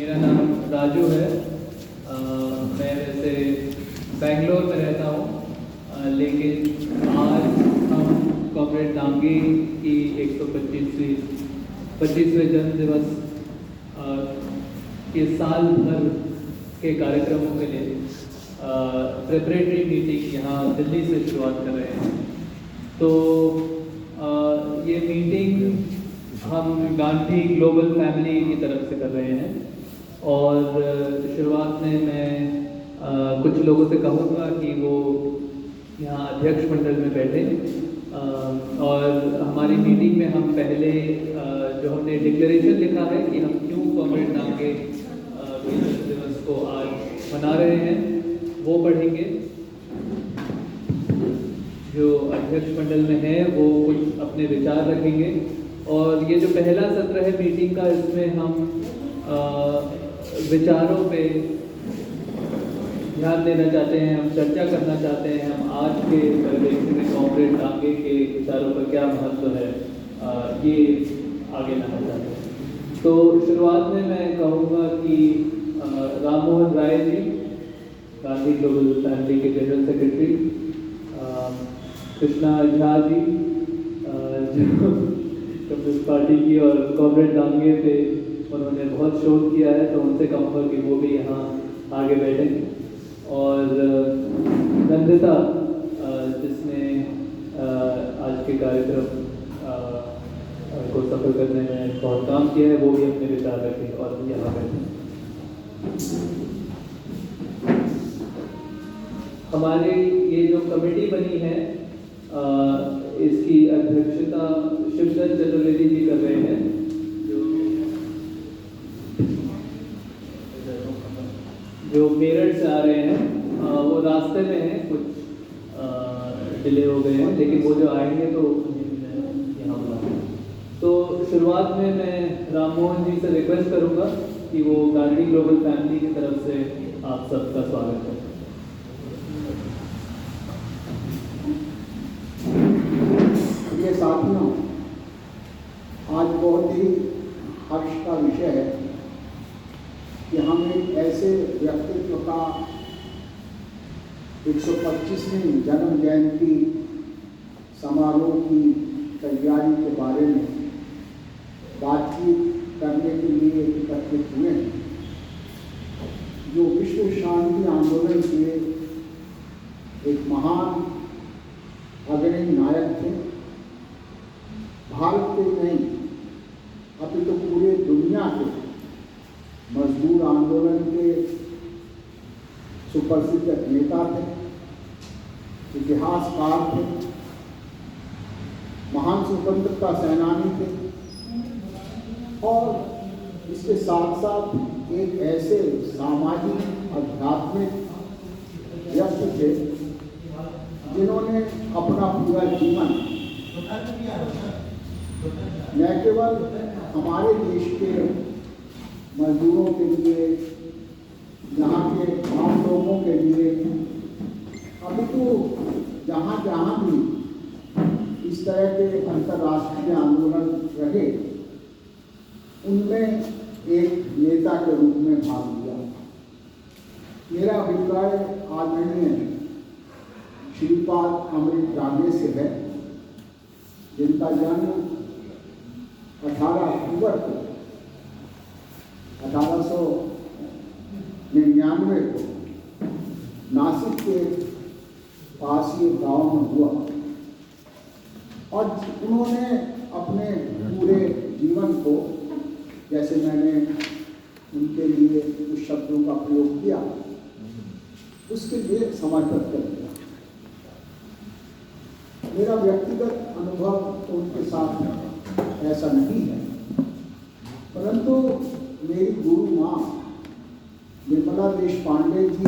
मेरा नाम राजू है। मैं वैसे बेंगलोर में रहता हूँ, लेकिन आज हम कॉमरेड डांगे की 125वें जन्म दिवस के साल भर के कार्यक्रमों के लिए प्रिपरेटरी मीटिंग यहाँ दिल्ली से शुरुआत कर रहे हैं। तो ये मीटिंग हम गांधी ग्लोबल फैमिली की तरफ से कर रहे हैं और शुरुआत में मैं कुछ लोगों से कहूँगा कि वो यहाँ अध्यक्ष मंडल में बैठे और हमारी मीटिंग में हम पहले जो हमने डिक्लेरेशन लिखा है कि हम क्यों कॉमरेड डांगे के जन्म दिवस को आज मना रहे हैं वो पढ़ेंगे। जो अध्यक्ष मंडल में है वो कुछ अपने विचार रखेंगे और ये जो पहला सत्र है मीटिंग का, इसमें हम विचारों पे ध्यान देना चाहते हैं, हम चर्चा करना चाहते हैं, हम आज के परिप्रेक्ष्य में कॉमरेड डांगे के विचारों का क्या महत्व है ये आगे लाना चाहते हैं। तो शुरुआत में मैं कहूँगा कि राम मोहन राय जी, गांधी ग्लोबल फैमिली के जनरल सेक्रेटरी, कृष्णा झा जी जो कम्युनिस्ट पार्टी की और कॉमरेड डांगे पे उन्होंने बहुत शोध किया है, तो उनसे कहूँगा कि वो भी यहाँ आगे बैठें। और नंदिता जिसने आज के कार्यक्रम को सफल करने में बहुत काम किया है, वो भी अपने विचार रखें और यहाँ बैठें। हमारे ये जो कमेटी बनी है इसकी अध्यक्षता शिवदत्त चतुर्वेदी जी कर रहे हैं, जो मेरठ से आ रहे हैं। वो रास्ते में हैं, कुछ डिले हो गए हैं, लेकिन वो जो आएंगे तो यहाँ बुलाएंगे। तो शुरुआत में मैं राम मोहन जी से रिक्वेस्ट करूँगा कि वो गांधी ग्लोबल फैमिली की तरफ से आप सबका स्वागत करें। ये साथियों, आज बहुत ही हर्ष का विषय है कि हम एक ऐसे व्यक्तित्व का 125वीं जन्म जयंती समारोह की तैयारी के बारे में बातचीत करने के लिए एकत्रित हुए हैं। जो विश्व शांति आंदोलन के एक महान अग्रणी नायक थे, भारत के नहीं अभी तो पूरे दुनिया के मजदूर आंदोलन के सुप्रसिद्ध नेता थे, इतिहासकार थे, महान स्वतंत्रता सेनानी थे और इसके साथ साथ एक ऐसे सामाजिक आध्यात्मिक व्यक्ति थे जिन्होंने अपना पूरा जीवन न केवल हमारे देश के मजदूरों के लिए, यहाँ के आम लोगों के लिए, अभी तो जहाँ जहाँ भी इस तरह के अंतर्राष्ट्रीय आंदोलन रहे, उनमें एक नेता के रूप में भाग लिया। मेरा अभिप्राय आदरणीय श्रीपाद अमृत डांगे से है, जिनका जन्म 18 अक्टूबर को 1899 को नासिक के पास ये गांव में हुआ और उन्होंने अपने पूरे जीवन को, जैसे मैंने उनके लिए कुछ शब्दों का प्रयोग किया, उसके लिए समर्पित कर दिया। मेरा व्यक्तिगत अनुभव उनके साथ ऐसा नहीं है, परंतु मेरी गुरु माँ निर्मला देशपांडे जी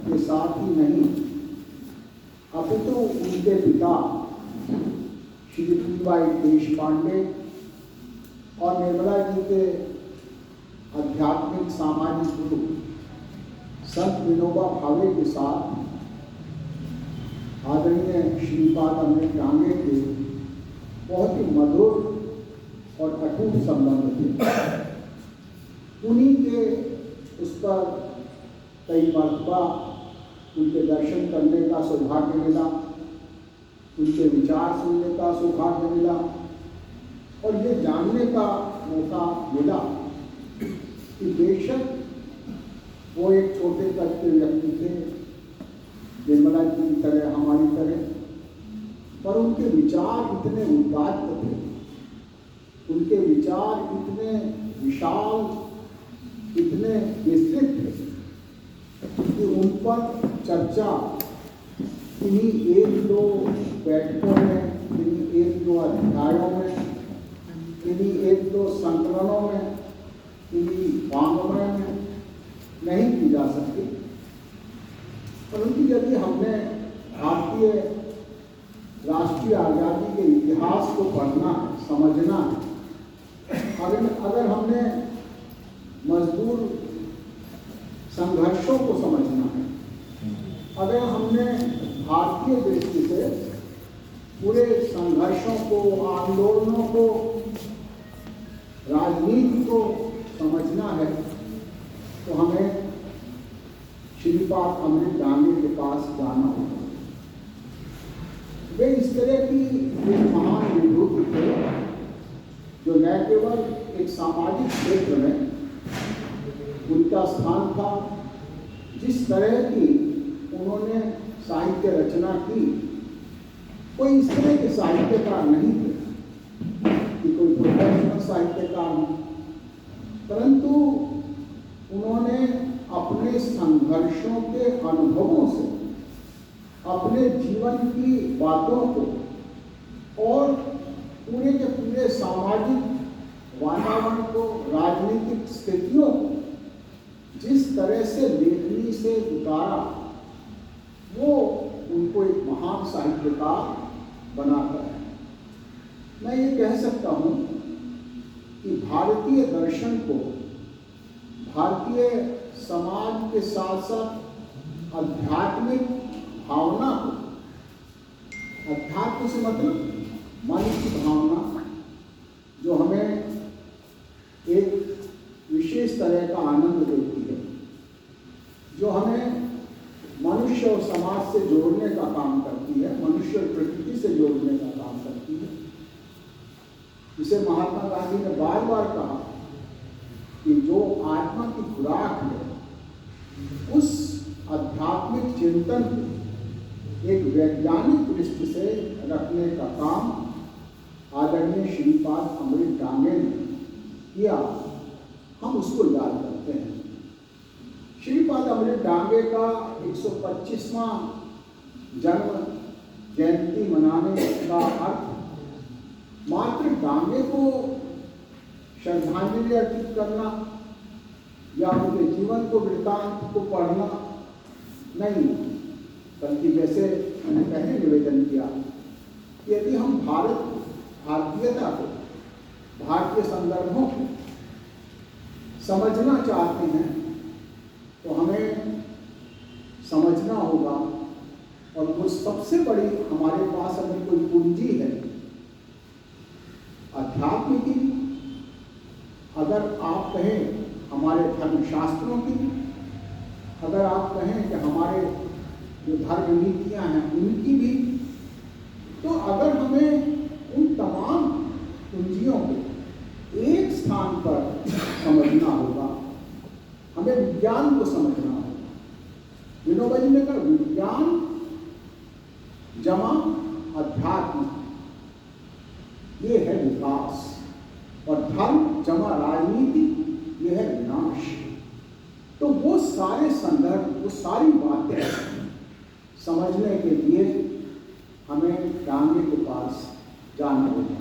के साथ ही नहीं, अपितु उनके पिता श्री पीवाई देशपांडे और निर्मला जी के आध्यात्मिक सामाजिक गुरु संत विनोबा भावे के साथ आदरणीय श्रीपाद अमृत डांगे के बहुत ही मधुर और अटूट संबंध थे। उन्हीं के उस पर कई मरतबा उनके दर्शन करने का सौभाग्य मिला, उनके विचार सुनने का सौभाग्य मिला और ये जानने का मौका मिला कि बेशक वो एक छोटे कद के व्यक्ति थे, निर्मला जी की तरह, हमारी तरह, पर उनके विचार इतने उदात्त थे, उनके विचार इतने विशाल, इतने विस्तृत थे कि उन पर चर्चा इन्हीं एक दो बैठकों में, इन्हीं एक दो अध्यायों में, इन्हीं एक दो संकलनों में, इन्हीं वाङ्मय में नहीं की जा सकती। परंतु यदि हमने भारतीय राष्ट्रीय आज़ादी के इतिहास को पढ़ना, समझना है, अगर हमने मजबूर संघर्षों को समझना है, अगर हमने भारतीय दृष्टि से पूरे संघर्षों को, आंदोलनों को, राजनीति को समझना है, तो हमें श्रीपाद अमृत डांगे के पास जाना होगा। वे इस तरह की एक महान विभूति थे जो न केवल एक सामाजिक क्षेत्र में उनका स्थान था, जिस तरह की उन्होंने साहित्य रचना की, कोई इस तरह के साहित्यकार नहीं थे कि कोई प्रोफेशनल साहित्यकार हो, परंतु उन्होंने अपने संघर्षों के अनुभवों से, अपने जीवन की बातों को और पूरे के पूरे सामाजिक वातावरण को, राजनीतिक स्थितियों को जिस तरह से लेखनी से उतारा, वो उनको एक महान साहित्यकार बनाता है। मैं ये कह सकता हूँ कि भारतीय दर्शन को, भारतीय समाज के साथ साथ आध्यात्मिक भावना को, अध्यात्म से मतलब मन की भावना, जो हमें एक विशेष तरह का आनंद देती है, जो हमें मनुष्य और समाज से जोड़ने का काम करती है, मनुष्य और प्रकृति से जोड़ने का काम करती है, जिसे महात्मा गांधी ने बार बार कहा कि जो आत्मा की खुराक है, उस आध्यात्मिक चिंतन को एक वैज्ञानिक दृष्टि से रखने का काम आदरणीय श्रीपाद अमृत डांगे ने किया। हम उसको याद करते हैं। श्रीपाद अमृत डांगे का 125वां जन्म जयंती मनाने का अर्थ मात्र डांगे को श्रद्धांजलि अर्पित करना या उनके जीवन को, वृत्तांत को पढ़ना नहीं, बल्कि जैसे मैंने पहले निवेदन किया कि यदि हम भारतीयता को, भारतीय संदर्भों को समझना चाहते हैं, तो हमें समझना होगा, और वो सबसे बड़ी हमारे पास अभी कोई पूंजी है अध्यात्म की, अगर आप कहें हमारे धर्मशास्त्रों की, अगर आप कहें कि हमारे जो धर्म नीतियाँ हैं उनकी भी, तो अगर हमें उन तमाम पूंजियों को एक स्थान पर समझना होगा, हमें विज्ञान को समझना होगा। विनोबा जी ने कहा विज्ञान जमा अध्यात्म, ये है विकास, और धर्म जमा राजनीति, ये है विनाश। तो वो सारे संदर्भ, वो सारी बातें समझने के लिए हमें डांगे के पास जाना होगा।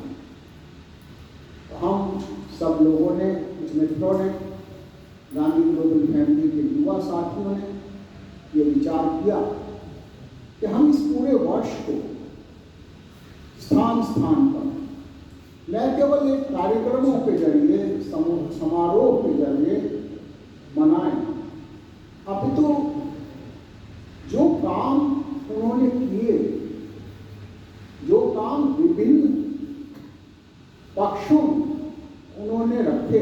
तो हम सब लोगों ने, कुछ मित्रों ने, गांधी ग्लोबल फैमिली के युवा साथियों ने ये विचार किया कि हम इस पूरे वर्ष को स्थान स्थान पर न केवल एक कार्यक्रमों के जरिए, समारोह के जरिए मनाएं, अपितु जो काम उन्होंने किए, जो काम विभिन्न पक्षों उन्होंने रखे,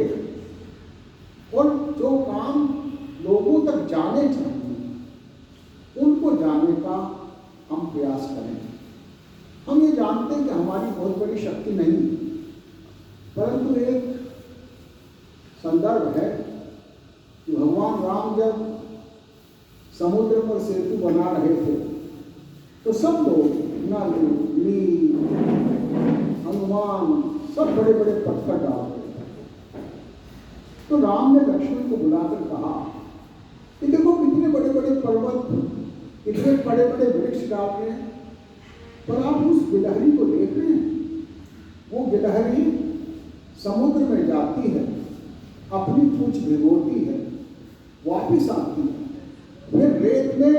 और परंतु एक संदर्भ है कि भगवान राम जब समुद्र पर सेतु बना रहे थे तो सब लोग नल, नील, हनुमान सब बड़े बड़े पत्थर डाल रहे थे। तो राम ने लक्ष्मण को बुलाकर कहा कि देखो कितने बड़े बड़े पर्वत, कितने बड़े बड़े वृक्ष डाल रहे हैं, पर आप उस गिलहरी को देख रहे हैं? वो गिलहरी समुद्र में जाती है, अपनी पूंछ भिगोती है, वापिस आती है, फिर रेत में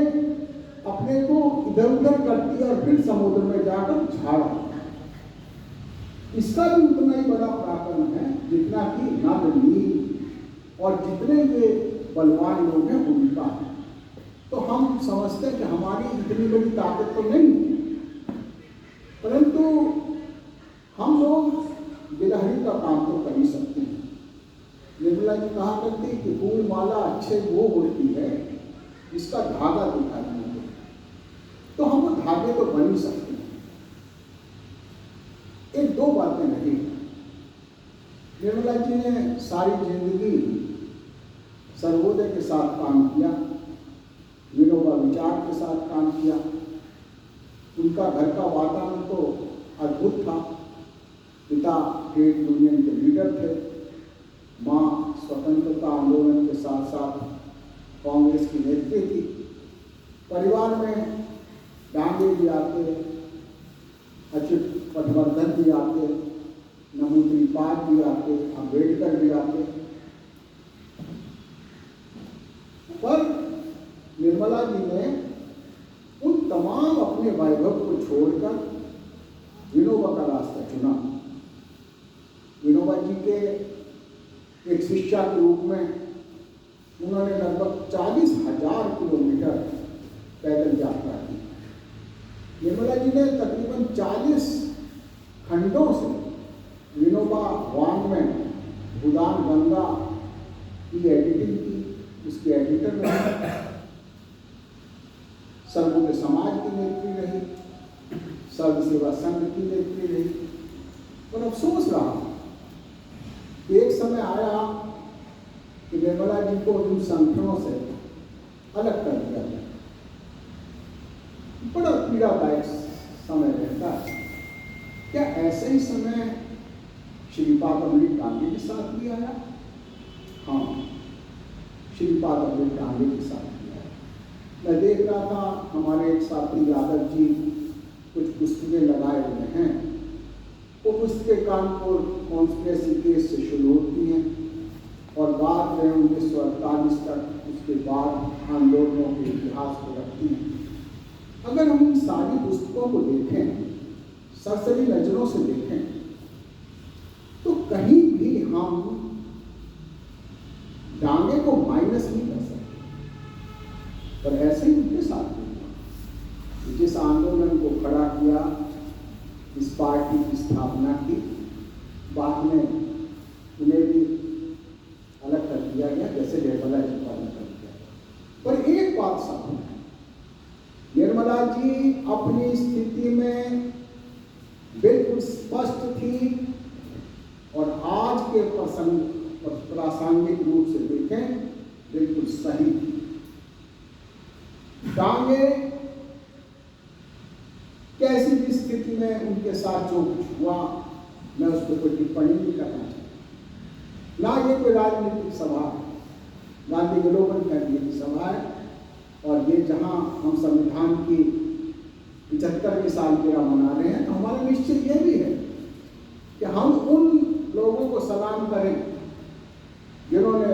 अपने को इधर उधर करती है और फिर समुद्र में जाकर झाड़। इसका भी उतना ही बड़ा पराक्रम है जितना कि नल, नील और जितने ये बलवान लोग हैं उनका है। तो हम समझते हैं कि हमारी इतनी बड़ी ताकत तो नहीं है, परंतु हम लोग गिलहरी का काम तो कर ही सकते हैं। निर्मला जी कहा करती कि फूल माला अच्छे वो होती है जिसका धागा दिखाई नहीं देता, तो हम वो धागे तो बन ही सकते हैं। एक दो बातें रही। निर्मला जी ने सारी जिंदगी सर्वोदय के साथ काम किया, विनोबा विचार के साथ काम किया। उनका घर का वातावरण तो अद्भुत था। पिता ट्रेड यूनियन के लीडर थे, माँ स्वतंत्रता आंदोलन के साथ साथ कांग्रेस की नेत्री थी। परिवार में डांगे भी आते, अच्युत पटवर्धन भी आते, नमूत्री पाल भी आते, अम्बेडकर भी आते। पर निर्मला जी ने उन तमाम अपने वैभव को छोड़कर विनोबा का रास्ता चुना। विनोबा जी के एक शिष्या के रूप में उन्होंने लगभग 40,000 किलोमीटर पैदल यात्रा की। निर्मला जी ने तकरीबन 40 खंडों से विनोबा वाङ्मय भूदान गंगा की एडिटिंग की, उसके एडिटर रहे। सर्वोदय समाज की नेत्री रही, सर्व सेवा संघ की नेत्री रही। और अफसोस रहा कि एक समय आया कि निर्मला जी को उन संगठनों से अलग कर दिया गया। बड़ा पीड़ादायक समय रहता है। क्या ऐसे ही समय श्रीपाद अमृत डांगे के साथ भी आया? हाँ, श्रीपाद अमृत डांगे के साथ भी आया। मैं देख रहा था हमारे एक साथी यादव जी कुछ पुस्तकें लगाए हुए हैं। वो पुस्तकें कानपुर कॉन्स्पिरेसी केस से शुरू होती हैं और बाद में 1948 तक उसके बाद आंदोलनों के इतिहास को रखती हैं। अगर हम इन सारी पुस्तकों को देखें, सरसरी नजरों से देखें, तो कहीं भी हम डांगे को माइनस नहीं कर सकते। पर ऐसे ही उनके साथ हुआ। जिस आंदोलन को खड़ा किया, इस पार्टी की स्थापना की, बाद में उन्हें भी अलग कर दिया गया, जैसे निर्मला जी को अलग कर दिया। पर एक बात साफ है, निर्मला जी अपनी स्थिति में बिल्कुल स्पष्ट थी और आज के प्रासंगिक रूप से देखें बिल्कुल सही थी। डांगे कैसी भी स्थिति में उनके साथ जो कुछ हुआ, मैं उस पर कोई टिप्पणी नहीं करना चाहता। ना ये कोई राजनीतिक सभा है, गांधी ग्लोबल फैमिली की सभा है। और ये जहां हम संविधान की 75वीं सालगिरह मना रहे हैं, तो हमारा निश्चय ये भी है कि हम उन लोगों को सलाम करें जिन्होंने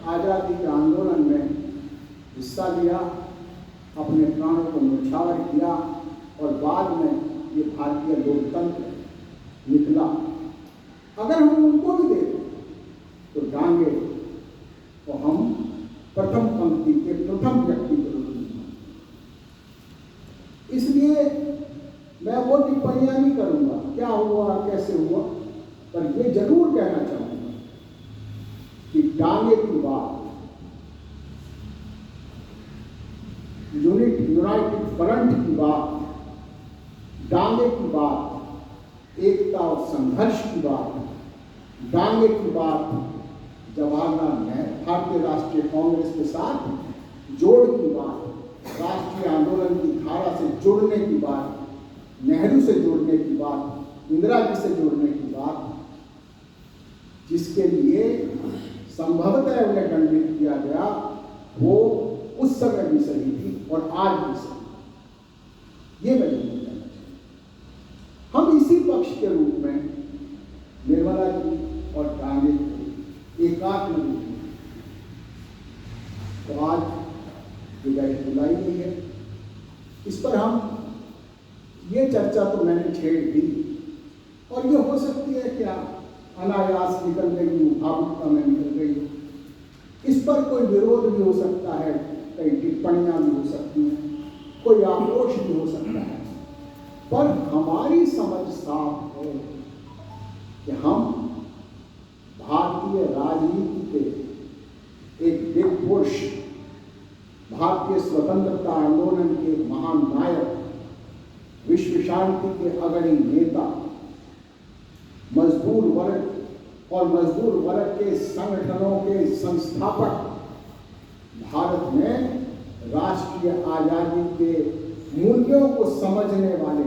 आज़ादी के आंदोलन में हिस्सा लिया, अपने प्राणों को न्यौछावर किया और बाद में ये भारतीय लोकतंत्र निकला। अगर हम उनको भी देखें तो डांगे तो हम प्रथम पंक्ति के प्रथम व्यक्ति के रूप में। इसलिए मैं वो टिप्पणियां नहीं करूंगा क्या हुआ कैसे हुआ, पर ये जरूर कहना चाहूंगा कि डांगे की बात, यूनाइटेड फ्रंट की बात, डांगे की बात, एकता और संघर्ष की बात डांगे की बात जवाहरलाल नेहरू भारतीय राष्ट्रीय कांग्रेस के साथ जोड़ की बात, राष्ट्रीय आंदोलन की धारा से जुड़ने की बात, नेहरू से जुड़ने की बात, इंदिरा जी से जुड़ने की बात, जिसके लिए संभवतः उन्हें दंडित किया गया, वो उस समय भी सही थी और आज भी सही। ये मैं नहीं कहना चाहता। हम इसी पक्ष के रूप में निर्मला जी और डांगे को एकात्म रूप में, तो आज जो बैठक बुलाई गई है, इस पर हम ये चर्चा तो मैंने छेड़ दी, और ये हो सकती है क्या अनायास निकल गई, भावुकता में निकल गई। इस पर कोई विरोध भी हो सकता है, कई टिप्पणियां भी हो सकती हैं, कोई आक्रोश भी हो सकता है, पर हमारी समझ साफ है कि हम भारतीय राजनीति के एक दिग्ग पुरुष, भारतीय स्वतंत्रता आंदोलन के महान नायक, विश्व शांति के अग्रणी नेता, मजदूर वर्ग और मजदूर वर्ग के संगठनों के संस्थापक, भारत में राष्ट्रीय आजादी के मूल्यों को समझने वाले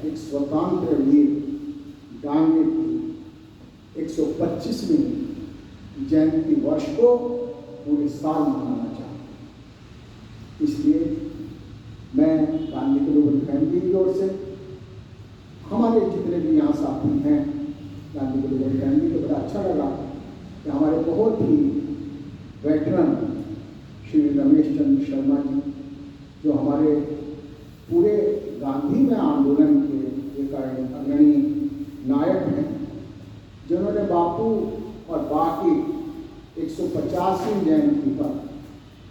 एक स्वतंत्र वीर डांगे की 125वीं जयंती वर्ष को पूरे साल मनाना चाहता। इसलिए मैं गांधी ग्लोबल फैमिली की ओर से, हमारे जितने भी यहाँ साथी हैं गांधी ग्लोबल फैमिली को, बड़ा अच्छा लगा कि हमारे बहुत ही वेटरन श्री रमेश चंद्र शर्मा जी, जो हमारे पूरे गांधी में आंदोलन के एक अग्रणी नायक हैं, जिन्होंने बापू और बाकी 150वीं जयंती पर,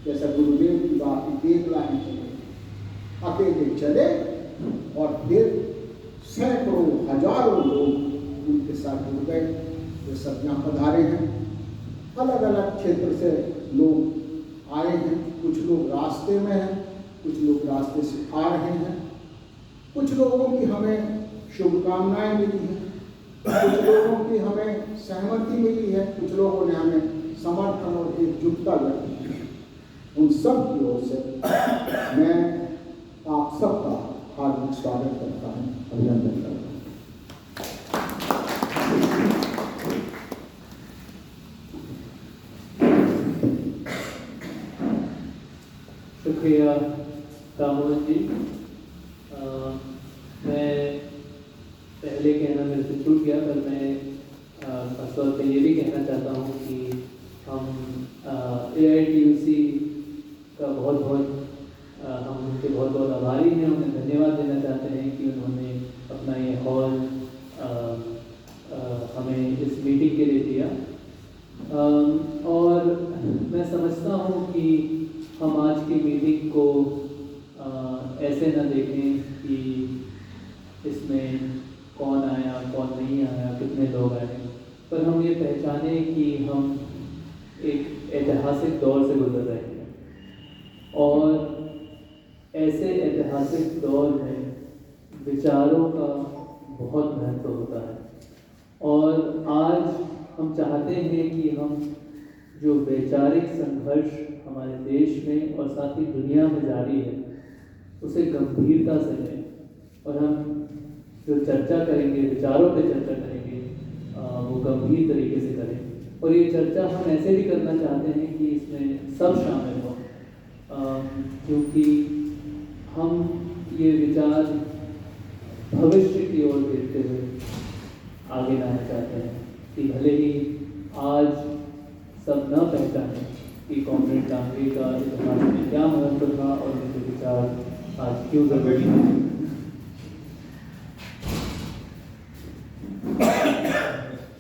जैसा गुरुदेव की बात एकला ही चले, अकेले चले और फिर सैकड़ों हजारों लोग उनके साथ जुड़ गए। वे सब यहाँ पधारे हैं, अलग अलग क्षेत्र से लोग आए हैं, कुछ लोग रास्ते में हैं, कुछ लोग रास्ते से आ रहे हैं, कुछ लोगों की हमें शुभकामनाएं मिली हैं, कुछ लोगों की हमें सहमति मिली है, कुछ लोगों ने हमें समर्थन और एकजुटता व्यक्त की है। उन सब की ओर से मैं आप सबका हार्दिक स्वागत करता हूँ, अभिनंदन करता हूँ। शुक्रिया दामोदर जी। मैं पहले कहना मेरे से छूट गया, पर मैं खास तौर पर ये भी कहना चाहता हूँ कि हम AITUC का बहुत बहुत हम उनके बहुत बहुत आभारी हैं, उन्हें धन्यवाद देना चाहते हैं कि उन्होंने अपना ये हॉल हमें इस मीटिंग के लिए दिया। और मैं समझता हूँ कि हम आज की मीटिंग को ऐसे न देखें कि इसमें कौन आया कौन नहीं आया, कितने लोग आए, पर हम ये पहचाने कि हम एक ऐतिहासिक दौर से गुजर रहे हैं, और ऐसे ऐतिहासिक दौर में विचारों का बहुत महत्व होता है। और आज हम चाहते हैं कि हम जो वैचारिक संघर्ष हमारे देश में और साथ ही दुनिया में जारी है, उसे गंभीरता से लें, और हम जो चर्चा करेंगे, विचारों पे चर्चा करेंगे, वो गंभीर तरीके से करें। और ये चर्चा हम ऐसे भी करना चाहते हैं कि इसमें सब शामिल हों, क्योंकि हम ये विचार भविष्य की ओर देखते हुए आगे लाना चाहते हैं कि भले ही आज सब न पहचाने कि कॉमरेड डांगे का इतिहास में क्या महत्व था और उनके विचार आज क्यों जरूरी है।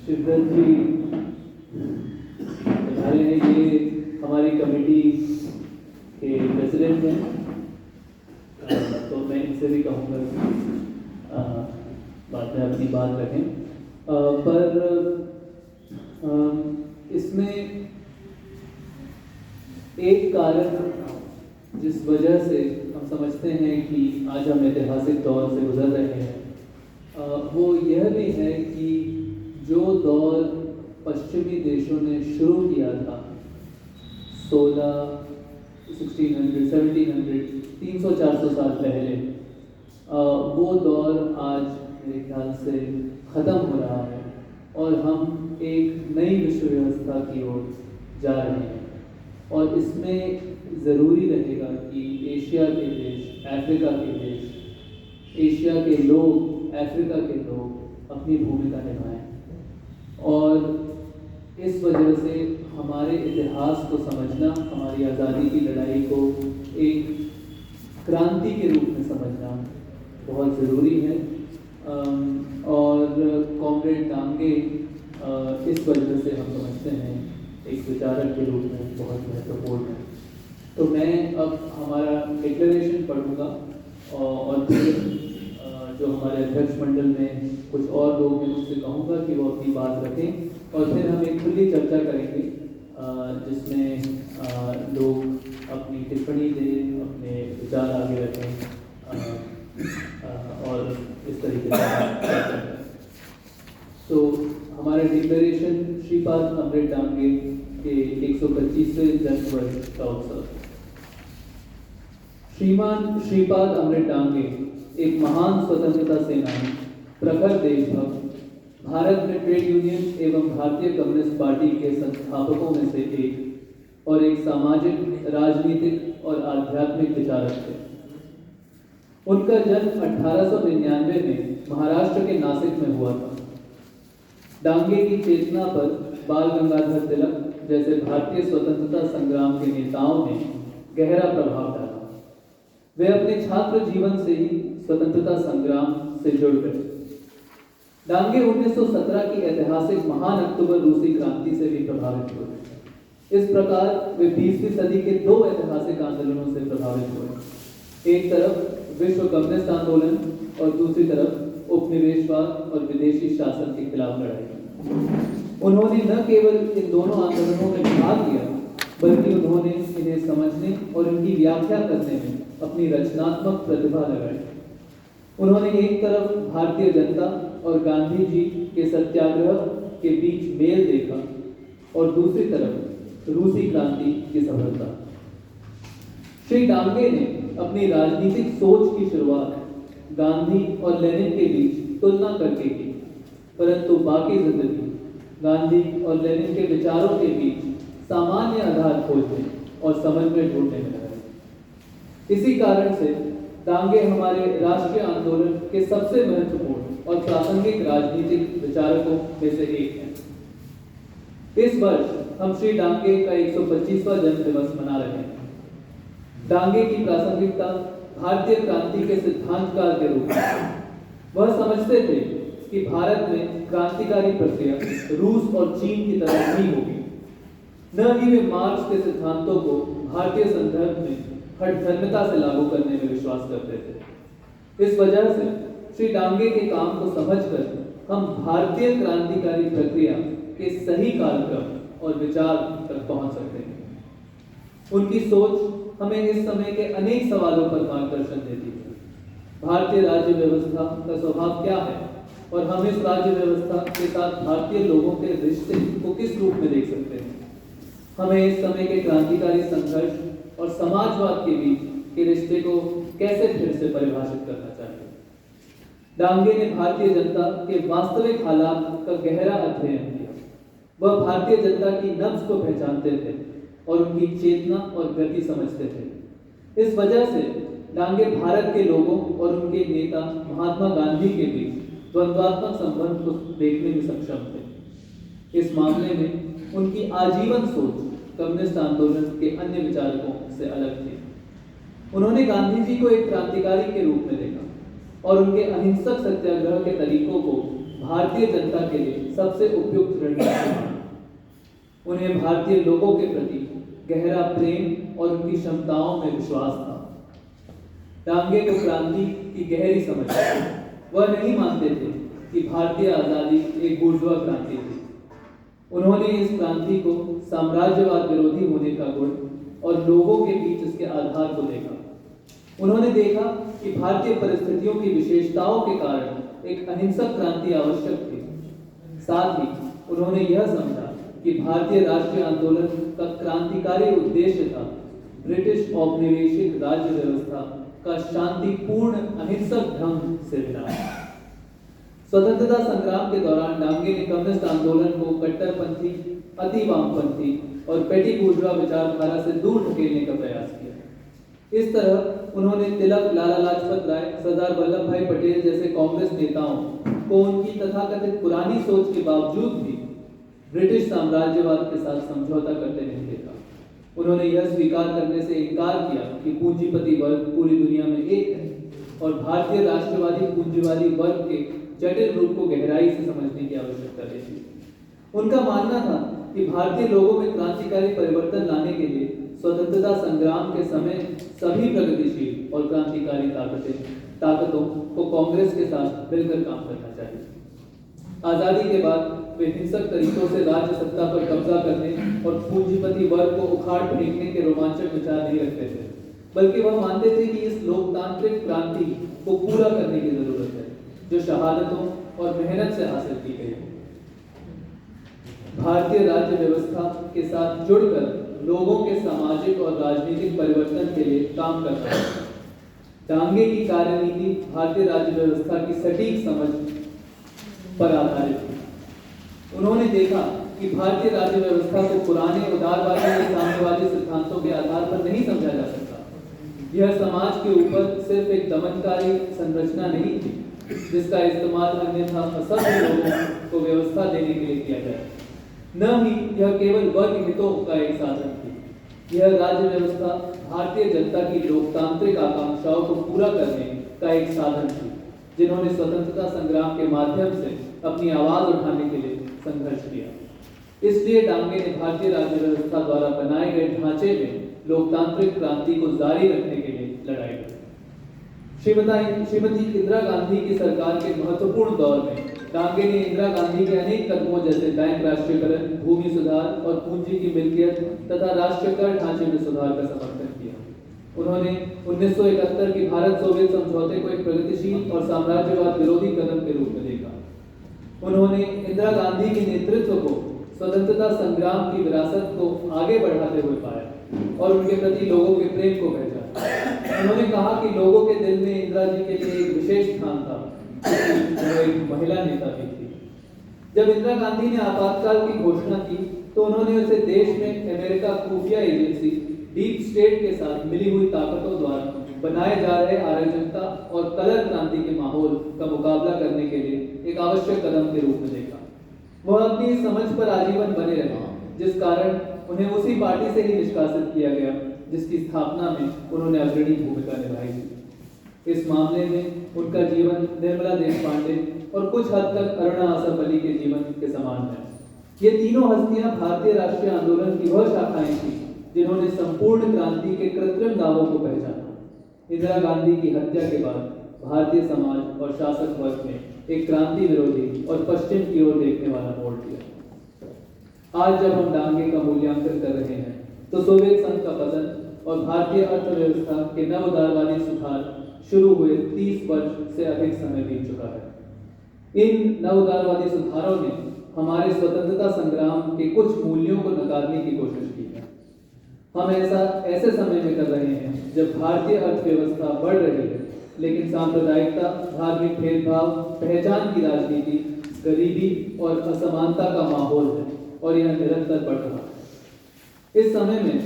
शिवदत्त जी हमारे ये हमारी कमेटी के प्रेसिडेंट हैं, तो मैं इनसे भी कहूँगा बाद में अपनी बात रखें। पर इसमें एक कारण जिस वजह से हम समझते हैं कि आज हम ऐतिहासिक दौर से गुजर रहे हैं, वो यह भी है कि जो दौर पश्चिमी देशों ने शुरू किया था 1600, 1700, 300-400 साल पहले, वो दौर आज मेरे ख्याल से ख़त्म हो रहा है और हम एक नई विश्व व्यवस्था की ओर जा रहे हैं। और इसमें ज़रूरी रहेगा कि एशिया के देश, अफ्रीका के देश, एशिया के लोग, अफ्रीका के लोग अपनी भूमिका निभाएं। और इस वजह से हमारे इतिहास को समझना, हमारी आज़ादी की लड़ाई को एक क्रांति के रूप में समझना बहुत ज़रूरी है। और कॉमरेड डांगे इस वजह से हम समझते हैं एक विचारक के रूप में बहुत महत्वपूर्ण है। तो मैं अब हमारा डिक्लेरेशन पढ़ूंगा और फिर जो हमारे अध्यक्ष मंडल में कुछ और लोग हैं उससे कहूँगा कि वो अपनी बात रखें और फिर हम एक खुली चर्चा करेंगे जिसमें लोग अपनी टिप्पणी दें, अपने विचार आगे रखें और इस तरीके से चर्चा करें। तो हमारा डिक्लेरेशन श्रीपाद अमृत डांगे के 125वें जन्म वर्ष का उत्सव। श्रीमान श्रीपाद अमृत डांगे एक महान स्वतंत्रता सेनानी, प्रखर देशभक्त, भारत में ट्रेड यूनियन एवं भारतीय कम्युनिस्ट पार्टी के संस्थापकों में से एक और एक सामाजिक, राजनीतिक और आध्यात्मिक विचारक थे। उनका जन्म 1899 में महाराष्ट्र के नासिक में हुआ था। डांगे की चेतना पर बाल गंगाधर तिलक जैसे भारतीय स्वतंत्रता संग्राम के नेताओं ने गहरा प्रभाव डाला। वे अपने छात्र जीवन से ही स्वतंत्रता संग्राम से जुड़ गए। डांगे 1917 की ऐतिहासिक महान अक्टूबर रूसी क्रांति से भी प्रभावित हुए। इस प्रकार वे 20वीं सदी के दो ऐतिहासिक आंदोलनों से प्रभावित हुए। एक तरफ विश्व कम्युनिस्ट आंदोलन और दूसरी तरफ उपनिवेशवाद और विदेशी शासन के खिलाफ लड़ाई। उन्होंने न केवल इन दोनों आंदोलनों में भाग लिया, बल्कि उन्होंने इन्हें समझने और इनकी व्याख्या करने में अपनी रचनात्मक प्रतिभा लगाई। उन्होंने एक तरफ भारतीय जनता और गांधी जी के सत्याग्रह के बीच मेल देखा और दूसरी तरफ रूसी क्रांति की सफलता। श्री डांगे ने अपनी राजनीतिक सोच की शुरुआत गांधी और लेनिन के बीच तुलना करके की, परंतु बाकी जिंदगी गांधी और लेनिन के विचारों के बीच सामान्य आधार खोजने और समन्वय ढूंढने में लगे। इसी कारण से डांगे हमारे राष्ट्रीय आंदोलन के सबसे महत्वपूर्ण और प्रासंगिक राजनीतिक विचारकों में से एक हैं। इस वर्ष हम श्री डांगे का 125वां जन्म दिवस मना रहे हैं। डांगे की प्रासंगिकता भारतीय क्रांति के सिद्धांतकार के रूप में। वह समझते थे कि भारत में क्रांतिकारी प्रक्रिया रूस और चीन की तरह नहीं होगी। न ही वे मार्क्स के सिद्धांतों को भारतीय संदर्भ में हठधर्मिता से लागू करने में विश्वास करते थे। इस वजह से श्री डांगे के काम को समझकर हम भारतीय क्रांतिकारी प्रक्रिया के सही कार्यक्रम और विचार तक पहुंच सकते हैं। उनकी सोच हमें इस समय के अनेक सवालों पर मार्गदर्शन देती है। भारतीय राज्य व्यवस्था का स्वभाव क्या है और हम इस राज्य व्यवस्था के साथ भारतीय लोगों के रिश्ते को किस रूप में देख सकते हैं। हमें इस समय के क्रांतिकारी संघर्ष और समाजवाद के बीच के रिश्ते को कैसे फिर से परिभाषित करना चाहिए। डांगे ने भारतीय जनता के वास्तविक हालात का गहरा अध्ययन किया। वह भारतीय जनता की नब्ज को पहचानते थे और उनकी चेतना और गति समझते थे। इस वजह से डांगे भारत के लोगों और उनके नेता महात्मा गांधी के बीच द्वंद्वात्मक संबंध को देखने में सक्षम थे। इस मामले में उनकी आजीवन सोच कम्युनिस्ट आंदोलन के अन्य विचारकों से अलग थी। उन्होंने गांधी जी को एक क्रांतिकारी के रूप में देखा और उनके अहिंसक सत्याग्रह के तरीकों को भारतीय जनता के लिए सबसे उपयुक्त रणनीति माना। उन्हें भारतीय लोगों के प्रति गहरा प्रेम और उनकी क्षमताओं में विश्वास था। डांगे को क्रांति की गहरी समझ थी। वह नहीं मानते थे कि भारतीय आजादी एक बुर्जुआ क्रांति थी। उन्होंने इस क्रांति को साम्राज्यवाद विरोधी होने का गुण और लोगों के बीच इसके आधार को देखा। उन्होंने देखा कि भारतीय परिस्थितियों की विशेषताओं के कारण एक अहिंसक क्रांति आवश्यक थी। साथ ही उन्होंने यह समझा कि भारतीय राष्ट्रीय आंदोलन का क्रांतिकारी उद्देश्य था ब्रिटिश औपनिवेशिक राज्य व्यवस्था का शांतिपूर्ण अहिंसक ढंग से विनाश। स्वतंत्रता संग्राम के दौरान डांगे ने कम्युनिस्ट आंदोलन को कट्टरपंथी, अति वामपंथी और पेटी बुर्जुआ विचारधारा से दूर ढकेलने का प्रयास किया। इस तरह उन्होंने तिलक, लाला लाजपत राय, सरदार वल्लभ भाई पटेल जैसे कांग्रेस नेताओं को उनकी तथाकथित पुरानी सोच के बावजूद भी ब्रिटिश साम्राज्यवाद के साथ समझौता करते नहीं देखा। उन्होंने यह स्वीकार करने से इनकार किया कि पूंजीपति वर्ग पूरी दुनिया में एक है और भारतीय राष्ट्रवादी पूंजीवादी वर्ग के जटिल रूप को गहराई से समझने की आवश्यकता थी। उनका मानना था कि भारतीय लोगों में क्रांतिकारी परिवर्तन लाने के लिए स्वतंत्रता संग्राम के समय सभी प्रगतिशील और क्रांतिकारी ताकतों को कांग्रेस के साथ मिलकर काम करना चाहिए। आजादी के बाद वे हिंसक तरीकों से राज्य सत्ता पर कब्जा करने और पूंजीपति वर्ग को उखाड़ फेंकने के रोमांचक विचार नहीं रखते थे, बल्कि वह मानते थे कि इस लोकतांत्रिक क्रांति को पूरा करने की जरूरत है जो शहादतों और मेहनत से हासिल की गई है। भारतीय राज्य व्यवस्था के साथ जुड़कर लोगों के सामाजिक और राजनीतिक परिवर्तन के लिए काम करना है। डांगे की कार्यनीति भारतीय राज्य व्यवस्था की सटीक समझ पर आधारित थी। उन्होंने देखा कि भारतीय राज्य व्यवस्था को पुराने उदारवादी या साम्यवादी सिद्धांतों के आधार पर नहीं समझा जा सकता। यह समाज के ऊपर सिर्फ एक दमनकारी संरचना नहीं थी जिसका इस्तेमाल अन्यथा असभ्य लोगों को व्यवस्था देने के लिए किया जाए, न ही यह केवल वर्ग हितों का एक साधन थी। यह राज्य व्यवस्था भारतीय जनता की लोकतांत्रिक आकांक्षाओं को पूरा करने का एक साधन थी, जिन्होंने स्वतंत्रता संग्राम के माध्यम से अपनी आवाज उठाने के लिए संघर्ष किया। इसलिए डांगे ने भारतीय राज्य व्यवस्था द्वारा बनाए गए ढांचे में लोकतांत्रिक क्रांति को जारी रखने के लिए लड़ाई लड़ी। श्रीमती इंदिरा गांधी की सरकार के महत्वपूर्ण दौर में डांगे ने इंदिरा गांधी के अनेक कदमों जैसे बैंक राष्ट्रीयकरण, भूमि सुधार और पूंजी की मिल्कियत तथा राष्ट्रीय कर ढांचे में सुधार का समर्थन किया। उन्होंने 1971 की भारत सोवियत समझौते को एक प्रगतिशील और साम्राज्यवाद विरोधी कदम के रूप में देखा। उन्होंने इंदिरा गांधी के नेतृत्व को स्वतंत्रता संग्राम की विरासत को आगे बढ़ाते हुए पाया और उनके प्रति लोगों के प्रेम को पहचाना। उन्होंने कहा कि लोगों के दिल में इंदिरा जी के लिए एक विशेष स्थान था, वो एक महिला नेता भी थी। जब इंदिरा गांधी ने आपातकाल की घोषणा की तो उन्होंने उसे देश में अमेरिका खुफिया एजेंसी डीप स्टेट के साथ मिली हुई ताकतों द्वारा बनाए जा रहे अराजकता और कलर क्रांति के माहौल का मुकाबला करने के लिए एक आवश्यक कदम के रूप में देखा। वह अपनी समझ पर आजीवन बने रहे, जिस कारण उन्हें उसी पार्टी से ही निष्कासित किया गया जिसकी स्थापना में उन्होंने अग्रणी भूमिका निभाई थी। इस मामले में उनका जीवन निर्मला देशपांडे और कुछ हद तक अरुणा आसफ अली के जीवन के समान है। ये तीनों हस्तियां भारतीय राष्ट्रीय आंदोलन की वह शाखाएं थी जिन्होंने संपूर्ण क्रांति के कृत्रिम दावों को पहचाना। इंदिरा गांधी की हत्या के बाद भारतीय समाज और शासक वर्ग ने एक क्रांति विरोधी और पश्चिम की ओर देखने वाला मोड़ लिया। आज जब हम डांगे का मूल्यांकन कर रहे हैं तो सोवियत संघ का पतन और भारतीय अर्थव्यवस्था के नव उदारवादी सुधार शुरू हुए 30 वर्ष से अधिक समय बीत चुका है। इन नव उदारवादी सुधारों ने हमारे स्वतंत्रता संग्राम के कुछ मूल्यों को नकारने की कोशिश की है। हम ऐसा ऐसे समय में कर रहे हैं जब भारतीय अर्थव्यवस्था बढ़ रही है, लेकिन सांप्रदायिकता, धार्मिक भेदभाव, पहचान की राजनीति, गरीबी और असमानता का माहौल है और यह निरंतर बढ़ रहा है। इस समय में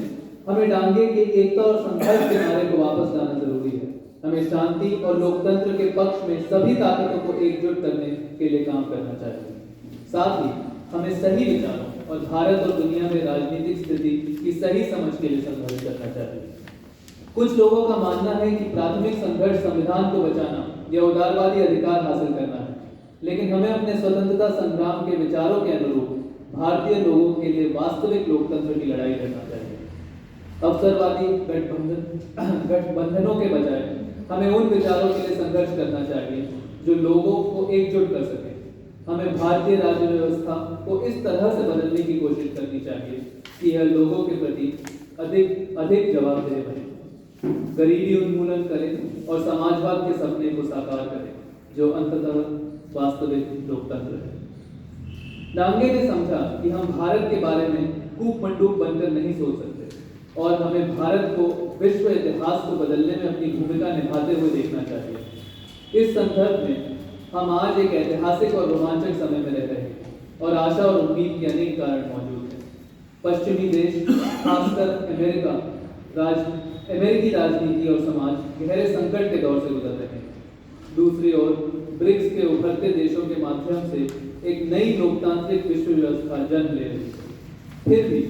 हमें डांगे के एकता और संघर्ष के नारे को वापस लाना जरूरी है। हमें शांति और लोकतंत्र के पक्ष में सभी ताकतों को एकजुट करने के लिए काम करना चाहिए। साथ ही हमें सही विचारों और भारत और दुनिया में राजनीतिक स्थिति की सही समझ के लिए संघर्ष करना चाहिए। कुछ लोगों का मानना है कि प्राथमिक संघर्ष संविधान को बचाना या उदारवादी अधिकार हासिल करना है, लेकिन हमें अपने स्वतंत्रता संग्राम के विचारों के अनुरूप भारतीय लोगों के लिए वास्तविक लोकतंत्र की लड़ाई लड़ना चाहिए। अवसरवादी गठबंधनों के बजाय हमें उन विचारों के लिए संघर्ष करना चाहिए जो लोगों को एकजुट कर सके। हमें भारतीय राज्य व्यवस्था को इस तरह से बदलने की कोशिश करनी चाहिए कि यह लोगों के प्रति अधिक जवाबदेह बने, गरीबी उन्मूलन करे और समाजवाद के सपने को साकार करे, जो अंततः वास्तविक लोकतंत्र है। डांगे ने समझा कि हम भारत के बारे में कूप मंडूक बनकर नहीं सोच सकते और हमें भारत को विश्व इतिहास को बदलने में अपनी भूमिका निभाते हुए देखना चाहिए। इस संदर्भ में हम आज एक ऐतिहासिक और रोमांचक समय में रह रहे हैं और आशा और उम्मीद के अनेक कारण मौजूद हैं। पश्चिमी देश, खासकर अमेरिकी राजनीति और समाज गहरे संकट के दौर से गुजर रहे हैं। दूसरी ओर ब्रिक्स के उभरते देशों के माध्यम से एक नई लोकतांत्रिक विश्व व्यवस्था जन्म ले रही है। फिर भी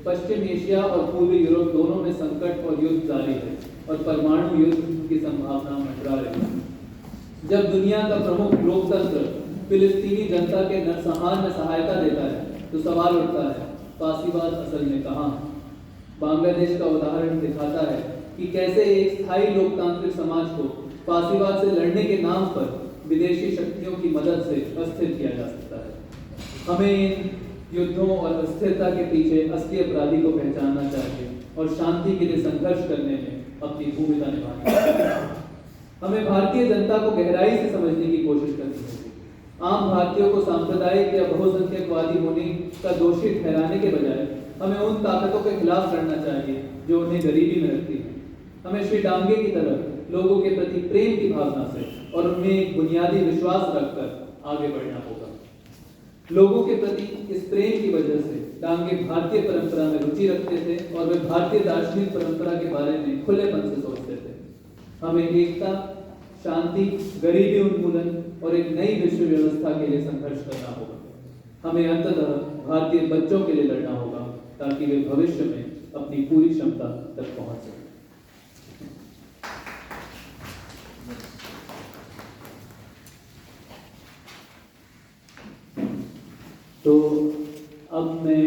पश्चिम एशिया और पूर्वी यूरोप दोनों में संकट और युद्ध जारी है और परमाणु युद्ध की संभावना मंडरा रही है। जब दुनिया का प्रमुख लोकतंत्र फिलिस्तीनी जनता के नरसंहार में सहायता देता है तो सवाल उठता है, फासीवाद असल में कहाँ है? बांग्लादेश का उदाहरण दिखाता है कि कैसे एक स्थायी लोकतांत्रिक समाज को फासीवाद से लड़ने के नाम पर विदेशी शक्तियों की मदद से अस्थिर किया जा सकता है। हमें इन युद्धों और अस्थिरता के पीछे असली अपराधी को पहचानना चाहिए और शांति के लिए संघर्ष करने में अपनी भूमिका निभानी चाहिए। हमें भारतीय जनता को गहराई से समझने की कोशिश करनी होगी। आम भारतीयों को सांप्रदायिक या बहुसंख्यकवादी होने का दोषी ठहराने के बजाय हमें उन ताकतों के खिलाफ लड़ना चाहिए जो उन्हें गरीबी में रखती हैं। हमें श्री डांगे की तरह लोगों के प्रति प्रेम की भावना से और उनमें एक बुनियादी विश्वास रखकर आगे बढ़ना होगा। लोगों के प्रति इस प्रेम की वजह से डांगे भारतीय परंपरा में रुचि रखते थे और वे भारतीय दार्शनिक परंपरा के बारे में खुलेपन से सोचते थे। हमें एकता, शांति, गरीबी उन्मूलन और एक नई विश्व व्यवस्था के लिए संघर्ष करना होगा। हमें अंततः भारतीय बच्चों के लिए लड़ना होगा ताकि वे भविष्य में अपनी पूरी क्षमता तक पहुंच सकें। तो अब मैं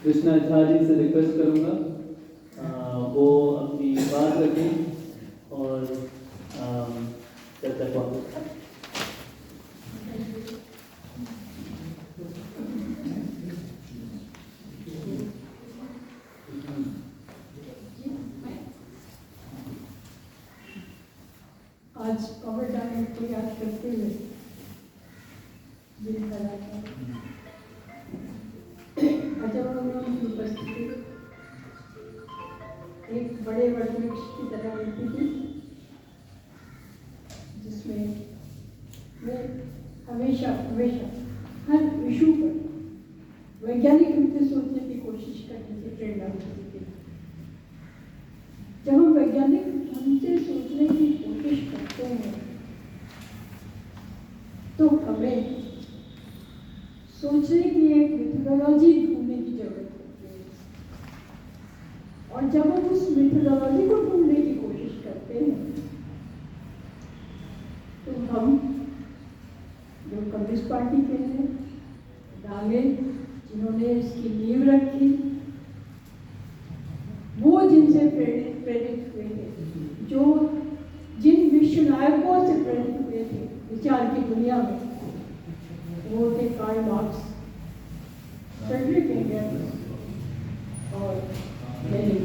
कृष्णा झा जी से रिक्वेस्ट करूंगा वो अपनी बात रखें और चर्चा को आगे। आज कोविड को याद करते हुए की उपस्थिति एक बड़े वृक्ष की तरह रहती थी, जिसमें मैं हमेशा हर इशू पर वैज्ञानिक रूप से सोचने की कोशिश करने की प्रेरणा मिलती थी। जब हम वैज्ञानिक ढंग से सोचने की कोशिश करते हैं तो हमें सोचने की एक मेथोडोलॉजी ढूंढने की जरूरत होती है, और जब हम उस मेथोडोलॉजी को ढूंढने की कोशिश करते हैं तो हम जो कम्युनिस्ट पार्टी के हैं, डांगे जिन्होंने इसकी नींव रखी, वो जिनसे प्रेरित हुए थे, जो जिन विश्व नायकों से प्रेरित हुए थे विचार की दुनिया में, वो थे कार्ल मार्क्स, फ्रेडरिक एंगल्स और लेनिन।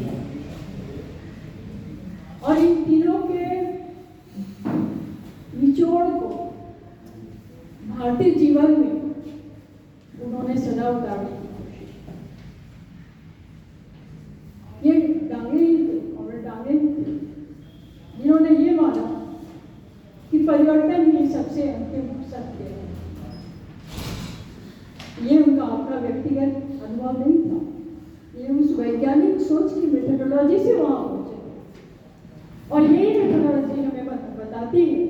और इन तीनों के निचोड़ को भारतीय जीवन में उन्होंने सदा उतारने की कोशिश की। ये डांगे ही थे और डांगे ही थे जिन्होंने ये माना कि परिवर्तन ही सबसे अंतिम सत्य है। ये उनका अपना व्यक्तिगत अनुभव नहीं था, ये उस वैज्ञानिक सोच की मेथोडोलॉजी से वहां पहुंचे। और यही मेथोडोलॉजी हमें बताती है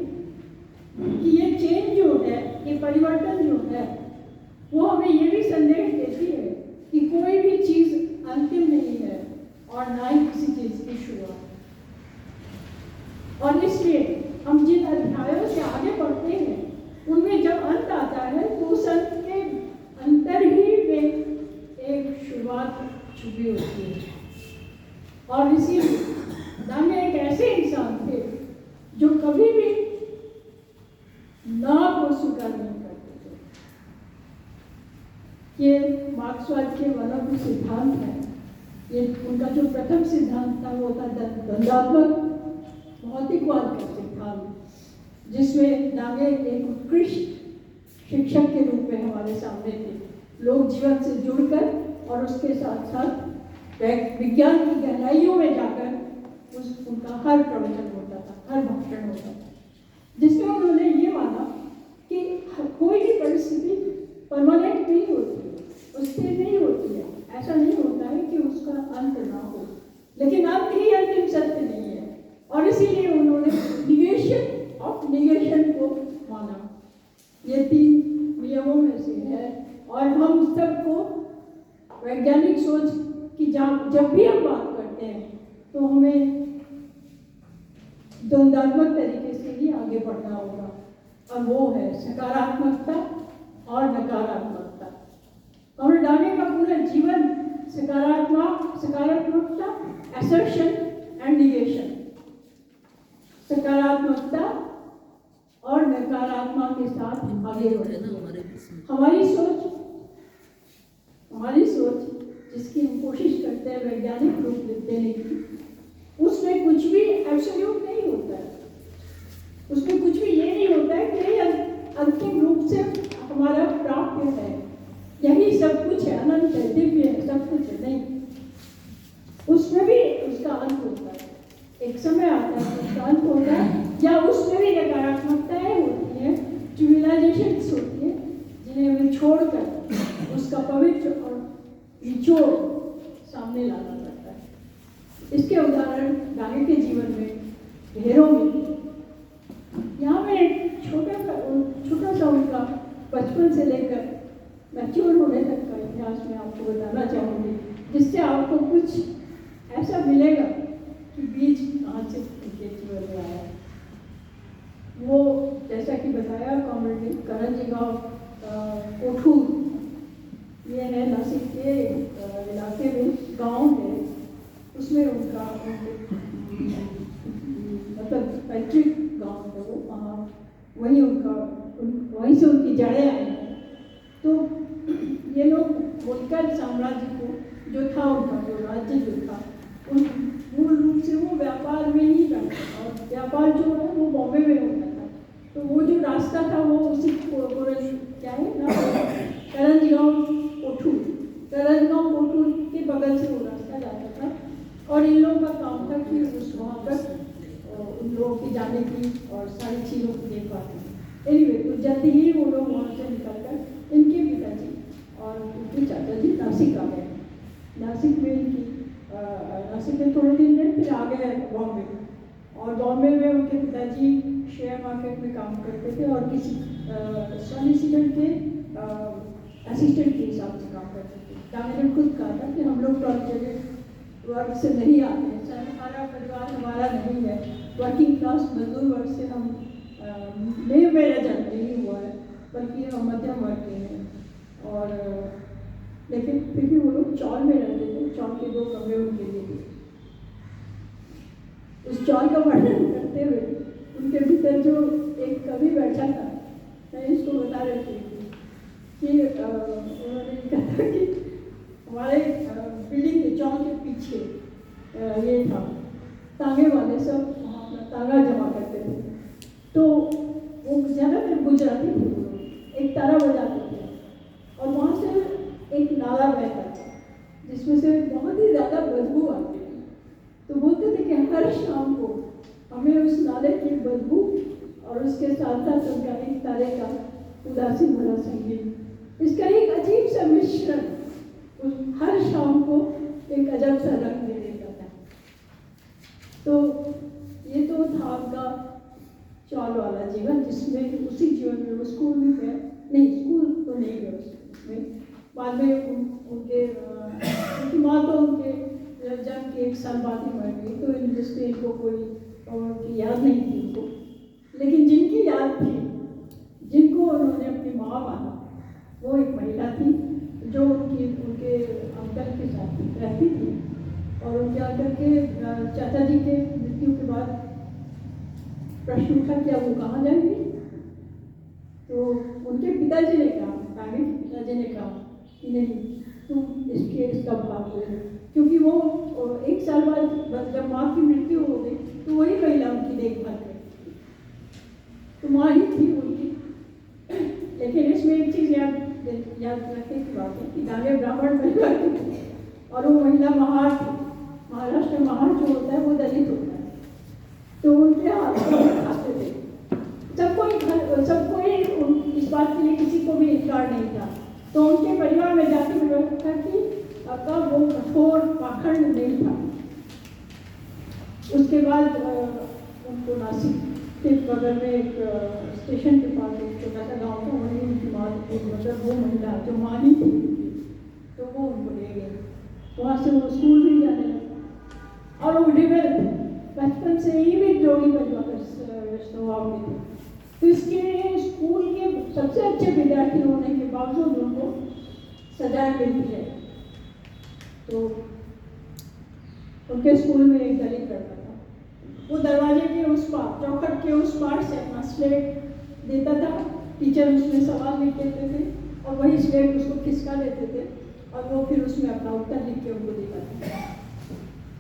कि ये चेंज जो है, ये परिवर्तन जो है, वो हमें ये भी संदेश देती है कि कोई भी चीज अंतिम नहीं है और ना ही किसी चीज की शुरुआत। और इसलिए हम जिन अध्यायों से आगे बढ़ते हैं उनमें जब अंत आता है तो उस अंत के अंतर ही में एक शुरुआत छुपी होती है। और इसीलिए डांगे एक ऐसे इंसान थे जो कभी भी ना को स्वीकार नहीं करते थे। ये मार्क्सवाद के वाला जो सिद्धांत है, ये उनका जो प्रथम सिद्धांत था वो था द्वंद्वात्मक भौतिकवाद का सिद्धांत, जिसमें डांगे एक उत्कृष्ट शिक्षक के रूप वे हमारे सामने थे। लोग जीवन से जुड़कर और उसके साथ साथ विज्ञान की गहराइयों में जाकर उनका हर प्रवचन होता था, हर भाषण होता था, जिसमें उन्होंने ये माना कि कोई भी परिस्थिति परमानेंट नहीं होती है, स्थिर नहीं होती है। ऐसा नहीं होता है कि उसका अंत ना हो, लेकिन अंत ही अंतिम सत्य नहीं है। और इसीलिए उन्होंने निगेशन ऑफ निगेशन को माना। ये 3 नियमों में से है। और हम सबको वैज्ञानिक सोच की जब भी हम बात करते हैं तो हमें द्वंद्वात्मक तरीके से ही आगे बढ़ना होगा, और वो है सकारात्मकता और नकारात्मकता। कमल डांगे का पूरा जीवन सकारात्मकता, असर्शन एंड निगेशन, सकारात्मकता और नकारात्मकता के साथ आगे बढ़ना है। हमारी सोच जिसकी हम कोशिश करते हैं वैज्ञानिक रूप देने की, उसमें कुछ भी एब्सोल्यूट नहीं होता है। उसमें कुछ भी ये नहीं होता है कि अंतिम रूप से हमारा प्राप्य है, यही सब कुछ है, अनंत है, दिव्य है, सब कुछ है। नहीं, उसमें भी उसका अंत होता है। एक समय आता है उसका अंत होता है, या उसमें भी नकारात्मकताएं होती हैं, सिविलाइजेशंस होती है, जिन्हें हमें छोड़कर उसका पवित्र और निचोड़ सामने लाना पड़ता है। इसके उदाहरण डांगे के जीवन में ढेरों मिलते हैं। यहाँ में छोटा सा उनका बचपन से लेकर मैच्योर होने तक का इतिहास मैं आपको बताना चाहूँगी, जिससे आपको कुछ ऐसा मिलेगा कि बीज कहाँ से उनके जीवन में आया। वो जैसा कि बताया कॉमरेड करंजी गाँव कोठूर, ये है नासिक के इलाके में गांव है, उसमें उनका मतलब पैतृक गांव है वो, वहाँ वहीं से उनकी जड़ें आई हैं। तो ये लोग मुल्कन साम्राज्य को जो था, उनका जो राज्य जो था, उन मूल रूप से वो व्यापार में ही करता था, और व्यापार जो है वो बॉम्बे में होता था। तो वो जो रास्ता था वो उसी क्या है ना, करंजगांव कोठूर के बगल से वो रास्ता जाता था। और इन लोगों का काम था कि उस वहाँ पर उन लोगों की जाने की और सारी चीज़ों की देखभाल की। एनीवे, तो जल्दी ही वो लोग वहाँ से निकलकर इनके पिताजी और उनके चाचा जी नासिक आ गए। नासिक में थोड़े दिन में फिर आ गए बॉम्बे, और बॉम्बे में उनके पिताजी शेयर मार्केट में काम करते थे और किसी सॉलिसिटर के असिस्टेंट के हिसाब से काम करते थे। डांगे ने खुद कहा था कि हम लोग तो जगह वर्ग से नहीं आते हैं, सर हमारा परिवार हमारा नहीं है, वर्किंग क्लास मजदूर वर्ग से हम मेरा जन्म नहीं हुआ है, बल्कि हम मध्यम वर्ग के हैं। और लेकिन फिर भी वो लोग चौल में रहते थे, चौल के 2 कमरे उनके लिए थे। उस चौल का वर्णन करते हुए उनके भीतर जो एक कवि बैठा था, मैं इसको बता रही थी कि उन्होंने कहा था कि हमारे बिल्डिंग के चौल के पीछे ये था, तांगे वाले सब वहाँ अपना तांगा जमा करते थे। तो वो ज़्यादातर गुजराती थे, वो लोग एक तारा बजाते थे, और वहाँ से एक नाला बहता था जिसमें से बहुत ही ज़्यादा बदबू आती थी। तो बोलते थे कि हर शाम को हमें उस नाले की बदबू और उसके साथ साथ उनका एक तारे का उदासी भरा संगीत, इसका एक अजीब सा मिश्रण हर शाम को एक अजब सा रंग दे देता था। तो ये तो था आपका चौल वाला जीवन, जिसमें उसी जीवन में वो स्कूल भी गए, नहीं स्कूल तो नहीं गए उसमें। बाद में उनकी माँ तो उनके जन्म के 1 साल बाद ही मर गई, तो जिससे इनको कोई उनकी याद नहीं थी उनको। लेकिन जिनकी याद थी, जिनको उन्होंने अपनी माँ माना, वो एक महिला थी जो उनके अंकल के साथ रहती थी। और उनके अंकल के चाचा जी के मृत्यु के बाद प्रश्न उठा क्या वो कहाँ जाएंगे। तो उनके पिताजी ने कहा, डांगे के पिताजी ने कहा कि नहीं, तुम इसका भाग ले, क्योंकि वो 1 साल बाद जब माँ की मृत्यु हो गई तो वही महिला उनकी देखभाल करती थी, तो माँ ही थी उनकी। लेकिन इसमें एक चीज़ याद याद रखने की बात है कि डांगे ब्राह्मण परिवार की थी और वो महिला महार थी। महाराष्ट्र में महार जो होता है वो दलित होता है, तो उनके हाथ में खाते थे। सबको इस बात के लिए किसी को भी इनकार नहीं था। तो उनके परिवार में जाति व्यवस्था की का वो कठोर पाखंड नहीं था। उसके बाद उनको नासिक के बगल में एक स्टेशन के पास एक छोटा सा गाँव था, वहीं उनकी माँ मतलब वो महिला जो मानी थी तो वो उनको ले गए। वहाँ से वो स्कूल भी जाने लगे और वो डेवलप बचपन से ही भी जोड़ी परिवार स्वभाव में थे। तो इसके स्कूल के सबसे अच्छे विद्यार्थी होने के बावजूद उनको सजा मिलती है। तो उनके स्कूल में एक दलित लड़का था, वो दरवाजे के उस पार, चौखट के उस पार से अपना स्लेट देता था। टीचर उसमें सवाल लिख देते थे और वही स्लेट उसको खिसका देते थे और वो फिर उसमें अपना उत्तर लिख के उनको देता था।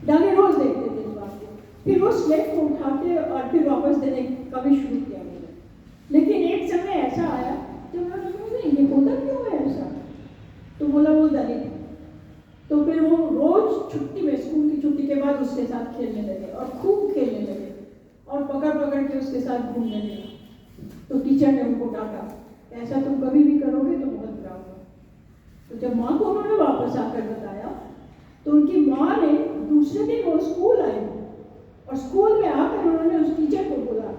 डांगे रोज देखते थे इस बात को, फिर वो स्लेट को उठा के और फिर वापस देने का भी शुरू किया उन्होंने। लेकिन एक समय ऐसा आया जब उन्होंने ये होता क्यों है ऐसा, तो बोला वो दलित है। तो फिर वो रोज छुट्टी में, स्कूल की छुट्टी के बाद उसके साथ खेलने लगे और खूब खेलने लगे और पकड़ पकड़ के उसके साथ घूमने लगे। तो टीचर ने उनको डांटा, ऐसा तुम कभी भी करोगे तो बहुत बुरा होगा। तो जब माँ को उन्होंने वापस आकर बताया तो उनकी माँ ने दूसरे दिन वो स्कूल आई और स्कूल में आकर उन्होंने उस टीचर को बोला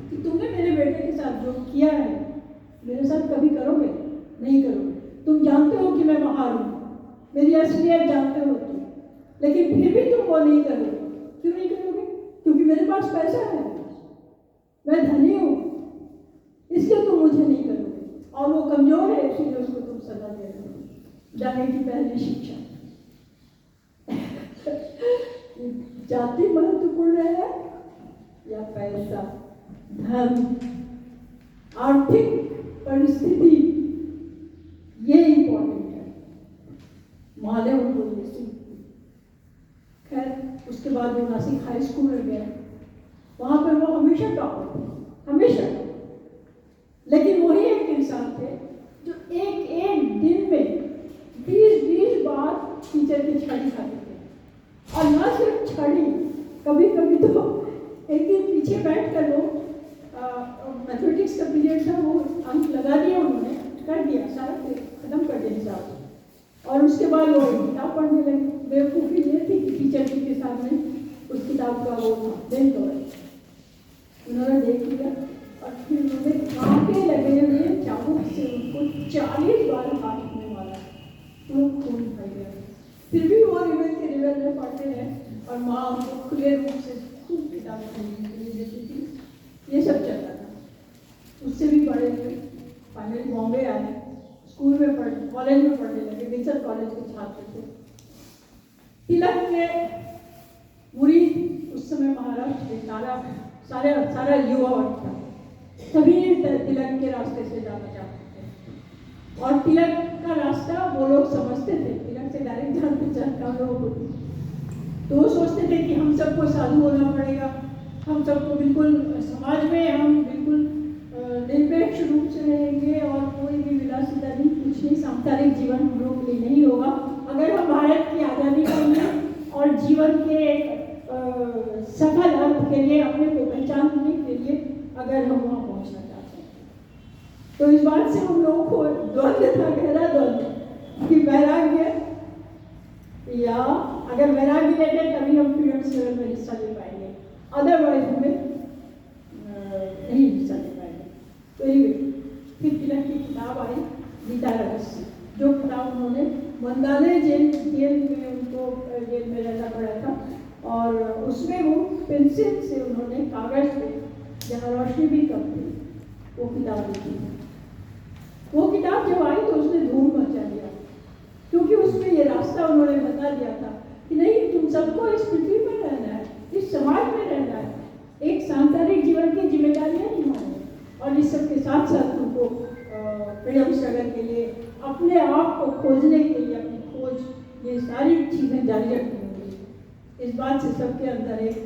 कि तुमने मेरे बेटे के साथ जो किया है मेरे साथ कभी करोगे? नहीं करोगे। तुम जानते हो कि मैं महार हूँ, मेरी असलियत जानते हो तुम, लेकिन फिर भी तुम वो नहीं करोगे। क्यों नहीं करोगे? क्योंकि मेरे पास पैसा है, मैं धनी हूँ, इसलिए तुम मुझे नहीं करोगे। और वो कमजोर है इसलिए उसको तुम सजा दे रहे हो। जाने की पहली शिक्षा जाति महत्वपूर्ण है या पैसा, धर्म, आर्थिक परिस्थिति, ये इंपॉर्टेंट है। माँ ने उनको ये सीखी। खैर उसके बाद वो नासिक हाई स्कूल में गए, वहाँ पर वो हमेशा टॉपर थे, हमेशा। लेकिन वही एक इंसान थे जो एक एक दिन में 20-20 बार टीचर की छड़ी खाते थे। और न सिर्फ छड़ी, कभी कभी तो एक दिन पीछे बैठ कर लो, मैथमेटिक्स का पीरियड था, वो अंक लगा दिया उन्होंने, कर दिया सारा खत्म कर दिया हिसाब। और उसके बाद वो किताब पढ़ने लगे। बेवकूफ़ी ये थी कि टीचर जी के सामने उस किताब का वो था बेंच कवर, उन्होंने देख लिया और फिर उन्होंने कांटे लगे हुए चाबुक से उनको 40 बार हाथ में मारा, वो खून फैल गया। फिर भी वो रिवेल के रिवेल में पढ़ते रहे और माँ उनको खुले रूप से खूब किताब पढ़ने के लिए देती थी। ये सब चलता था। उससे भी बड़े हुए, फाइनली बॉम्बे आए, स्कूल में कॉलेज में पढ़ने लगे, विंसर कॉलेज के छात्र थे। तिलक के मुरीद उस समय महाराष्ट्र के सारा युवा वर्ग था, सभी तिलक के रास्ते से जाना चाहते थे। और तिलक का रास्ता वो लोग समझते थे, तिलक से डायरेक्ट जान पहचान का लोग होते, तो वो सोचते थे कि हम सबको साधु होना पड़ेगा, हम सबको बिल्कुल समाज में हम बिल्कुल निरपेक्ष रूप से रहेंगे और कोई भी विलासिता नहीं, कुछ नहीं, सांसारिक जीवन हम लोग के लिए नहीं होगा। अगर हम भारत की आज़ादी के लिए और जीवन के सफल अर्थ के लिए, अपने को पहचानने के लिए अगर हम वहाँ पहुँचना चाहते हैं, तो इस बात से हम लोगों को द्वंद्व था, गहरा द्वंद्व कि वैराग्य, या अगर वैराग्य लेते तभी हम फ्रीडम स्ट्रगल में हिस्सा ले पाएंगे, अदरवाइज हमें नहीं हिस्सा ले पाएंगे। तो ये फिर तिलक की किताब आई गीता रहस्य, जो किताब उन्होंने मंदालय जेल में उनको जेल में रहना पड़ा था और उसमें वो पेंसिल से उन्होंने कागज पे, जहाँ रोशनी भी कम थी, वो किताब लिखी। वो किताब जब आई तो उसने धूम मचा दिया, क्योंकि उसमें ये रास्ता उन्होंने बता दिया था कि नहीं, तुम सबको इस पृथ्वी पर रहना है, इस समाज में रहना है, एक सांसारिक जीवन की जिम्मेदारियां निभानी है और इस सब के साथ साथ तुमको फ्रीडम स्ट्रगल के लिए, अपने आप को खोजने के लिए, अपनी खोज, ये सारी चीज़ें जारी रखनी होगी। इस बात से सबके अंदर एक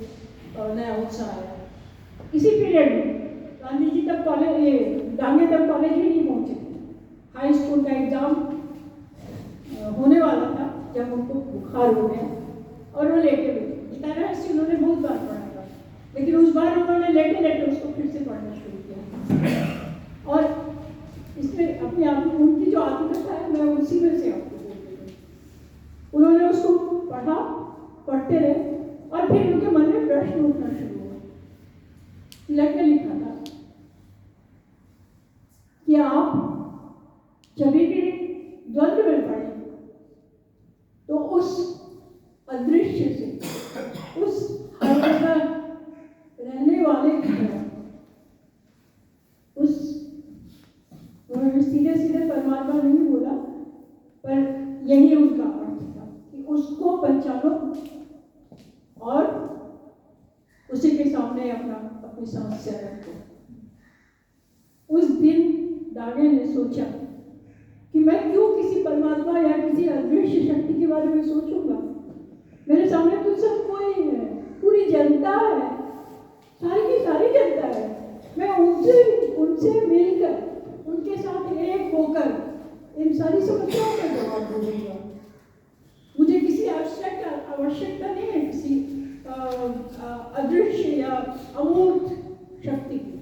नया उत्साह आया। इसी पीरियड में गांधी जी तक कॉलेज, ये डांगे तक कॉलेज भी नहीं पहुँचे थे, हाई स्कूल का एग्ज़ाम होने वाला था जब उनको बुखार हो गया और वो लेटे हुए थे। गीता रहस्य उन्होंने बहुत बार पढ़ा था, लेकिन उस बार उन्होंने लेटे लेटे उसको फिर से पढ़ना शुरू किया। और इसमें अपनी आप उनकी जो आत्मकथा है मैं उसी में से आपको बोलती हूँ। उन्होंने उसको पढ़ा, पढ़ते रहे और फिर उनके मन में प्रश्न उठना शुरू हुआ। तिलक ने लिखा था कि आप जब भी द्वंद्व में पड़े तो उस अदृश्य से, उस हर जगह रहने वाले की तरह, उस सीधे सीधे परमात्मा नहीं बोला, पर यही उनका अर्थ था कि उसको पहचानो और उसी के सामने अपनी समस्या रखो। उस दिन डागे ने सोचा कि मैं क्यों किसी परमात्मा या किसी अदृश्य शक्ति के बारे में सोचूंगा। मेरे सामने तो सब कोई है, पूरी जनता है, सारी की सारी जनता है। मैं उनसे मिलकर, उनके साथ एक होकर इन सारी समस्याओं का जवाब दूंगा। मुझे किसी आवश्यकता नहीं है किसी अदृश्य या अमूर्त शक्ति की।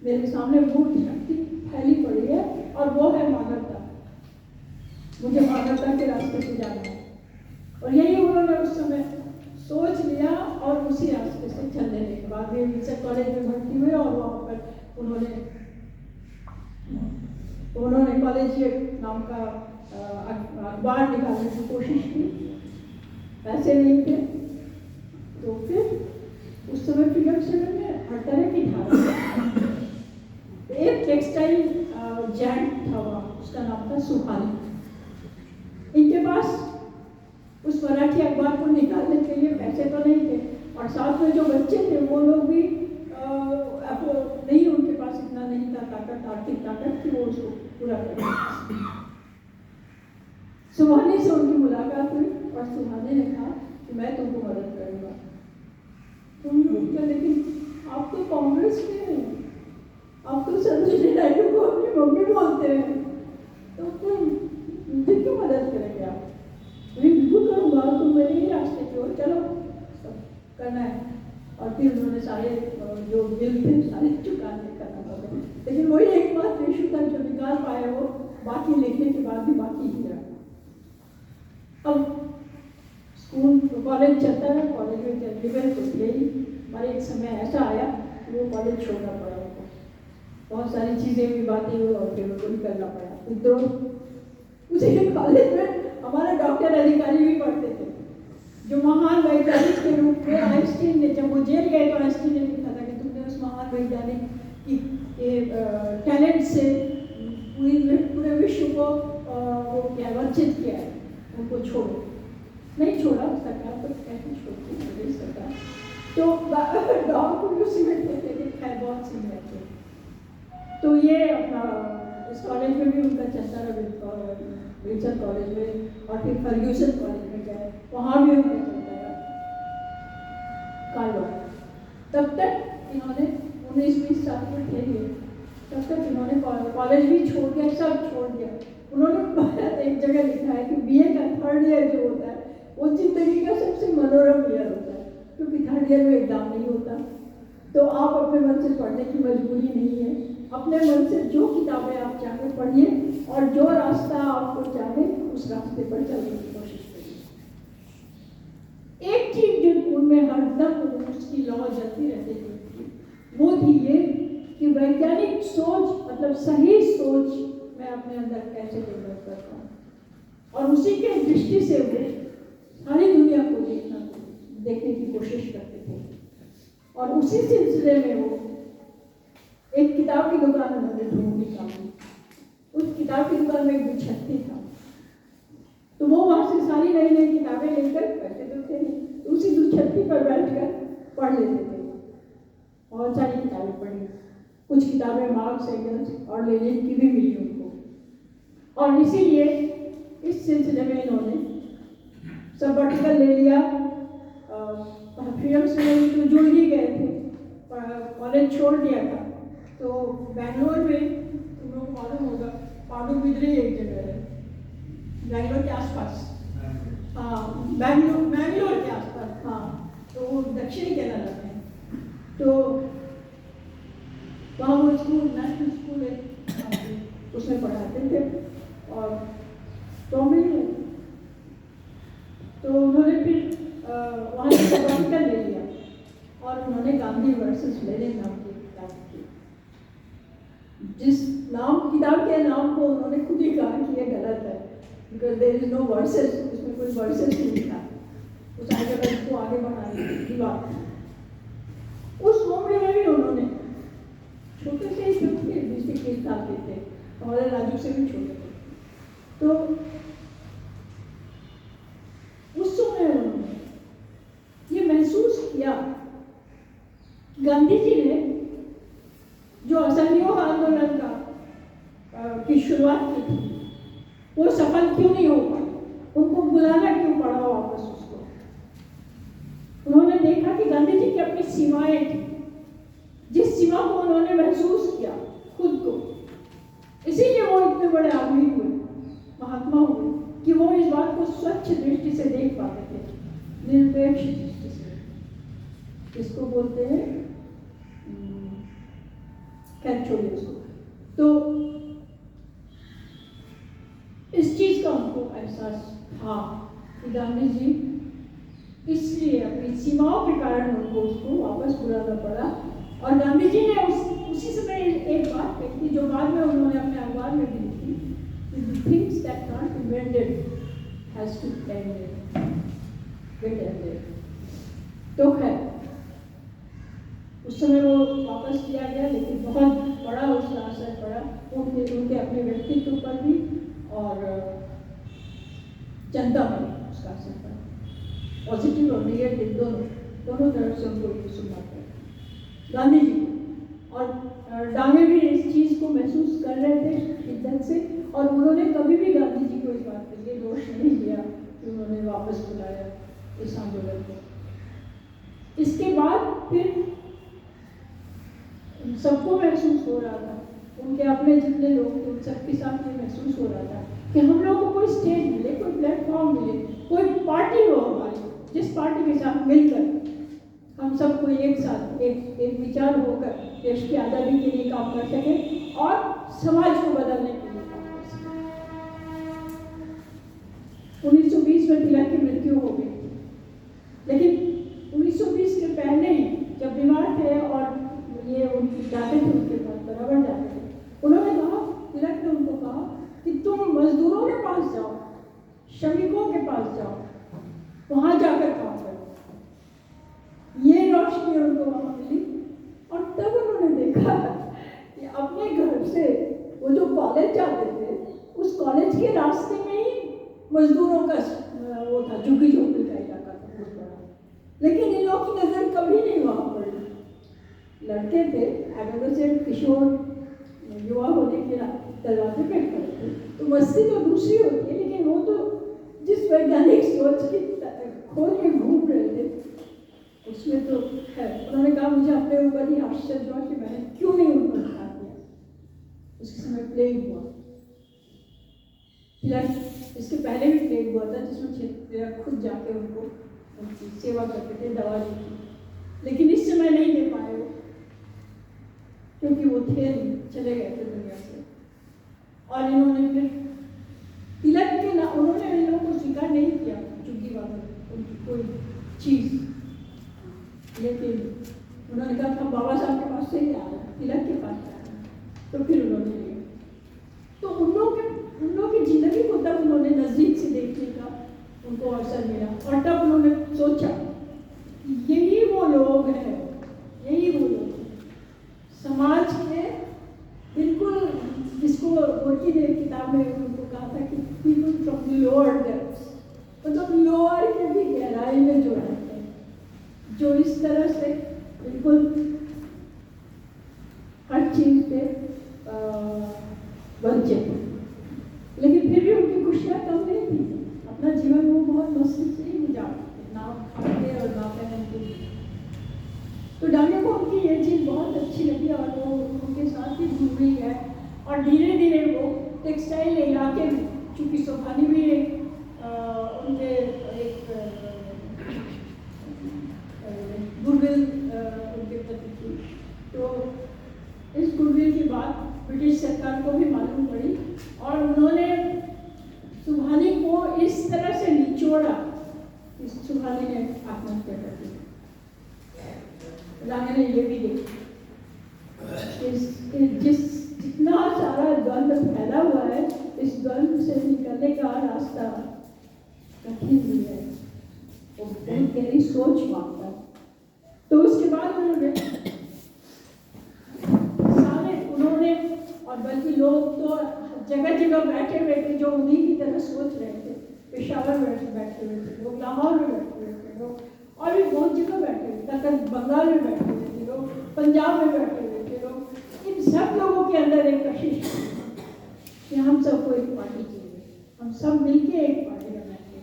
मेरे सामने मूर्त शक्ति फैली पड़ी है और वो है मानवता। मुझे मानवता के रास्ते से जाना है। और यही उन्होंने उस समय सोच लिया और उसी रास्ते से चलने लगे। बाद में विल्सन कॉलेज में भर्ती हुए और वहाँ पर उन्होंने कॉलेज नाम का अखबार निकालने की कोशिश की। पैसे नहीं थे तो फिर उस समय फ्रीडम स्ट्रगल में हर तरह की धारा। एक टेक्सटाइल जैंट था वहाँ, उसका नाम था सुहानी। इनके पास उस मराठी अखबार को निकालने के लिए पैसे तो नहीं थे और साथ में जो बच्चे थे वो लोग भी नहीं, उनके पास इतना नहीं था ताकत, आर्थिक ताकत कि वो उसको पूरा कर। सुहानी से उनकी मुलाकात हुई और सुहानी ने कहा कि मैं तुमको मदद करूँगा। तुम लोग क्या, लेकिन आप तो कांग्रेस में हैं, आप तो सरोजिनी नायडू को अपनी मम्मी बोलते हैं, तो तुम मुझे क्यों मदद करेंगे आप? मैं बिल्कुल करूँगा, तुम मेरे ही रास्ते की ओर चलो, सब करना है। और फिर उन्होंने सारे जो बिल थे सारे चुकाने करना पड़ा। लेकिन वही एक बात इशू था जो निकाल पाए वो बाकी लिखने के बाद भी बाकी ही रहा। अब स्कूल कॉलेज चलता है, कॉलेज में तकरीबन तो यही, पर एक समय ऐसा आया कि वो कॉलेज छोड़ना पड़ा उनको। बहुत सारी चीज़ें भी बातें हुई और फिर उनको निकलना पड़ा। मित्रों, उसी कॉलेज में हमारे डॉक्टर अधिकारी भी पढ़ते थे, जो महान वैज्ञानिक के रूप में आइंस्टीन ने, जब वो जेल गए तो आइंस्टीन ने लिखा था कि तुमने उस महान वैज्ञानिक की टैलेंट से पूरे विश्व को वो क्या वंचित किया है, उनको छोड़ो। नहीं छोड़ा सरकार, तो कैसे छोड़ती सरकार। तो डॉक्टर उसी में थे, खैर बहुत सीनियर थे। तो ये अपना इस कॉलेज में भी उनका चलता रहा, विल्सन कॉलेज में, और फिर फर्ग्यूसन कॉलेज में गए, वहाँ भी उनका चलता रहा कारोबार। तब तक इन्होंने 19-20 साल में थे, तब तक इन्होंने कॉलेज भी छोड़ दिया, सब छोड़ दिया। उन्होंने एक जगह लिखा है कि बीए का थर्ड ईयर जो होता है वो जिंदगी का सबसे मनोरम ईयर होता है, क्योंकि थर्ड ईयर में एग्जाम नहीं होता, तो आप अपने मन से पढ़ने की मजबूरी नहीं है। अपने मन से जो किताबें आप चाहें पढ़िए और जो रास्ता आपको चाहे उस रास्ते पर चलने की कोशिश करिए। एक चीज जो उनमें हरदम उसकी लौ जलती रहती थी वो थी ये कि वैज्ञानिक सोच, मतलब सही सोच मैं अपने अंदर कैसे डेवलप करता हूँ, और उसी के दृष्टि से वो सारी दुनिया को देखने की कोशिश करते थे। और उसी सिलसिले में वो एक किताब की दुकान उन्होंने ढूंढ निकाली। उस किताब की दुकान में एक गुच्छत्ती था, तो वो वहाँ से सारी नई नई किताबें लेकर, पैसे तो थे नहीं, तो उसी गुच्छत्ती पर बैठकर पढ़ लेते थे। बहुत सारी किताबें पढ़ी, कुछ किताबें मार्क्स, एंगल्स और लेनिन की भी मिली उनको। और इसीलिए इस सिलसिले में इन्होंने सबटिकल ले लिया। फ्रीडम स्ट्रगल तो जुड़ ही गए थे, कॉलेज छोड़ दिया था, तो बैंगलोर में तुम लोग मालूम होगा पाडुबिद्री एक जगह है बैंगलोर के आसपास, हाँ बैंगलोर के आसपास, हाँ तो वो दक्षिणी केरला में, तो वहाँ वो स्कूल नेशनल स्कूल है, उसमें पढ़ाते थे। और तो मैं तो उन्होंने फिर वहाँ से साबरमती ले लिया और उन्होंने गांधी वर्सेस लेनिन नाम की किताब की, जिस किताब के नाम को उन्होंने खुद ही कहा कि ये गलत है, because there is no verses, उसमें कोई वर्सेस नहीं था, उस आइडियोलॉजी को आगे बढ़ाने की बात। उस उम्र में भी उन्होंने छोटे से ही थे, 20-21 साल के थे, हमारे राजू से भी छोटे थे, तो उस समय उन्होंने ये महसूस किया, गांधी जी ने जो असहयोग आंदोलन की शुरुआत की थी वो सफल क्यों नहीं हो पाई, उनको बुलाना क्यों पड़ा वापस उसको। उन्होंने देखा कि गांधी जी की अपनी सीमाएं थी, जिस सीमा को उन्होंने महसूस किया खुद को, इसीलिए वो इतने बड़े आदमी हुए, महात्मा हुए, कि वो इस बात को स्वच्छ दृष्टि से देख पाते थे, निरपेक्ष दृष्टि से, जिसको बोलते हैं खैर छोड़िए उसको। तो इस चीज का उनको एहसास था कि गांधी जी इसलिए अपनी सीमाओं के कारण उनको उसको वापस बुलाना पड़ा। और गांधी जी ने उसी समय एक बात कही थी जो बाद में उन्होंने अपने अखबार में भी लिखी, The things that can't be mended has to get ended। तो खैर उस समय वो वापस किया गया, लेकिन बहुत बड़ा उसका असर पड़ा उनके अपने व्यक्तित्व पर भी और जनता पर उसका असर पड़ा, पॉजिटिव और नेगेटिव दोनों तरफ से उनको ये सुनना पड़ा गांधी जी को। और डांगे भी इस चीज़ को महसूस कर रहे थे शिद्दत से, और उन्होंने कभी भी गांधी जी को इस बात के लिए दोष नहीं दिया कि उन्होंने वापस बुलाया इस आंदोलन को। इसके बाद फिर सबको महसूस हो रहा था, उनके अपने जितने लोग थे उन सबके साथ ये महसूस हो रहा था कि हम लोगों को कोई स्टेज मिले, कोई प्लेटफॉर्म मिले, कोई पार्टी हो हमारी, जिस पार्टी के साथ मिलकर हम सबको एक साथ एक विचार होकर देश की आज़ादी के लिए काम कर सकें और समाज को बदलने के लिए काम कर सकें। 1920 में तिलक की मृत्यु हो गई, लेकिन 1920 के पहले ही जब बीमार थे और ये उनकी जाते थे उनके पास बराबर जाते थे, उन्होंने कहा, तिलक ने उनको कहा कि तुम मजदूरों के पास जाओ, श्रमिकों के पास जाओ, वहां जाकर काम करो। ये रोशनी उनको वहां मिली और तब उन्होंने देखा कि अपने घर से वो जो कॉलेज जाते थे उस कॉलेज के रास्ते में ही मजदूरों का वो था, झुग्गी झोपड़ी का इलाका था बहुत बड़ा, लेकिन इन लोगों की नजर कभी नहीं वहां पड़ी। लड़के थे, एडोलेसेंट, किशोर, युवा होने के दरवाजे पे खड़े थे, तो मस्ती तो दूसरी होती है, लेकिन वो तो जिस वैज्ञानिक सोच की खोज में घूम रहे थे उसमें तो है। उन्होंने कहा, मुझे अपने ऊपर ही आश्चर्य हुआ कि मैंने क्यों नहीं उनको दिखा दिया। उसके समय प्लेग हुआ, इसके पहले भी प्लेग हुआ था जिसमें खुद जाके उनको उनकी सेवा करते थे, दवा दी थी, लेकिन इस समय नहीं दे पाए वो, क्योंकि वो थे नहीं, चले गए थे दुनिया से। और इन्होंने फिर तिलक के ना, उन्होंने इन लोगों को स्वीकार नहीं किया चुग्गी वालों उनकी कोई चीज़, लेकिन उन्होंने कहा था बाबा साहब के पास से ही आ रहा है, तिलक के पास जा रहा है, तो फिर उन्होंने लिया। तो उन लोगों की जिंदगी को तब उन्होंने नज़दीक से देखने का उनको अवसर मिला, और तब उन्होंने सोचा यही वो लोग हैं, यही वो लोग समाज के बिल्कुल, जिसको गोरकी ने किताब में उनको कहा था कि पीपल फ्रॉम लोअर डेप्थ्स, मतलब लोअर के भी गहराई में जो रहते हैं, जो इस तरह से बिल्कुल हर चीज़ पे वंचित है, लेकिन फिर भी उनकी खुशियाँ कम नहीं थी। अपना जीवन वो बहुत मस्ती से ही गुजारते, ना खाते और ना पहनते। तो डांगे को उनकी ये चीज़ बहुत अच्छी लगी और वो उनके साथ ही जुड़ गई है, और धीरे धीरे वो टेक्सटाइल इलाके में, चूँकि सुभानी भी उनके एक गुडविल उनके प्रति थी, तो इस गुडविल की बात ब्रिटिश सरकार को भी मालूम पड़ी और उन्होंने सुभानी को इस तरह से निचोड़ा, इस सुभानी ने आत्महत्या कर दी। लांगे ने ये भी देखा जितना सारा द्वंद्व फैला हुआ है, इस द्वंद्व से निकलने का रास्ता कठिन भी है, वो बहुत गहरी सोच मांगता है। तो उसके बाद उन्होंने और बल्कि लोग तो जगह जगह बैठे हुए थे जो उन्हीं की तरह सोच रहे थे। पेशावर में बैठे हुए थे लोग, लाहौर में बैठे हुए थे लोग, और भी बहुत जगह बैठे हुए थे, तक बंगाल में बैठे हुए थे लोग, पंजाब में बैठे हुए थे लोग। इन सब लोगों के अंदर एक कशिश कि हम सबको एक पार्टी चाहिए, हम सब मिलके एक पार्टी बनाएंगे,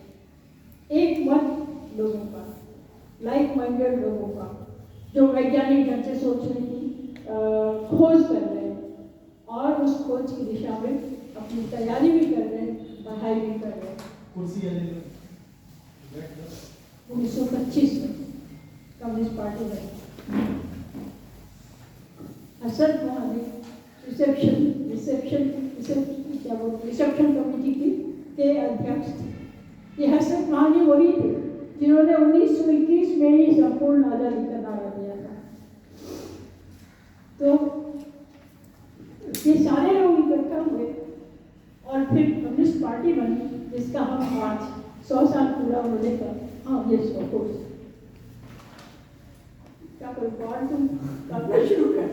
एक मत लोगों का, लाइक माइंडेड लोगों का, जो वैज्ञानिक ढंग से सोचने की खोज कर रहे हैं और उस खोज की दिशा में अपनी तैयारी भी कर रहे हैं, पढ़ाई भी कर रहे हैं। 1925 में कम्युनिस्ट पार्टी में हसरत मोहानी रिसेप्शन कमेटी के अध्यक्ष थे। ये हसरत मोहानी वही थे जिन्होंने 1921 में ही संपूर्ण आजादी का नारा दिया था। तो ये सारे लोग इकट्ठा हुए और फिर कम्युनिस्ट पार्टी बनी, जिसका हम आज 100 साल पूरा होने का, हाँ ये 100 कोर्स क्या कोई बात तुम करना शुरू कर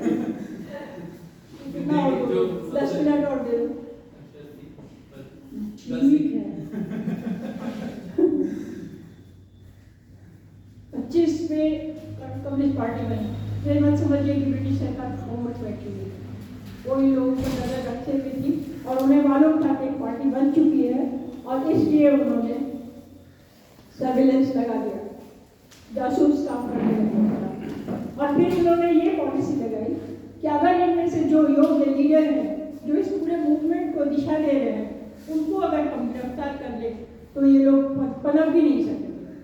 कितना और 10 मिनट और दे दो, ठीक है। 25 में कम्युनिस्ट पार्टी बनी। फिर मत समझिए कि ब्रिटिश सरकार बहुमत बैठी हुई, कोई लोग को नजर रखे हुए थी और उन्हें मालूम था कि पार्टी बन चुकी है और इसलिए उन्होंने सर्विलेंस लगा दिया, जासूस काम करने लगे। और फिर उन्होंने ये पॉलिसी लगाई कि अगर इनमें से जो योग्य लीडर हैं, जो इस पूरे मूवमेंट को दिशा दे रहे हैं, उनको अगर हम गिरफ्तार कर ले तो ये लोग पनप भी नहीं सकेंगे,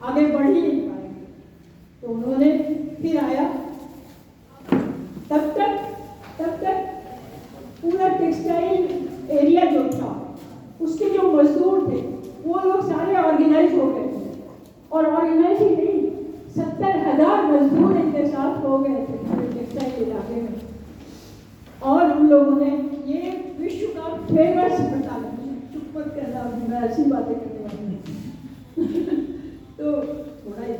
आगे बढ़ ही नहीं पाएंगे। तो उन्होंने फिर आया, तब तक पूरा टेक्सटाइल एरिया जो था, उसके जो मजदूर थे वो लोग सारे ऑर्गेनाइज हो गए थे, और ऑर्गेनाइज ही नहीं, 70,000 मजदूर इनके साथ हो गए थे पूरे टेक्सटाइल इलाके में। और उन लोगों ने ये विश्व का फेमस हड़ताल, चुप मत करना, मैं ऐसी बातें करने वाली तो थोड़ा ही,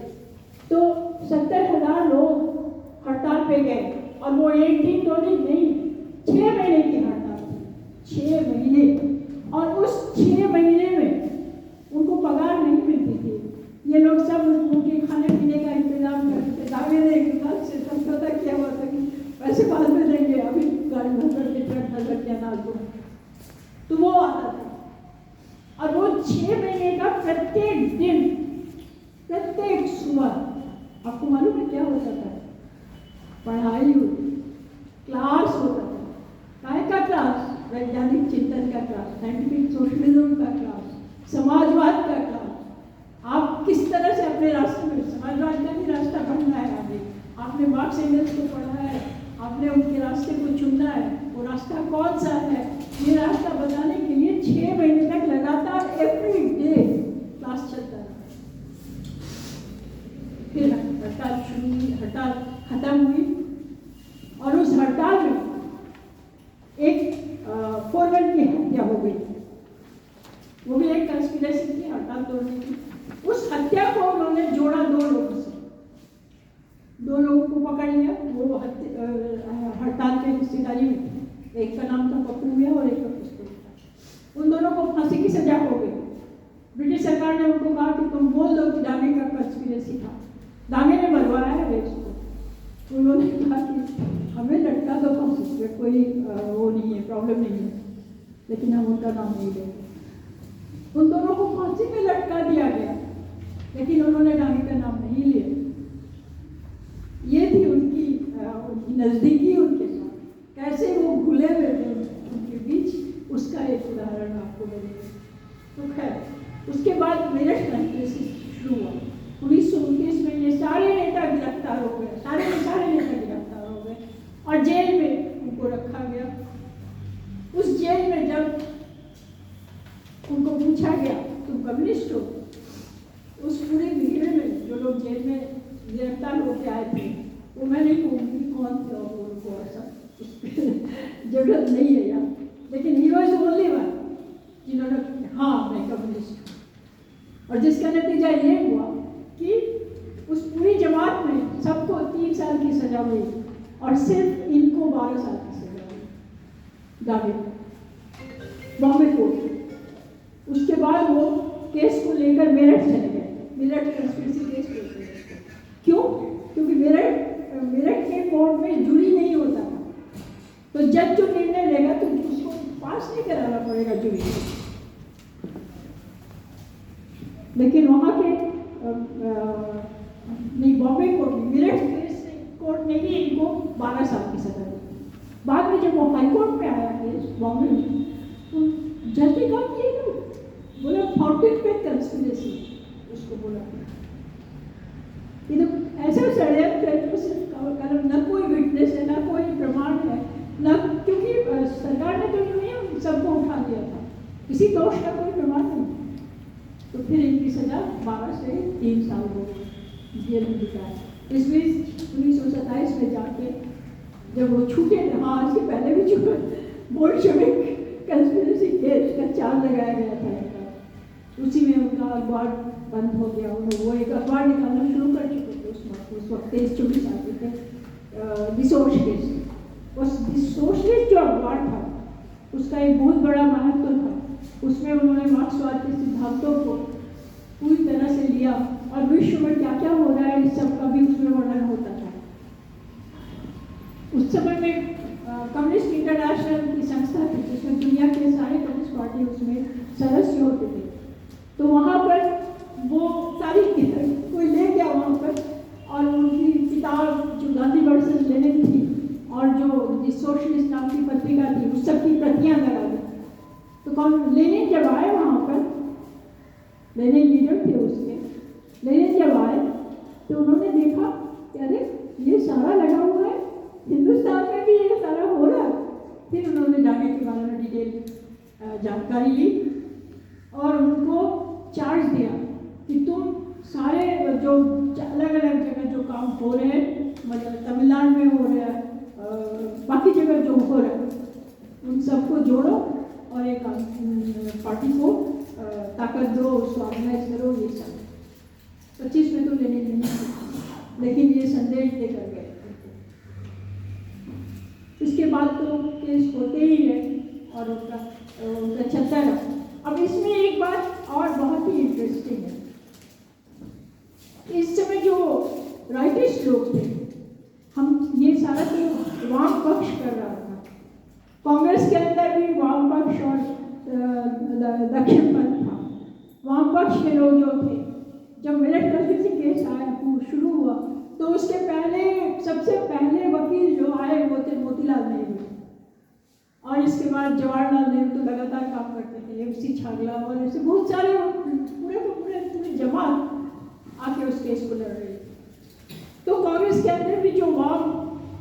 तो 70,000 लोग हड़ताल पे गए और वो एक दिन 2 दिन नहीं, 6 महीने की हड़ताल थी, 6 महीने। और उस 6 महीने में उनको पगार नहीं मिलती थी। ये लोग सब उनके खाने पीने का इंतजाम करते थे। दावे ने एक बात से समझौता किया हुआ था कि पैसे बाद में देंगे, अभी गाड़ी भर के ट्रक भर के अनाज दो, तो वो आता था। और वो 6 महीने का प्रत्येक दिन, प्रत्येक सुबह, आपको मालूम है क्या होता था? पढ़ाई होती, क्लास होता था। काय का क्लास? वैज्ञानिक चिंतन का क्लास, साइंटिफिक सोशलिज्म का क्लास, समाजवाद का क्लास। आप किस तरह से अपने रास्ते में, समाजवाद का भी रास्ता बढ़ना है आगे। आपने मार्क्स एंगल्स को पढ़ा है, आपने उनके रास्ते को चुनना है, वो रास्ता कौन सा है, ये रास्ता बताने के लिए 6 महीने तक लगातार एवरी डे क्लास चलता है। फिर हड़ताल शुरू हुई, हड़ताल खत्म हुई, और उस हड़ताल में एक फोरमैन की हत्या हो गई। वो भी एक कंस्पिरेसी थी हड़ताल तोड़ने की। उस हत्या को उन्होंने जोड़ा 2 लोगों से, 2 लोगों को पकड़ लिया, वो हड़ताल के हिस्सेदारी में थे। एक का नाम था पप्पू मियां और एक का पुष्पू था। उन दोनों को फांसी की सजा हो गई। ब्रिटिश सरकार ने उनको कहा कि तुम बोल दो कि डांगे का कंस्पिरेसी था। डांगे ने मरवाया है इसको। उन्होंने कहा कि हमें लटका दो फांसी पे, कोई वो नहीं है, प्रॉब्लम नहीं है, लेकिन हम उनका नाम नहीं लेंगे। उन दोनों को फांसी पे लटका दिया गया, लेकिन उन्होंने डांगे का नाम नहीं लिया। ये थी उनकी नज़दीकी उनके साथ, कैसे वो भूले हुए थे उनके आपको मिलेंगे। तो खैर उसके बाद मेरठ कॉन्फ्रेंस शुरू हुआ 1929 में। ये सारे नेता गिरफ्तार हो गए, सारे नेता गिरफ्तार हो गए और जेल में उनको रखा गया। उस जेल में जब उनको पूछा गया तुम कम्युनिस्ट हो, उस पूरे भीड़ में जो लोग जेल में गिरफ्तार होकर आए थे वो मैं नहीं कहूँगी कौन थे और उनको ऐसा जरूरत नहीं है यार, लेकिन ही वॉज ओनली वन जिन्होंने हाँ मैं कम्युनिस्ट हूँ। और जिसका नतीजा ये हुआ कि उस पूरी जमात में सबको 3 साल की सजा हुई और सिर्फ इनको 12 साल की सजा हुई दावे बॉम्बे कोर्ट। उसके बाद वो केस को लेकर मेरठ चले गए, मेरठ कंस्पिरेसी केस बोलते हैं उसको। क्यों? क्योंकि मेरठ के कोर्ट में जुरी नहीं होता था, तो जज जो निर्णय लेगा तो उसको पास नहीं कराना पड़ेगा जुरी। लेकिन वहाँ के नहीं बॉम्बे कोर्ट में, मेरठ केस कोर्ट ने ही इनको 12 साल की सजा दी। बाद में जब वो हाई कोर्ट में आया केस बॉम्बे में, तो जज ने कहा कि बोला फाउंटेन पे कंस्पिरेसी उसको बोला। ये तो ऐसा षड्यंत्र है जो सिर्फ कलम, न कोई विटनेस है, न कोई प्रमाण है, न क्योंकि सरकार ने तो यूँ ही सबको उठा दिया था, किसी दोष का कोई प्रमाण नहीं। तो फिर इनकी सजा 12 से 3 साल हो गई जेल में बिताया। इस बीच 1927 में जाके जब वो छूटे, हाँ इसके पहले भी छूटे, बोल्शेविक कंस्पिरेसी केस का चार्ज लगाया गया था इनका। उसी में उनका अखबार बंद हो गया। वो एक अखबार निकालना शुरू कर चुके थे उस वक्त 23-24 साल के थे। सोशलिस्ट, उस सोशलिस्ट जो अखबार था उसका एक बहुत बड़ा महत्व था। उसमें उन्होंने मार्क्सवाद के सिद्धांतों को पूरी तरह से लिया और विश्व में क्या क्या हो रहा है इस सब का भी उसमें वर्णन होता था। उस समय में कम्युनिस्ट इंटरनेशनल की संस्था थी जिसमें दुनिया के सारे कम्युनिस्ट पार्टी उसमें सदस्य होते थे। तो वहाँ पर वो सारी कोई ले गया वहाँ पर और उनकी किताब जो गांधी वर्सेस लेनिन थी और जो सोशलिस्ट नाम की पत्रिका थी उस सब की प्रतियाँ लगा दी। तो कौन लेनिन जब आए वहाँ पर, लेनिन लीडर थे उसके, लेनिन जब आए तो उन्होंने देखा कि अरे ये सारा लगा हुआ है, हिंदुस्तान में भी ये सारा हो रहा है। फिर उन्होंने जाने के बारे में डिटेल जानकारी ली और उनको चार्ज दिया कि तुम सारे जो अलग अलग जगह जो काम हो रहे हैं, मतलब तमिलनाडु में हो रहा है, बाकी जगह जो हो रहा है, उन सबको जोड़ो और एक पार्टी को ताकत दो, उसको ऑर्गेनाइज करो। ये सब 25 में तो लेने नहीं, लेकिन ये संदेश देकर गए। इसके बाद तो केस होते ही है और उनका चलता रहा। अब इसमें एक बात और बहुत ही इंटरेस्टिंग है, इस समय जो राइटिस्ट लोग थे, हम ये सारा तो वाम पक्ष कर रहा था। कांग्रेस के अंदर भी वाम पक्ष और दक्षिण पंथ था। वाम पक्ष के लोग जो थे, जब मेरठ कंस्पिरेसी केस आया शुरू हुआ तो उसके पहले सबसे पहले वकील जो आए वो थे मोतीलाल नेहरू, और इसके बाद जवाहरलाल नेहरू तो लगातार काम करते थे, MC छागला और ऐसे बहुत सारे पूरे जमात आके उस केस को लड़ रही। तो कांग्रेस के अंदर भी जो वाम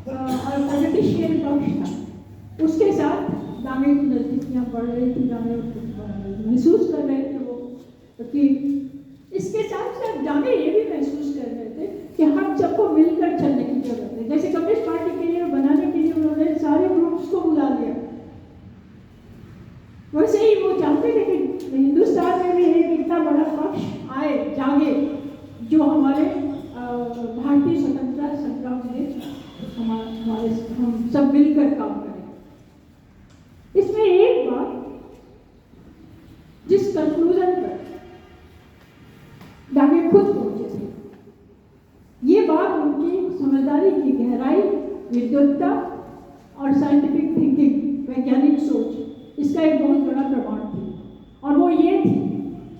और पॉलिटिशियन पक्ष था उसके साथ दामे की नजदीकियाँ बढ़ रही थी, दामे महसूस कर रहे थे वो कि इसके साथ साथ दामे ये भी महसूस कर रहे थे कि हम सबको मिलकर चलने की जरूरत है। जैसे कम्युनिस्ट पार्टी के लिए बनाने के लिए उन्होंने सारे ग्रुप्स को बुला लिया, वैसे ही वो चाहते थे कि हिंदुस्तान में भी एक इतना बड़ा पक्ष आए, जागे, जो हमारे भारतीय स्वतंत्रता संग्राम में हम सब मिलकर काम करें। इसमें एक बात जिस कंक्लूजन पर दागे खुद पहुंचे थे, ये बात उनकी समझदारी की गहराई, विद्वत्ता और साइंटिफिक थिंकिंग, वैज्ञानिक सोच, इसका एक बहुत बड़ा प्रमाण थी। और वो ये थी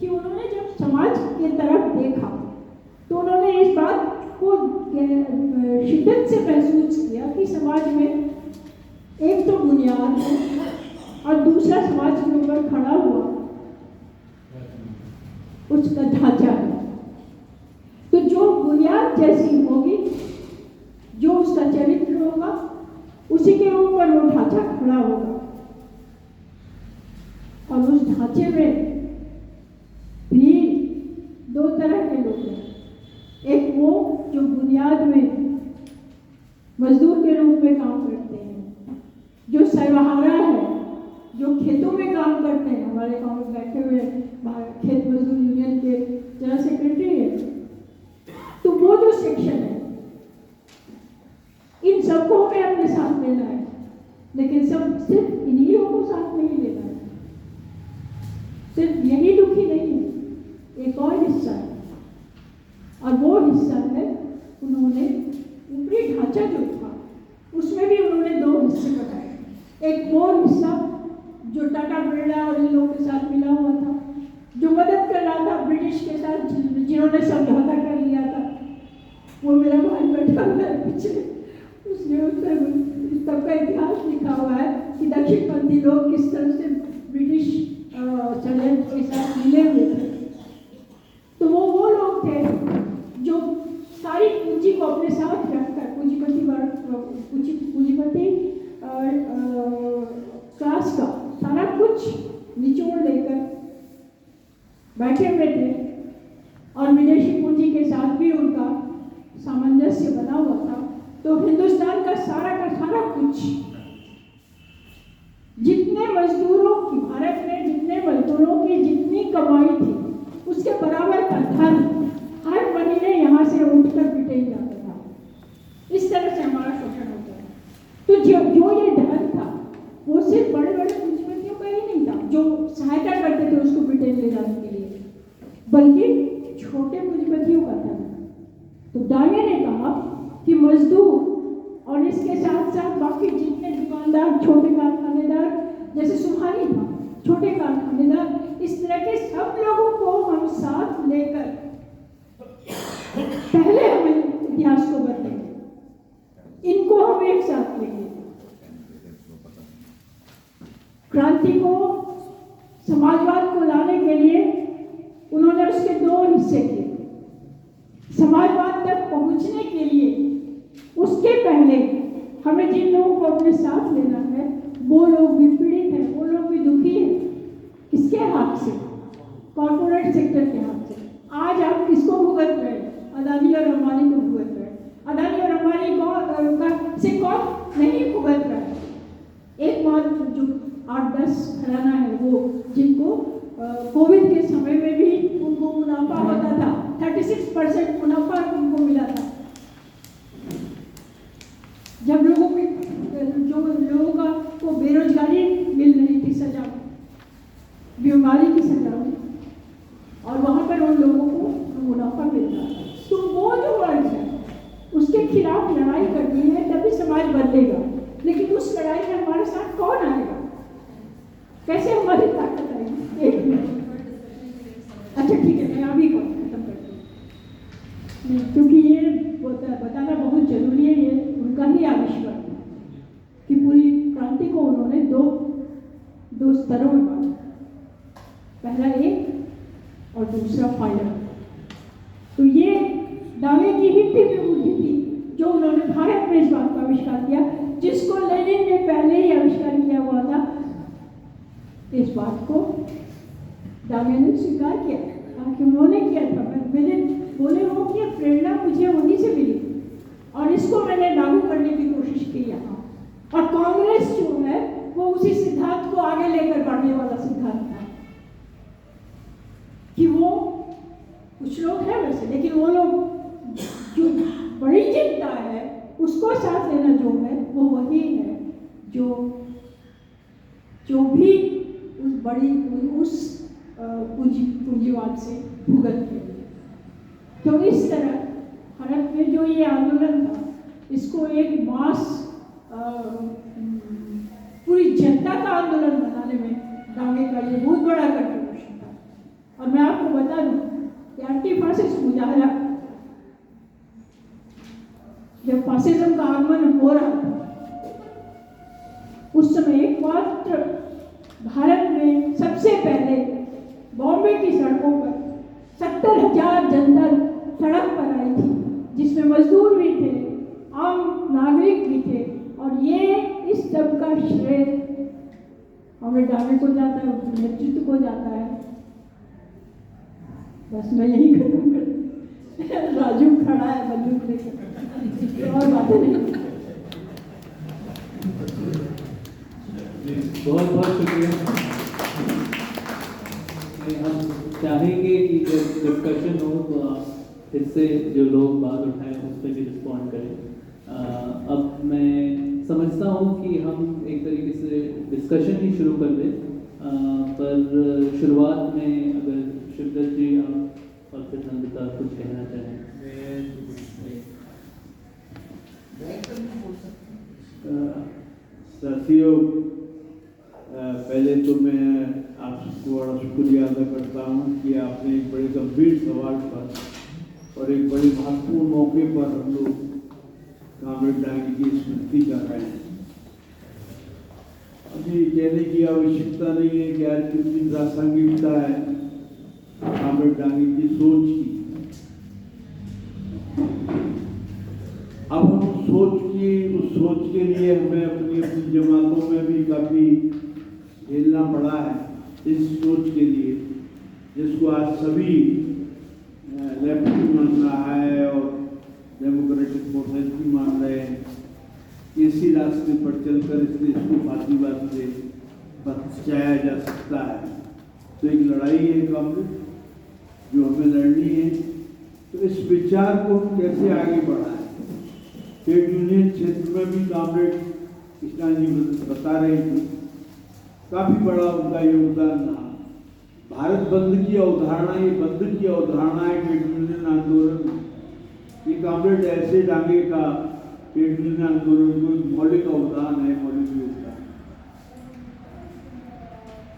कि उन्होंने जब समाज की तरफ देखा तो उन्होंने इस बात को शिद्दत से महसूस किया कि समाज में एक तो बुनियाद है और दूसरा समाज के ऊपर खड़ा हुआ उसका ढांचा है। तो जो बुनियाद जैसी होगी, जो उसका चरित्र होगा, उसी के ऊपर वो ढांचा खड़ा होगा। और उस ढांचे में भी दो तरह के लोग हैं। एक वो जो बुनियाद में मजदूर के रूप में काम करते हैं, जो सर्वहारा है, जो खेतों में काम करते हैं। हमारे गांव में बैठे हुए खेत मजदूर यूनियन के जनरल सेक्रेटरी है। तो वो जो सेक्शन है, इन सबको हमें अपने साथ लेना है, लेकिन सब सिर्फ इन्हीं लोगों को साथ नहीं लेना है। सिर्फ यही दुखी नहीं है, एक और हिस्सा है, और वो हिस्सा है, उन्होंने ऊपरी ढांचा जो था उसमें भी उन्होंने दो हिस्से बनाए। एक वो हिस्सा जो टाटा बिरला और इन लोगों के साथ मिला हुआ था, जो मदद कर रहा था ब्रिटिश के साथ, जिन्होंने समझौता कर लिया था। वो मेरा भाई बैठा हुआ है पीछे, उसने उस पर सबका इतिहास लिखा हुआ है कि दक्षिणपंथी लोग किस तरह से ब्रिटिश षड्यंत्र के साथ मिले हुए थे। तो वो लोग थे जो सारी पूंजी को अपने साथ रखकर, पूंजीपति क्लास का सारा कुछ निचोड़ लेकर बैठे हुए थे, और विदेशी पूंजी के साथ भी उनका सामंजस्य बना हुआ था। तो हिंदुस्तान का सारा कुछ, जितने मजदूरों की, भारत में जितने मजदूरों की जितनी कमाई थी, उसके बराबर का धन हर महीने यहाँ से उठकर ब्रिटेन जाता था। इस तरह से हमारा शोषण होता है। तो जो ये धन था, वो सिर्फ बड़े बड़े पूंजीपतियों का ही नहीं था जो सहायता करते थे उसको ब्रिटेन ले जाने के लिए, बल्कि छोटे पूंजीपतियों का था। तो डांगे ने कहा कि मजदूर और इसके साथ साथ बाकी जितने दुकानदार, छोटे कारखानेदार, जैसे सुहानी था, छोटे कारखानेदार, इस तरह के सब लोगों को हम साथ लेकर पहले हमें इतिहास को बदलेंगे, इनको हम एक साथ लेंगे। क्रांति को, समाजवाद को लाने के लिए उन्होंने उसके दो हिस्से किए। समाजवाद तक पहुंचने के लिए उसके पहले हमें जिन लोगों को अपने साथ लेना है, वो लोग भी पीड़ित हैं, वो लोग भी दुखी हैं। किसके हाथ से? कॉर्पोरेट सेक्टर के हाथ से। आज आप किसको भुगत रहे हैं? अदानी और अंबानी को भुगत रहे हैं। अदानी और अंबानी से कौन नहीं भुगत रहा है? एकमात्र जो 8-10 घराना है, वो जिनको कोविड के समय में भी उनको मुनाफा होता था, 36% मुनाफा उनको मिला था। जब लोगों को बेरोजगारी मिल रही थी सजा, बीमारी की सजा, और वहां पर उन लोगों को मुनाफा मिल रहा है। तो वो जो वर्ग है, उसके खिलाफ लड़ाई करनी है, तभी समाज बदलेगा। लेकिन उस लड़ाई में हमारे साथ कौन आएगा? कैसे हमारी ताकत आएगी? एक मिनट, अच्छा ठीक है, मैं अभी खत्म करती हूँ, क्योंकि ये बताना बहुत जरूरी है। ये उनका ही आविष्कार था कि पूरी क्रांति को उन्होंने दो स्तरों में बांटा, पहला एक और दूसरा फाइनल। तो ये दावे की ही तीव्र बुद्धि थी जो उन्होंने भारत में इस बात का आविष्कार किया, जिसको लेनिन ने पहले ही आविष्कार किया हुआ था। इस बात को दावे ने स्वीकार किया, कि उन्होंने किया था। मैंने बोले हो कि प्रेरणा मुझे वहीं से मिली, और इसको मैंने लागू करने की कोशिश की यहाँ। और कांग्रेस जो है वो उसी सिद्धांत को आगे लेकर बढ़ने वाला सिद्धांत था, कि वो कुछ लोग हैं वैसे, लेकिन वो लोग जो बड़ी चिंता है उसको साथ लेना जो है, वो वही है जो भी उस पूंजीवाद से भुगत के लिए। तो इस तरह भारत में जो ये आंदोलन था, इसको एक मास पूरी जनता का आंदोलन बनाने में दांगे का ये बहुत बड़ा कंट्रीब्यूशन था। और मैं आपको बता दूं कि एंटी फासिस्ट मुजाहरा, जब फासिज्म का आगमन हो रहा था, उस समय एकमात्र भारत में सबसे पहले बॉम्बे की सड़कों पर 70,000 जनता सड़क पर आई थी, जिसमें मजदूर भी थे, आम नागरिक भी थे, और ये इस सब का श्रेय हमें डाले को जाता है, उनके नेतृत्व को जाता है। बस मैं यही खत्म कर। राजू खड़ा है बंदूक लेकर, और बातें नहीं। बहुत बहुत शुक्रिया। हम चाहेंगे कि जब डिस्कशन हो तो आप इससे जो लोग बात उठाएं उस पर भी रिस्पॉन्ड करें। अब मैं समझता हूँ कि हम एक तरीके से डिस्कशन ही शुरू कर दें, पर शुरुआत में अगर शिवदत्त जी आप और फिर नंदिता कुछ कहना चाहें। साथियों, पहले तो मैं आपको बड़ा शुक्रिया अदा करता हूँ कि आपने एक बड़े गंभीर सवाल पर और एक बड़े महत्वपूर्ण मौके पर हम लोग कामरेड डांगी की स्मृति कर रहे हैं। अभी कहने की आवश्यकता नहीं है कि आज कितनी प्रासंगिकता है कामरेड डांगी की सोच की। अब हम उस सोच के लिए हमें अपनी अपनी जमातों में भी काफ़ी झेलना पड़ा है इस सोच के लिए, जिसको आज सभी लेफ्ट भी मान रहा है और डेमोक्रेटिक फोर्सेस भी मान रहे हैं। इसी रास्ते पर चलकर इसलिए इसको फांसीवाद से बचाया जा सकता है। तो एक लड़ाई है कांग्रेस जो हमें लड़नी है। तो इस विचार को कैसे आगे बढ़ाएं? ट्रेड यूनियन क्षेत्र में भी कामरेड कृष्णा जी बता रहे थे, काफी बड़ा उनका योगदान रहा। भारत बंद की अवधारणा, ये बंद की अवधारणा है ट्रेड यूनियन आंदोलन, ये कामरेड ऐसे डांगे का ट्रेड यूनियन आंदोलन को मौलिक अवदान है, मौलिक योगदान।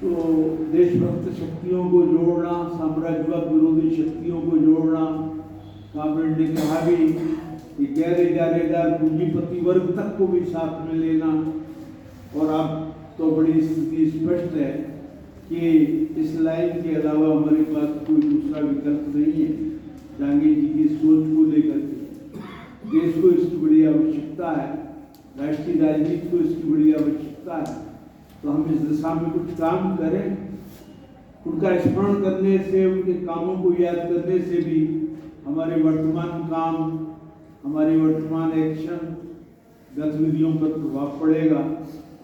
तो देशभक्त शक्तियों को जोड़ना, साम्राज्यवाद विरोधी शक्तियों को जोड़ना, कामरेड ने कहा भी कि गैर इजारेदार पूंजीपति वर्ग तक को भी साथ में लेना। और अब तो बड़ी स्थिति स्पष्ट है कि इस लाइन के अलावा हमारे पास कोई दूसरा विकल्प नहीं है। डांगे जी की सोच को लेकर के देश को इसकी बड़ी आवश्यकता है, राष्ट्रीय राजनीति को इसकी बड़ी आवश्यकता है। तो हम इस दिशा में कुछ काम करें। उनका स्मरण करने से, उनके कामों को याद करने से भी हमारे वर्तमान काम, हमारी वर्तमान एक्शन गतिविधियों पर प्रभाव पड़ेगा।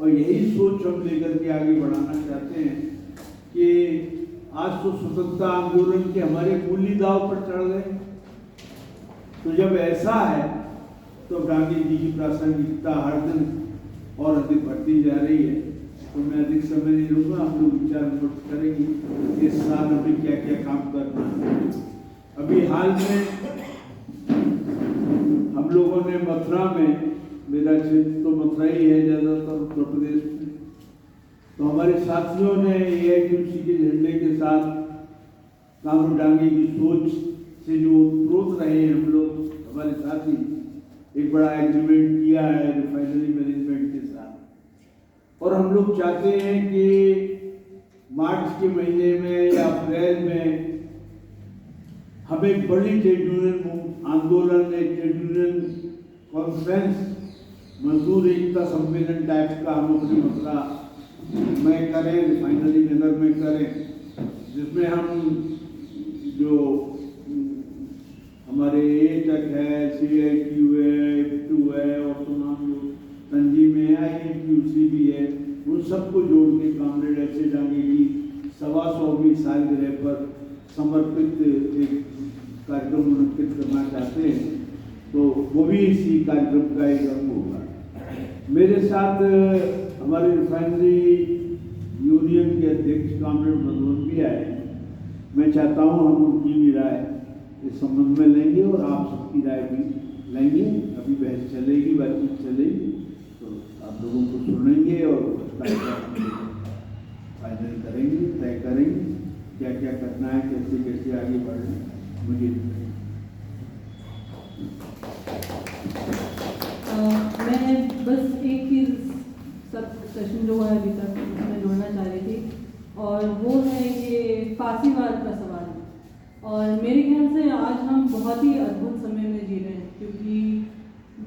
और यही सोच हम लेकर के आगे बढ़ाना चाहते हैं कि आज तो स्वतंत्रता आंदोलन के हमारे मूल्य दाव पर चढ़ गए। तो जब ऐसा है तो डांगे जी की प्रासंगिकता हर दिन और अधिक बढ़ती जा रही है। तो मैं अधिक समय नहीं लूँगा, हम लोग विचार विमर्श करेंगे इस साल हमें क्या क्या काम करना है। अभी हाल में हम लोगों ने मथुरा में, मेरा क्षेत्र तो मथुरा ही है ज़्यादातर उत्तर प्रदेश में, तो हमारे साथियों ने AITUC के झंडे के साथ कामरेड डांगे की सोच से जो प्रोत रहे हैं हम लोग, हमारे साथी, एक बड़ा एग्रीमेंट किया है रिफाइनरी मैनेजमेंट के साथ। और हम लोग चाहते हैं कि मार्च के महीने में या अप्रैल में हम एक बड़ी ट्रेड यूनियन आंदोलन, एक ट्रेड यूनियन कॉन्फ्रेंस, मजदूर एकता सम्मेलन टाइप का हम अपनी मथुरा में करें, रिफाइनरी नगर में करें, जिसमें हम जो हमारे ATAC है, CITU है, IPTU है और तमाम जो तंजीम है, INTUC भी है, उन सबको जोड़ के कामरेड ऐसे डांगे की 125वीं सालगिरह पर समर्पित एक कार्यक्रम मुनक्किद करना चाहते हैं। तो वो भी इसी कार्यक्रम का एक अंग होगा। मेरे साथ हमारे रिफाइनरी यूनियन के अध्यक्ष कामरेड मधुवन भी आए। मैं चाहता हूँ हम उनकी भी राय इस संबंध में लेंगे और आप सबकी राय भी लेंगे। अभी बहस चलेगी, बातचीत चलेगी, तो आप लोगों को सुनेंगे और फाइनल करेंगे, तय करेंगे क्या क्या करना है, कैसे कैसे आगे बढ़ना है। मुझे मैं बस एक चीज़ सब सेशन जो है अभी तक मैं जोड़ना चाह रही थी, और वो है ये फांसीवाद का सवाल। और मेरे ख्याल से आज हम बहुत ही अद्भुत समय में जी रहे हैं, क्योंकि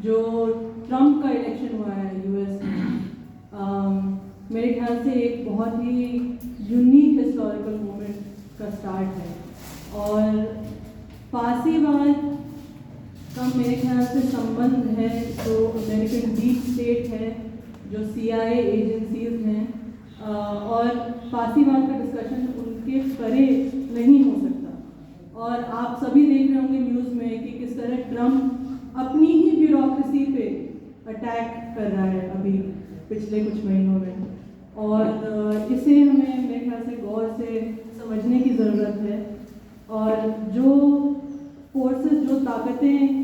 जो ट्रम्प का इलेक्शन हुआ है यूएस में, मेरे ख्याल से एक बहुत ही यूनिक हिस्टोरिकल मोमेंट का स्टार्ट है। और फासीवाद का मेरे ख्याल से संबंध है जो अमेरिकन डीप स्टेट है, जो CIA एजेंसीज हैं, और फासीवाद का डिस्कशन उनके परे नहीं हो सकता। और आप सभी देख रहे होंगे न्यूज़ में कि किस तरह ट्रम्प अपनी ही ब्यूरोक्रेसी पे अटैक कर रहा है अभी पिछले कुछ महीनों में, और इसे हमें मेरे ख्याल से गौर से समझने की ज़रूरत है। और जो फोर्सेस, जो ताकतें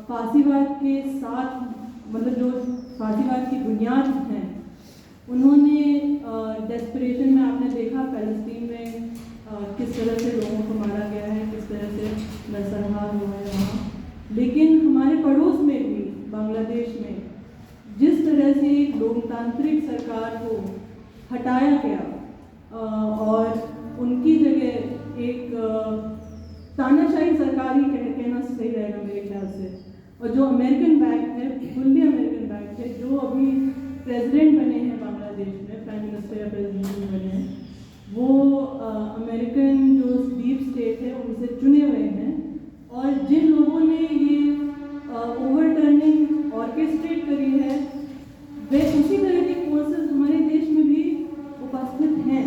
फासीवाद के साथ, मतलब जो फासीवाद की बुनियाद हैं, उन्होंने डेस्परेशन में, आपने देखा फ़लस्तीन में किस तरह से लोगों को मारा गया है, किस तरह से नरसंहार हुआ है वहाँ। लेकिन हमारे पड़ोस में भी बांग्लादेश में जिस तरह से एक लोकतांत्रिक सरकार को हटाया गया और उनकी जगह एक तानाशाही सरकार ही कहना सही रहेगा मेरे ख्याल से, और जो अमेरिकन बैक है, फुल्ली अमेरिकन बैक है, जो अभी प्रेसिडेंट बने हैं बांग्लादेश में, प्राइम मिनिस्टर या प्रेसिडेंट बने हैं, वो अमेरिकन जो डीप स्टेट है उनसे चुने हुए हैं। और जिन लोगों ने ये ओवरटर्निंग ऑर्केस्ट्रेट करी है, वे उसी तरह के फोर्सेस हमारे देश में भी उपस्थित हैं।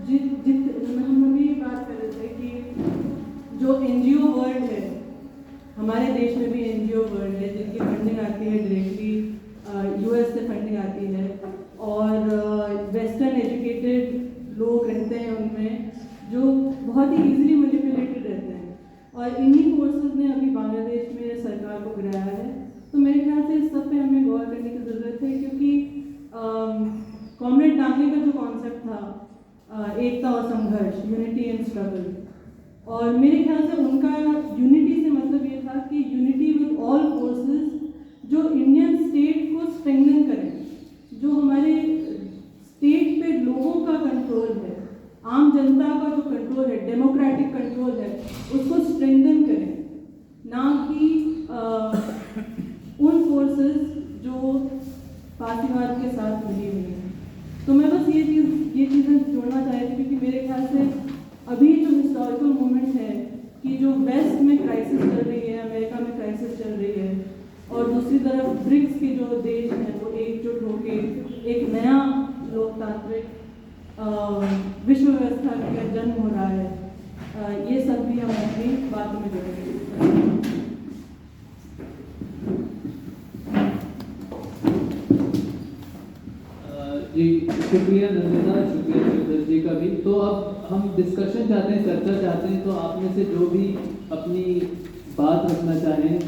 हम अभी बात कर रहे थे कि जो NGO वर्ल्ड है, हमारे देश में भी NGO वर्ल्ड है जिनकी फंडिंग आती है डायरेक्टली US से फंडिंग आती है, और वेस्टर्न एजुकेटेड लोग रहते हैं उनमें, जो बहुत ही इजीली मैनिपुलेटेड रहते हैं, और इन्हीं फोर्सेस ने अभी बांग्लादेश में सरकार को गिराया है। तो मेरे ख्याल से इस सब पे हमें गौर करने की ज़रूरत है, क्योंकि कॉमरेड डांगे का जो कॉन्सेप्ट था एकता और संघर्ष, यूनिटी एंड स्ट्रगल, और मेरे ख्याल से उनका यूनिटी से मतलब ये था कि यूनिटी विद ऑल फोर्सेस जो इंडियन स्टेट को स्ट्रेंथन करें, जो हमारे स्टेट पे लोगों का कंट्रोल है, आम जनता का जो कंट्रोल है, डेमोक्रेटिक कंट्रोल है, उसको स्ट्रेंथन करें, ना कि उन फोर्सेस जो फासीवाद के साथ मिली हुई हैं। तो मैं बस ये चीज़ें जोड़ना चाहती थी, क्योंकि मेरे ख्याल से अभी जो हिस्टोरिकल मोमेंट है कि जो वेस्ट में क्राइसिस चल रही है, अमेरिका में क्राइसिस चल रही है, और दूसरी तरफ ब्रिक्स के जो देश हैं वो एकजुट होकर एक नया लोकतांत्रिक विश्व व्यवस्था का जन्म हो रहा है, ये सब भी हम अपनी बातों में जोड़ेंगे। जी शुक्रिया नंदिता, शुक्रिया शिवदत्त जी का भी। तो अब हम डिस्कशन चाहते हैं, चर्चा चाहते हैं, तो आप में से जो भी अपनी बात रखना चाहें,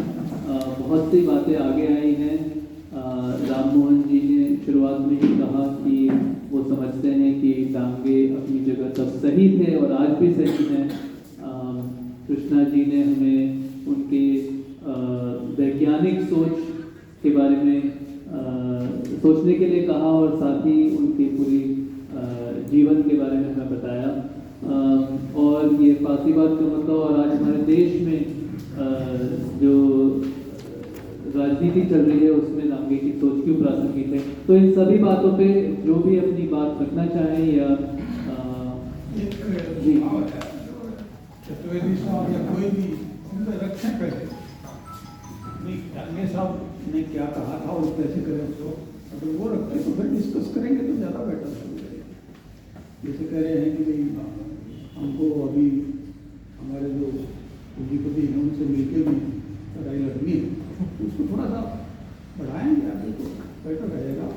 बहुत सी बातें आगे आई हैं। राम मोहन जी ने शुरुआत में ही कहा कि वो समझते हैं कि डांगे अपनी जगह तब सही थे और आज भी सही हैं। कृष्णा जी ने हमें उनके वैज्ञानिक सोच के बारे में सोचने के लिए कहा, और साथ ही उनकी पूरी जीवन के बारे में हमें बताया। और ये फासीवाद का मुद्दा, और आज हमारे देश में जो राजनीति चल रही है उसमें डांगे की सोच क्यों प्रासंगिक है। तो इन सभी बातों पे जो भी अपनी बात रखना चाहें या जी चतुर्वेदी साहब या कोई भी रखें पहले डांगे साहब ने क्या कहा था और कैसे करें उसको, अगर वो रखते तो फिर डिस्कस करेंगे तो ज़्यादा बेटर होगा। जैसे कह रहे हैं कि भाई हमको अभी हमारे जो पूंजीपति हैं उनसे मिलके भी लड़ाई लड़नी है, तो उसको थोड़ा सा बढ़ाएंगे आगे तो बेटर रहेगा।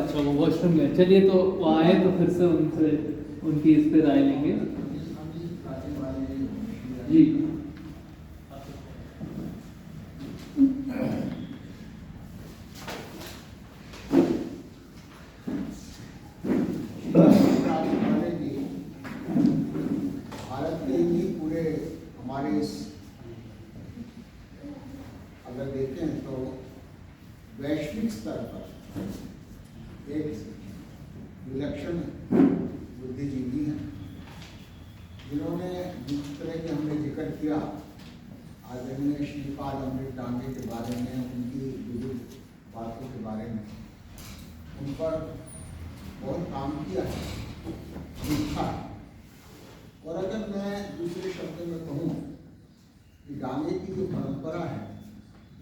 अच्छा, वो वॉशरूम में, चलिए तो वो आए तो फिर से उनसे उनकी इस पे राय लेंगे। जी भारत के ही पूरे हमारे इस अगर देखें तो वैश्विक स्तर पर एक विलक्षण बुद्धिजीवी हैं जिन्होंने जिस तरह की हमने जिक्र किया आदरणीय श्रीपाद अमृत डांगे के बारे में, उनकी विविध बातों के बारे में, उन पर बहुत काम किया है, लिखा है। और अगर मैं दूसरे शब्द में कहूँ कि डांगे की जो परंपरा है,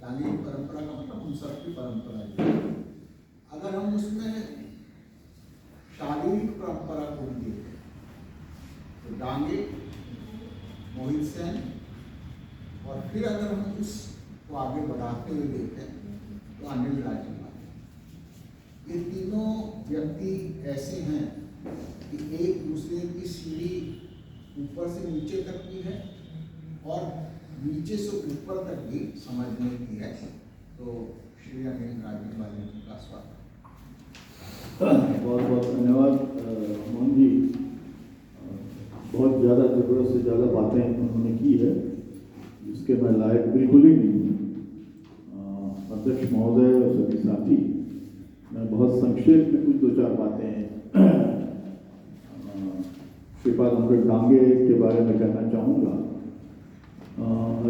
डांगे की परंपरा का मतलब हम सबकी परंपरा है, अगर हम उसमें शारीरिक परंपरा को भी देखें तो डांगे, मोहित सेन, और फिर अगर हम उसको आगे बढ़ाते हुए देखें तो अनिल राजकुमार, ये तीनों व्यक्ति ऐसे हैं कि एक दूसरे की सीढ़ी ऊपर से नीचे तक की है और नीचे से ऊपर तक भी समझने की है। तो श्री अनिल राजकुमार जी का स्वागत। बहुत बहुत धन्यवाद मोहन जी। बहुत ज़्यादा ज़रूरत से ज़्यादा बातें उन्होंने की है जिसके मैं लायक बिल्कुल ही नहीं हूँ। अध्यक्ष महोदय और सभी साथी, मैं बहुत संक्षेप में कुछ दो चार बातें श्रीपाद अमृत डांगे के बारे में कहना चाहूँगा।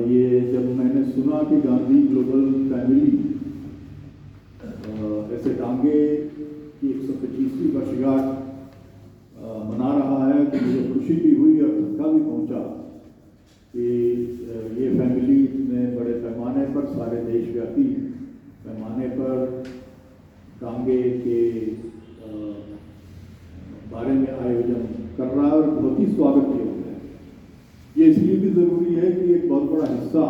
ये जब मैंने सुना कि गांधी ग्लोबल फैमिली ऐसे डांगे की 125वीं वर्षगांठ मना रहा है तो मुझे खुशी भी हुई और धक्का भी पहुंचा कि ये फैमिली ने बड़े पैमाने पर, सारे देशव्यापी पैमाने पर डांगे के बारे में आयोजन कर रहा है और बहुत ही स्वागत योग्य है। ये इसलिए भी ज़रूरी है कि एक बहुत बड़ा हिस्सा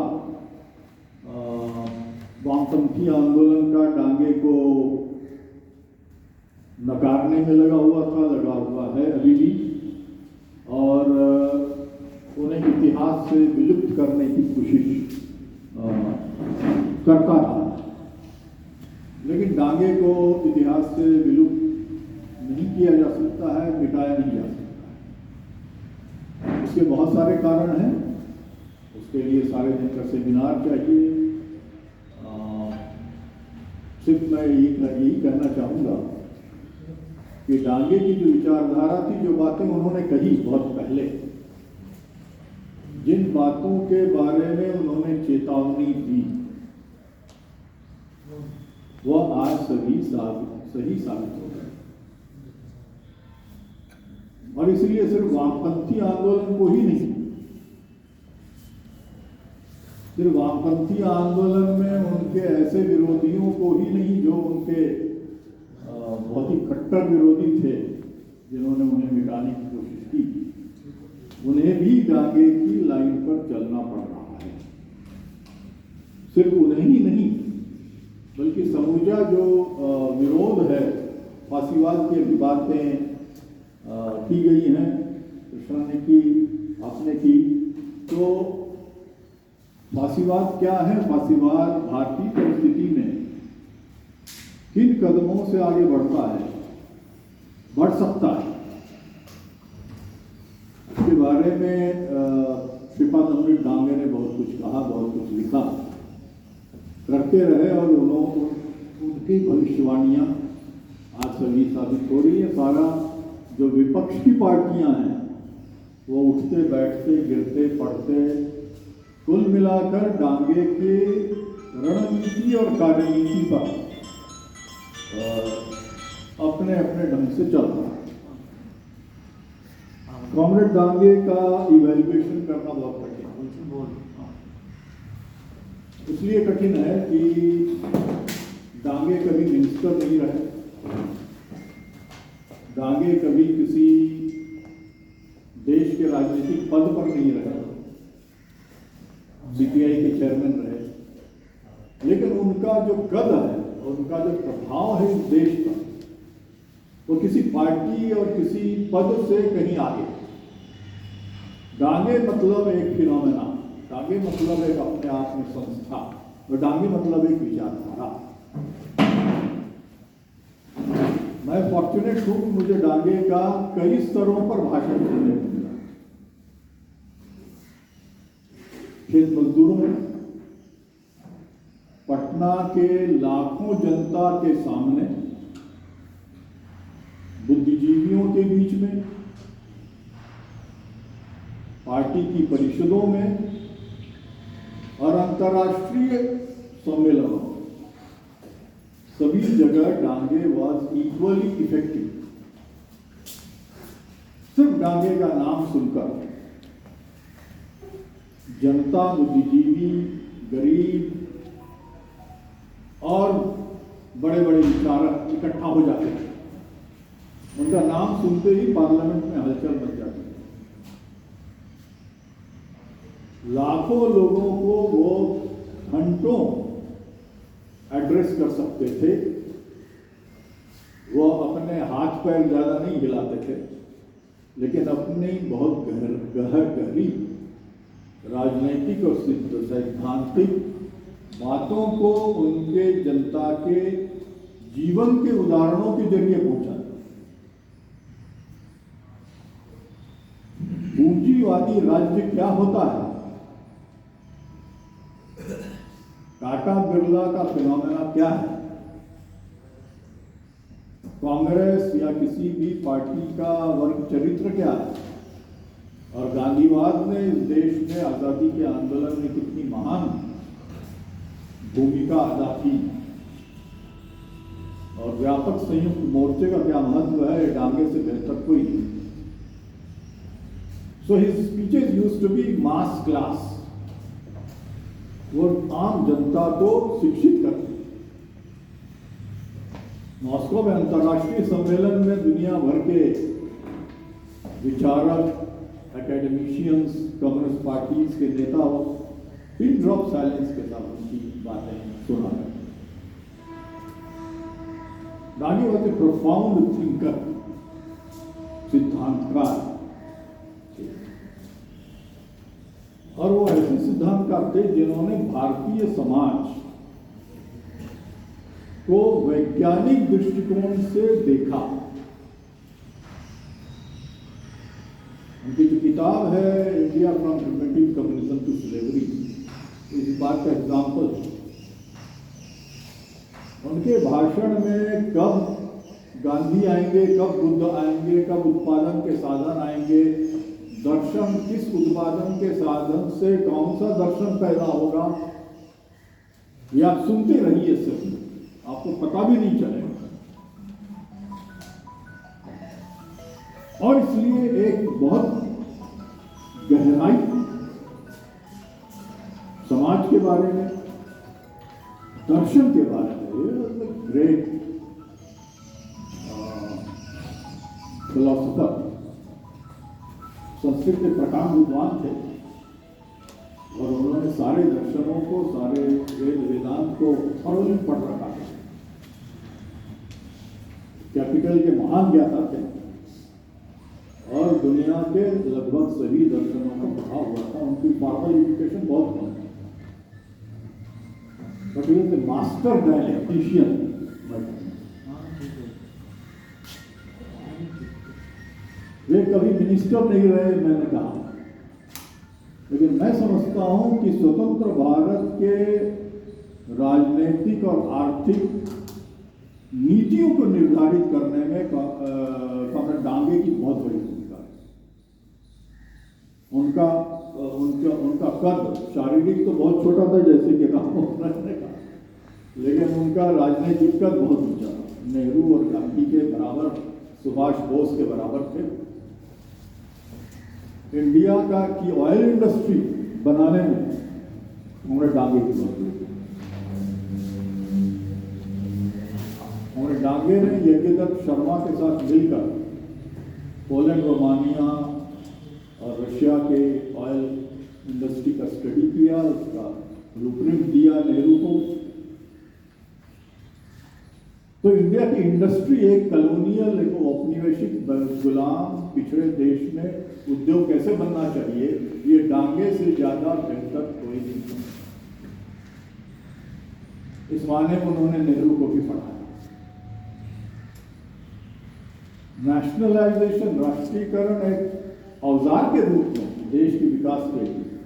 वामपंथी आंदोलन का डांगे को नकारने में लगा हुआ है अभी भी, और उन्हें इतिहास से विलुप्त करने की कोशिश करता रहा। लेकिन डांगे को इतिहास से विलुप्त नहीं किया जा सकता है, मिटाया नहीं जा सकता है। उसके बहुत सारे कारण हैं, उसके लिए सारे दिन का सेमिनार चाहिए। सिर्फ मैं यही कहना चाहूँगा कि डांगे की जो विचारधारा थी, जो बातें उन्होंने कही बहुत पहले, जिन बातों के बारे में उन्होंने चेतावनी दी, वह आज सही साबित हो गए। और इसलिए सिर्फ वामपंथी आंदोलन को ही नहीं, सिर्फ वामपंथी आंदोलन में उनके ऐसे विरोधियों को ही नहीं जो उनके बहुत ही कट्टर विरोधी थे, जिन्होंने उन्हें मिटाने की कोशिश की, उन्हें भी डांगे की लाइन पर चलना पड़ रहा है। सिर्फ उन्हें ही नहीं बल्कि समूचा जो विरोध है, फांसीवाद की बातें की गई हैं, कृष्णा ने की, आपने की, तो फांसीवाद क्या है? फांसीवाद भारतीय परिस्थिति में किन कदमों से आगे बढ़ता है, बढ़ सकता है, इसके बारे में श्रीपाद अमृत डांगे ने बहुत कुछ कहा, बहुत कुछ लिखा, करते रहे और उनकी भविष्यवाणियां आज सभी साबित हो रही है। सारा जो विपक्ष की पार्टियां हैं वो उठते बैठते गिरते पड़ते, कुल मिलाकर डांगे के रणनीति और कार्यनीति पर अपने अपने ढंग से चल रहा है। कॉमरेड डांगे का इवैल्यूएशन करना बहुत कठिन है। इसलिए कठिन है कि डांगे कभी मिनिस्टर नहीं रहे, डांगे कभी किसी देश के राजनीतिक पद पर नहीं रहे, सीपीआई के चेयरमैन रहे, लेकिन उनका जो कद है, उनका जो प्रभाव है इस देश पर, वो किसी पार्टी और किसी पद से कहीं आगे। डांगे मतलब एक फिनोमेना, डांगे मतलब एक अपने आप में संस्था, और डांगे मतलब एक विचारधारा। मैं फॉर्चुनेट हूं कि मुझे डांगे का कई स्तरों पर भाषण सुनने को मिला। खेत मजदूरों में, पटना के लाखों जनता के सामने बुद्धिजीवियों के बीच में, पार्टी की परिषदों में और अंतर्राष्ट्रीय सम्मेलनों, सभी जगह डांगे वॉज इक्वली इफेक्टिव। सिर्फ डांगे का नाम सुनकर जनता, बुद्धिजीवी, गरीब और बड़े बड़े विचारक इकट्ठा हो जाते हैं। उनका नाम सुनते ही पार्लियामेंट में हलचल मच जाती है। लाखों लोगों को वो घंटों एड्रेस कर सकते थे। वो अपने हाथ पैर ज्यादा नहीं हिलाते थे, लेकिन अपनी बहुत गहरी राजनैतिक और सैद्धांतिक बातों को उनके जनता के जीवन के उदाहरणों के जरिए पहुंचाते। पूंजीवादी राज्य क्या होता है? टाटा बिरला का फिनोमेना क्या है? कांग्रेस या किसी भी पार्टी का वर्ग चरित्र क्या है? और गांधीवाद ने इस देश में आजादी के आंदोलन में कितनी महान भूमिका अदा की और व्यापक संयुक्त मोर्चे का क्या महत्व है, डांगे से बेहतर कोई नहीं। So his speeches used to be mass class. वो आम जनता को शिक्षित करते। मॉस्को में अंतर्राष्ट्रीय सम्मेलन में दुनिया भर के विचारक, एकेडमिशियंस, कम्युनिस्ट पार्टीज के नेता पिन ड्रॉप साइलेंस के साथ उनकी बातें सुना करते। Dange was a profound thinker, सिद्धांतकार, और वो ऐसे सिद्धांतकार थे जिन्होंने भारतीय समाज को वैज्ञानिक दृष्टिकोण से देखा। उनकी जो किताब है India from primitive communism to slavery, इस बात का एग्जाम्पल। उनके भाषण में कब गांधी आएंगे, कब बुद्ध आएंगे, कब उत्पादन के साधन आएंगे, दर्शन किस उत्पादन के साधन से कौन सा दर्शन पैदा होगा, ये आप सुनते रहिए सभी, आपको पता भी नहीं चलेगा। और इसलिए एक बहुत गहराई समाज के बारे में, दर्शन के बारे में, ग्रेट फिलोसोफर, संस्कृत के प्रकांड विद्वान थे और उन्होंने सारे दर्शनों को, सारे वेद वेदांत को थॉरली पढ़ रखा था। कैपिटल के महान ज्ञाता थे और दुनिया के लगभग सभी दर्शनों को पढ़ा हुआ था। उनकी फॉर्मल एजुकेशन बहुत कम थी, but he was a master dialectician. वे कभी मिनिस्टर नहीं रहे, मैंने कहा, लेकिन मैं समझता हूं कि स्वतंत्र भारत के राजनीतिक और आर्थिक नीतियों को निर्धारित करने में कॉमरेड डांगे की बहुत बड़ी भूमिका है। उनका कद शारीरिक तो बहुत छोटा था, जैसे कि रहने का, लेकिन उनका राजनीतिक कद बहुत ऊंचा था। नेहरू और गांधी के बराबर, सुभाष बोस के बराबर थे। इंडिया का की ऑयल इंडस्ट्री बनाने में कॉमरेड डांगे की बहुत बड़ी। कॉमरेड डांगे ने यज्ञदत्त शर्मा के साथ मिलकर पोलैंड, रोमानिया और रशिया के ऑयल इंडस्ट्री का स्टडी किया, उसका ब्लूप्रिंट दिया नेहरू को। तो इंडिया की इंडस्ट्री एक कॉलोनियल, एक औपनिवेशिक गुलाम पिछड़े देश में उद्योग कैसे बनना चाहिए, ये डांगे से ज्यादा बेहतर कोई नहीं था। इस माने में उन्होंने नेहरू को भी पढ़ाया। नेशनलाइजेशन, राष्ट्रीयकरण एक औजार के रूप में देश के विकास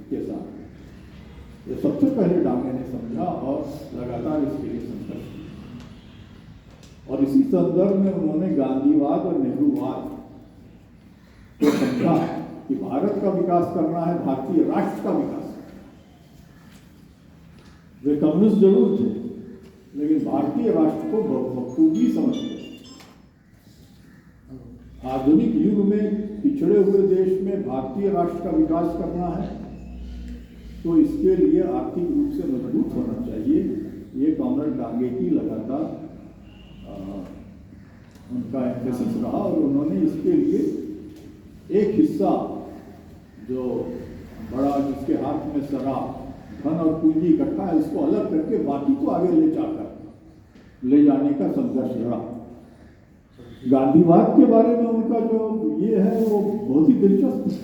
के साथ, ये सबसे पहले डांगे ने समझा और लगातार इसके लिए संघर्ष किया। और इसी संदर्भ में उन्होंने गांधीवाद और नेहरूवाद को समझा कि भारत का विकास करना है, भारतीय राष्ट्र का विकास। वे कम्युनिस्ट जरूर थे, लेकिन भारतीय राष्ट्र को बखूबी समझते। आधुनिक युग में पिछड़े हुए देश में भारतीय राष्ट्र का विकास करना है तो इसके लिए आर्थिक रूप से मजबूत होना चाहिए। ये कॉमरेड डांगे की लगातार उनका एम्फेसिस रहा और उन्होंने इसके लिए एक हिस्सा जो बड़ा, जिसके हाथ में शराब, धन और पूंजी इकट्ठा है, उसको अलग करके बाकी को आगे ले जाने का संघर्ष रहा। गांधीवाद के बारे में उनका जो ये है वो बहुत ही दिलचस्प है।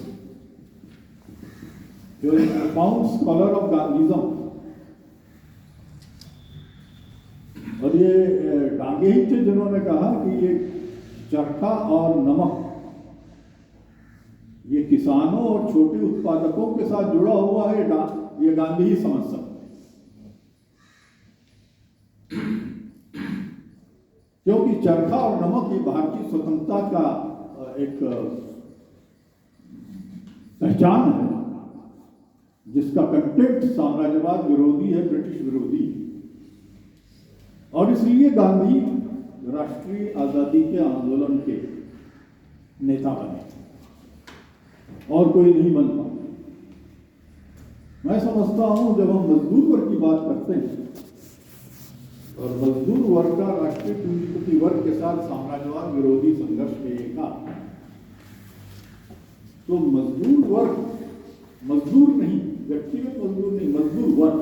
जो प्रोफाउंड स्कॉलर ऑफ गांधीज्म, और ये डांगे ही थे जिन्होंने कहा कि ये चरखा और नमक ये किसानों और छोटे उत्पादकों के साथ जुड़ा हुआ है, ये गांधी ही समझ सकते। क्योंकि चरखा और नमक ये भारतीय स्वतंत्रता का एक पहचान है, जिसका कंटेंट साम्राज्यवाद विरोधी है, ब्रिटिश विरोधी। और इसलिए गांधी राष्ट्रीय आजादी के आंदोलन के नेता बने और कोई नहीं बन पाता। मैं समझता हूं जब हम मजदूर वर्ग की बात करते हैं और मजदूर वर्ग का राष्ट्रीय पूंजीपति वर्ग के साथ साम्राज्यवाद विरोधी संघर्ष में एक तो मजदूर वर्ग, मजदूर नहीं, व्यक्तिगत मजदूर नहीं, मजदूर वर्ग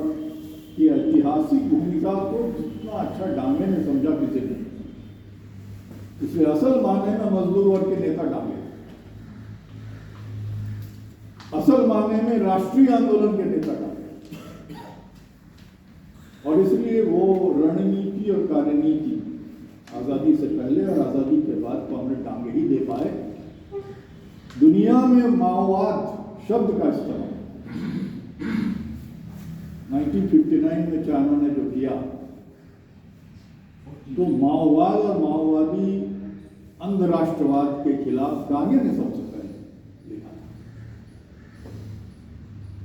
की ऐतिहासिक भूमिका को जितना अच्छा डांगे ने समझा किसी ने, इसलिए असल मायने में मजदूर वर्ग के नेता डांगे, असल मायने में राष्ट्रीय आंदोलन के नेता डांगे। और इसलिए वो रणनीति और कार्यनीति आजादी से पहले और आजादी के बाद कॉमरेड डांगे ही दे पाए। दुनिया में माओवाद शब्द का इस्तेमाल 1959 में चाइना ने जो किया, तो माओवाद और माओवादी अंधराष्ट्रवाद के खिलाफ डांगे ने सबसे पहले लिखा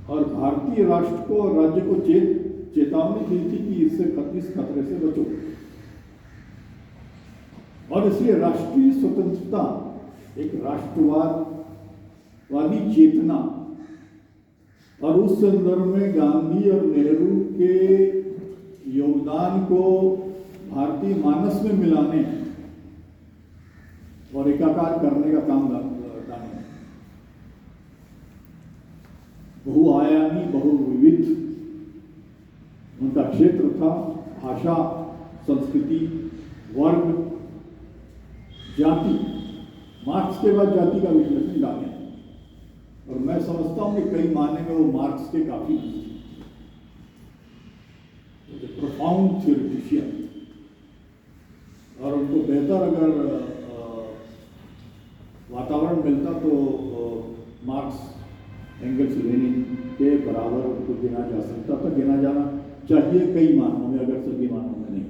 और भारतीय राष्ट्र को और राज्य को चेतावनी दी थी कि इस खतरे से बचो। और इसलिए राष्ट्रीय स्वतंत्रता, एक राष्ट्रवादी चेतना, और उस संदर्भ में गांधी और नेहरू के योगदान को भारतीय मानस में मिलाने और एकाकार करने का काम डांगे। बहुआयामी, बहुविविध उनका क्षेत्र था, भाषा, संस्कृति, वर्ग, जाति। मार्क्स के बाद जाति का विश्लेषण डाले और मैं समझता हूं कि कई मायने में वो मार्क्स के काफी प्रोफाउंड थ्योरेटिशियन, और उनको बेहतर अगर वातावरण मिलता तो मार्क्स, एंगल्स, लेनिन के बराबर उनको गिना जा सकता था, गिना जाना चाहिए कई मानों में, अगर सभी मानों में नहीं।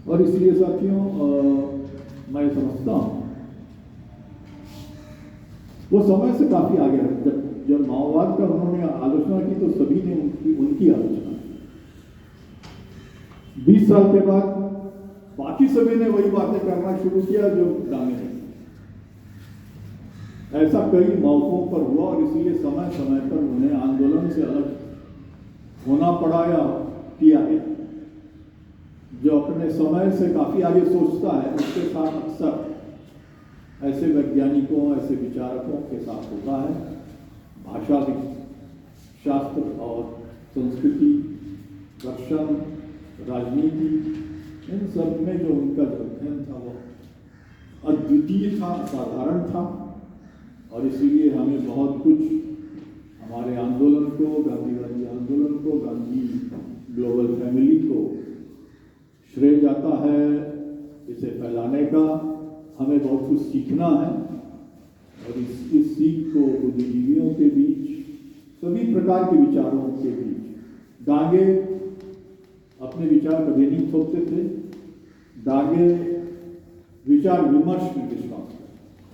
और इसलिए साथियों मैं समझता हूं वो समय से काफी आगे है। जब माओवाद का उन्होंने आलोचना की तो सभी ने उनकी आलोचना की। 20 साल के बाद बाकी सभी ने वही बातें करना शुरू किया जो डांगे ने। ऐसा कई मौकों पर हुआ और इसीलिए समय समय पर उन्हें आंदोलन से अलग होना पड़ा या किया गया। जो अपने समय से काफी आगे सोचता है उसके साथ अक्सर ऐसे वैज्ञानिकों, ऐसे विचारकों के साथ होता है। भाषा, शास्त्र और संस्कृति, दर्शन, राजनीति, इन सब में जो उनका जो अध्ययन था वो अद्वितीय था, असाधारण था। और इसीलिए हमें बहुत कुछ हमारे आंदोलन को, गांधीवादी आंदोलन को, गांधी ग्लोबल फैमिली को श्रेय जाता है। इसे फैलाने का हमें बहुत कुछ सीखना है और इस सीख को बुद्धिजीवियों के बीच, सभी प्रकार के विचारों के बीच, डांगे अपने विचार कभी नहीं थोपते थे, डांगे विचार विमर्श में विश्वास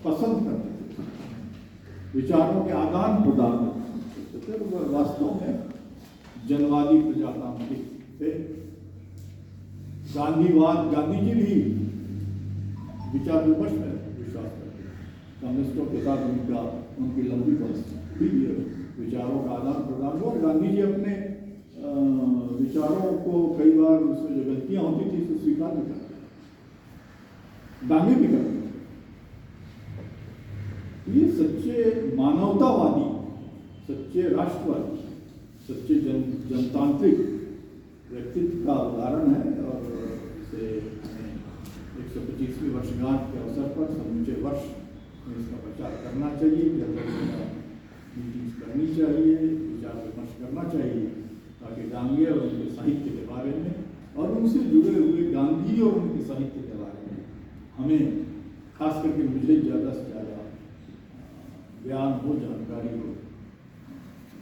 पसंद करते थे, विचारों के आदान प्रदान करते थे, और वास्तव में जनवादी प्रजातांत्रिक थे। गांधीवाद, गांधी जी भी विचार विमर्श में विश्वास करते थे। कम्युनिस्टों के साथ उनकी लंबी दोस्ती थी, विचारों का आदान प्रदान हुआ, और गांधी जी अपने विचारों को कई बार उसमें जो गलतियां होती थी उसे स्वीकार भी करते, दांगे भी करते। ये सच्चे मानवतावादी, सच्चे राष्ट्रवादी, सच्चे जनतांत्रिक व्यक्तित्व का उदाहरण है। और इसे 125वीं वर्षगांठ के अवसर पर समूचे वर्ष में इसका प्रचार करना चाहिए, मीटिंग्स करनी चाहिए, विचार विमर्श करना चाहिए, ताकि डांगे और उनके साहित्य के बारे में और उनसे जुड़े हुए गांधी और उनके साहित्य के बारे में हमें, खास करके मुझे ज़्यादा से ज़्यादा ज्ञान हो, जानकारी हो।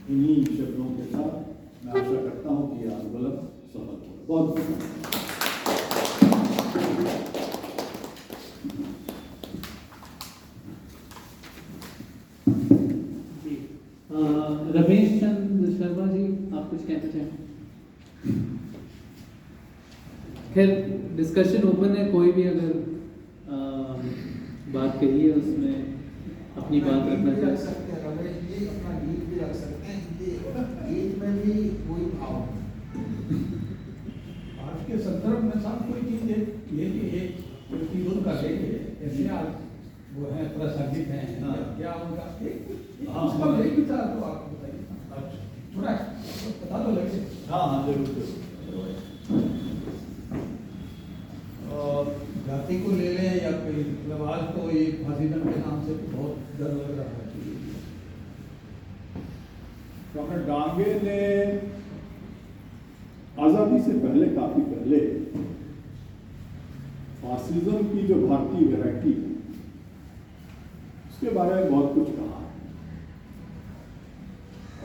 इन्हीं शब्दों के साथ मैं आशा करता हूँ कि यह आंदोलन सफल हो। बहुत रमेश चंद्र शर्मा जी, आप कुछ कहना चाहें? खैर, डिस्कशन ओपन है, कोई भी अगर बात करिए उसमें अपनी बात रखना चाह सकते हैं। रमेश जी अपना गीत भी रख सकते हैं, गीत में भी कोई भाव आज के संदर्भ में सब कोई चीज ये कि एक व्यक्ति उनका लेंगे ऐसे आज वो है प्रासंगिक हैं, क्या उनका उसका एक विचार तो आप बताइए, थोड़ा बता दो लगे। हाँ जरूर। जाति को ले लें या कोई मतलब आज तो ये फांसी दंड के नाम से तो बहुत डर लग रहा है। डॉक्टर डांगे ने आजादी से पहले, काफी पहले, फासिज्म की जो भारतीय वैरायटी है उसके बारे में बहुत कुछ कहा,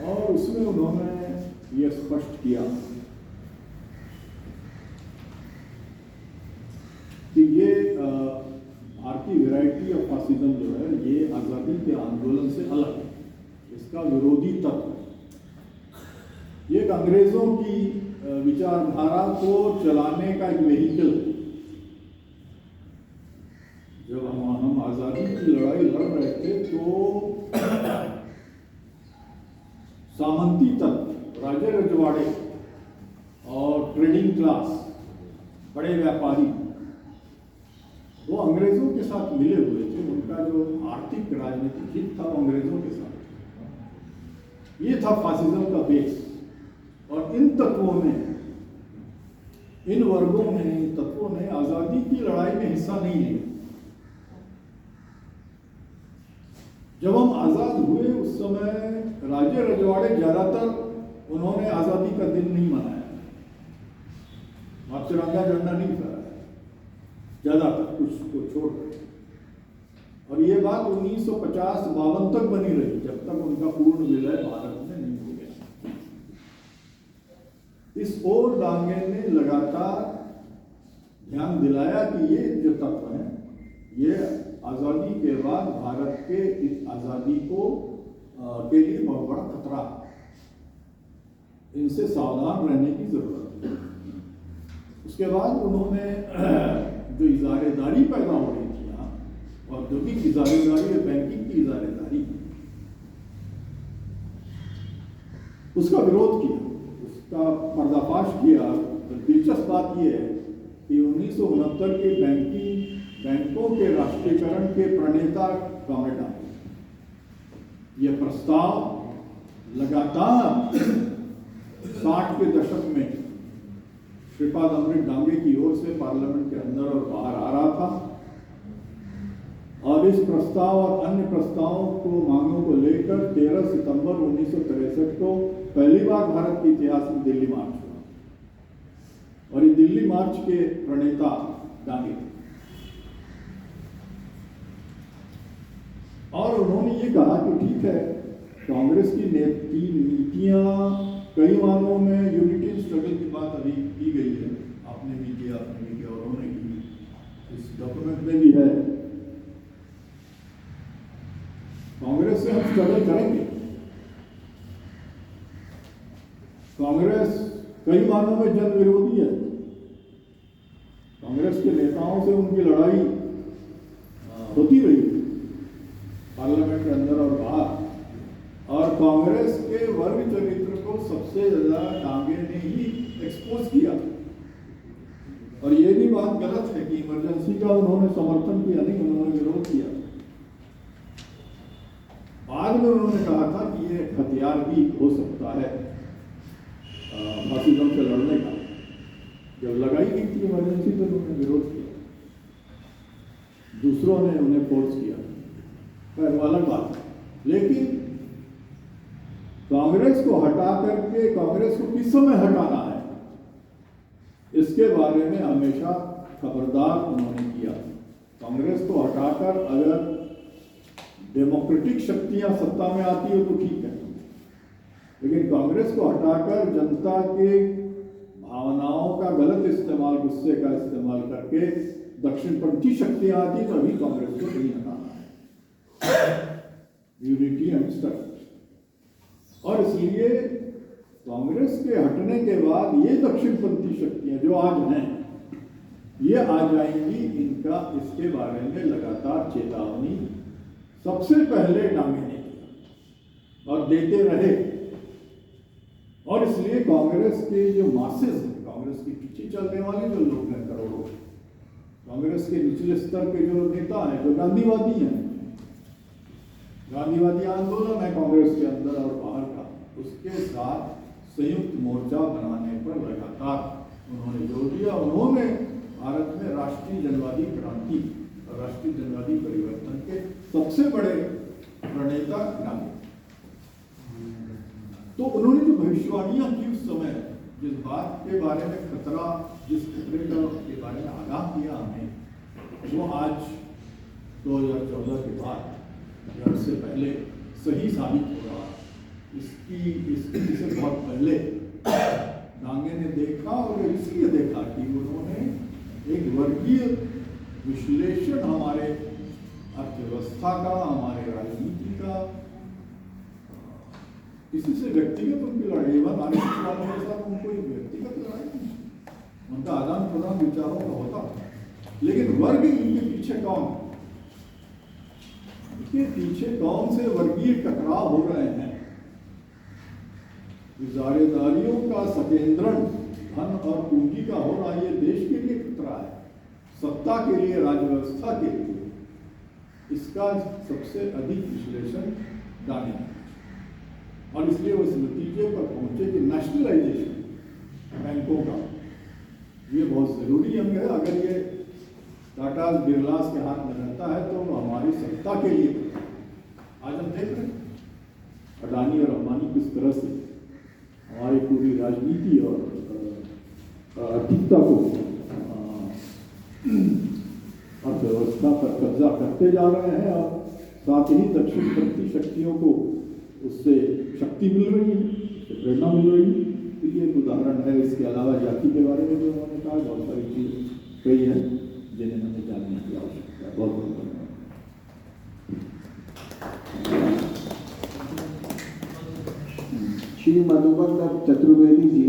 और उसमें उन्होंने ये स्पष्ट किया कि ये भारतीय वैरायटी ऑफ फासिज्म जो है ये आज़ादी के आंदोलन से अलग है, इसका विरोधी तत्व है। ये एक अंग्रेजों की विचारधारा को चलाने का एक वेहिकल है। जब हम आज़ादी की लड़ाई लड़ रहे थे तो सामंती तत्व, राजे रजवाड़े और ट्रेडिंग क्लास, बड़े व्यापारी, वो अंग्रेजों के साथ मिले हुए थे। उनका जो आर्थिक राजनीतिक हित था वो अंग्रेजों के साथ, ये था फासिज्म का बेस। और इन तत्वों ने, इन वर्गों ने, इन तत्वों ने आजादी की लड़ाई में हिस्सा नहीं लिया। जब हम आजाद हुए उस समय राजे रजवाड़े ज्यादातर, उन्होंने आजादी का दिन नहीं मनाया, तिरंगा झंडा नहीं फहराया, ज्यादातर, कुछ को छोड़कर। और ये बात 1950-52 तक बनी रही, जब तक उनका पूर्ण विलय भारत में नहीं हो गया। इस ओर डांगे ने लगातार ध्यान दिलाया कि ये जो तत्व हैं, ये आजादी के बाद भारत के इस आजादी को के लिए बहुत बड़ा खतरा, इनसे सावधान रहने की जरूरत है। उसके बाद उन्होंने जो इजारेदारी पैदा हो रही थी यहाँ, औद्योगिक इजारेदारी और बैंकिंग की इजारेदारी, उसका विरोध किया, उसका पर्दाफाश किया। दिलचस्प बात यह है कि 1969 के बैंकों के राष्ट्रीयकरण के प्रणेता कॉमरेड डांगे, यह प्रस्ताव लगातार 60 के दशक में श्रीपाद अमृत डांगे की ओर से पार्लियामेंट के अंदर और बाहर आ रहा था। और इस प्रस्ताव और अन्य प्रस्तावों को, मांगों को लेकर 13 सितंबर 1963 को पहली बार भारत के इतिहास में दिल्ली मार्च हुआ, और ये दिल्ली मार्च के प्रणेता डांगे थे। और उन्होंने ये कहा कि ठीक है, कांग्रेस की नीतियां कई मामलों में यूनिटी स्ट्रगल की बात अभी की गई है, आपने भी किया, और उन्होंने की, डॉक्यूमेंट में भी है। कांग्रेस से हम स्ट्रगल करेंगे। कांग्रेस कई मानों में जन विरोधी है। कांग्रेस के नेताओं से उनकी लड़ाई होती रही पार्लियामेंट के अंदर और बाहर, और कांग्रेस के वर्ग चरित्र को सबसे ज्यादा डांगे ने ही एक्सपोज किया। और ये भी बात गलत है कि इमरजेंसी का उन्होंने समर्थन किया, नहीं, उन्होंने विरोध किया। बाद में उन्होंने कहा था कि ये हथियार भी हो सकता है फासिज्म से लड़ने का। जब लगाई गई थी इमरजेंसी तो उन्होंने विरोध किया, दूसरों ने उन्हें फोर्स किया, वो अलग बात है। लेकिन कांग्रेस को हटा करके कांग्रेस को किस समय हटाना है, इसके बारे में हमेशा खबरदार उन्होंने किया। कांग्रेस को हटाकर अगर डेमोक्रेटिक शक्तियां सत्ता में आती है तो ठीक है, लेकिन कांग्रेस को हटाकर जनता के भावनाओं का गलत इस्तेमाल, गुस्से का इस्तेमाल करके दक्षिणपंथी शक्तियां आती तो अभी कांग्रेस को नहीं हटाना है। Unity and strength. और इसलिए कांग्रेस के हटने के बाद ये दक्षिणपंथी शक्तियां जो आज हैं, ये आ जाएंगी। इनका इसके बारे में लगातार चेतावनी सबसे पहले डांगे ने किया और देते रहे। और इसलिए कांग्रेस के जो मासेस हैं, कांग्रेस के पीछे चलने वाले जो लोग हैं करोड़ों, कांग्रेस के निचले स्तर के जो नेता हैं, जो गांधीवादी हैं, गांधीवादी आंदोलन है कांग्रेस के अंदर और बाहर का, उसके साथ संयुक्त मोर्चा बनाने पर लगातार उन्होंने जोर दिया। उन्होंने भारत में राष्ट्रीय जनवादी क्रांति और राष्ट्रीय जनवादी परिवर्तन के सबसे बड़े प्रणेता गांधी। तो उन्होंने जो भविष्यवाणियां की उस समय, जिस बात के बारे में खतरा, जिस खतरे के बारे में आगाह किया हमें, वो आज 2014 के बाद से पहले सही साबित हो रहा है। इसकी से बहुत पहले डांगे ने देखा, और इसलिए देखा कि उन्होंने एक वर्गीय विश्लेषण हमारे अर्थव्यवस्था का, हमारे राजनीति का, किसी से व्यक्तिगत उनकी लड़ाई, आरएसएस वालों के साथ उनको व्यक्तिगत लड़ाई नहीं, उनका आदान प्रदान विचारों का होता, लेकिन वर्ग इनके पीछे कौन, के पीछे कौन से वर्गीय टकराव हो रहे हैं। इजारेदारियों का सकेंद्रण धन और पूंजी का हो रहा है, ये देश के लिए खतरा है, सत्ता के लिए, राजव्यवस्था के लिए। इसका सबसे अधिक विश्लेषण डांगे ने, और इसलिए वो इस नतीजे पर पहुंचे कि नेशनलाइजेशन बैंकों का ये बहुत जरूरी अंग है। अगर ये टाटा बिरलास के हाथ में रहता है तो हमारी सत्ता के लिए, आज हम देख रहे हैं अडानी और अंबानी किस तरह से हमारी पूरी राजनीति और आर्थिकता को, अर्थव्यवस्था पर कब्जा करते जा रहे हैं, और साथ ही दक्षिणपंथी शक्तियों को उससे शक्ति मिल रही है, उससे प्रेरणा मिल रही है। तो ये एक उदाहरण है। इसके अलावा जाति के बारे में जो उन्होंने कहा, बहुत सारी चीज़ कही है जिन्हें हमें जानने की आवश्यकता है। बहुत बहुत धन्यवाद। श्री मधुकर चतुर्वेदी जी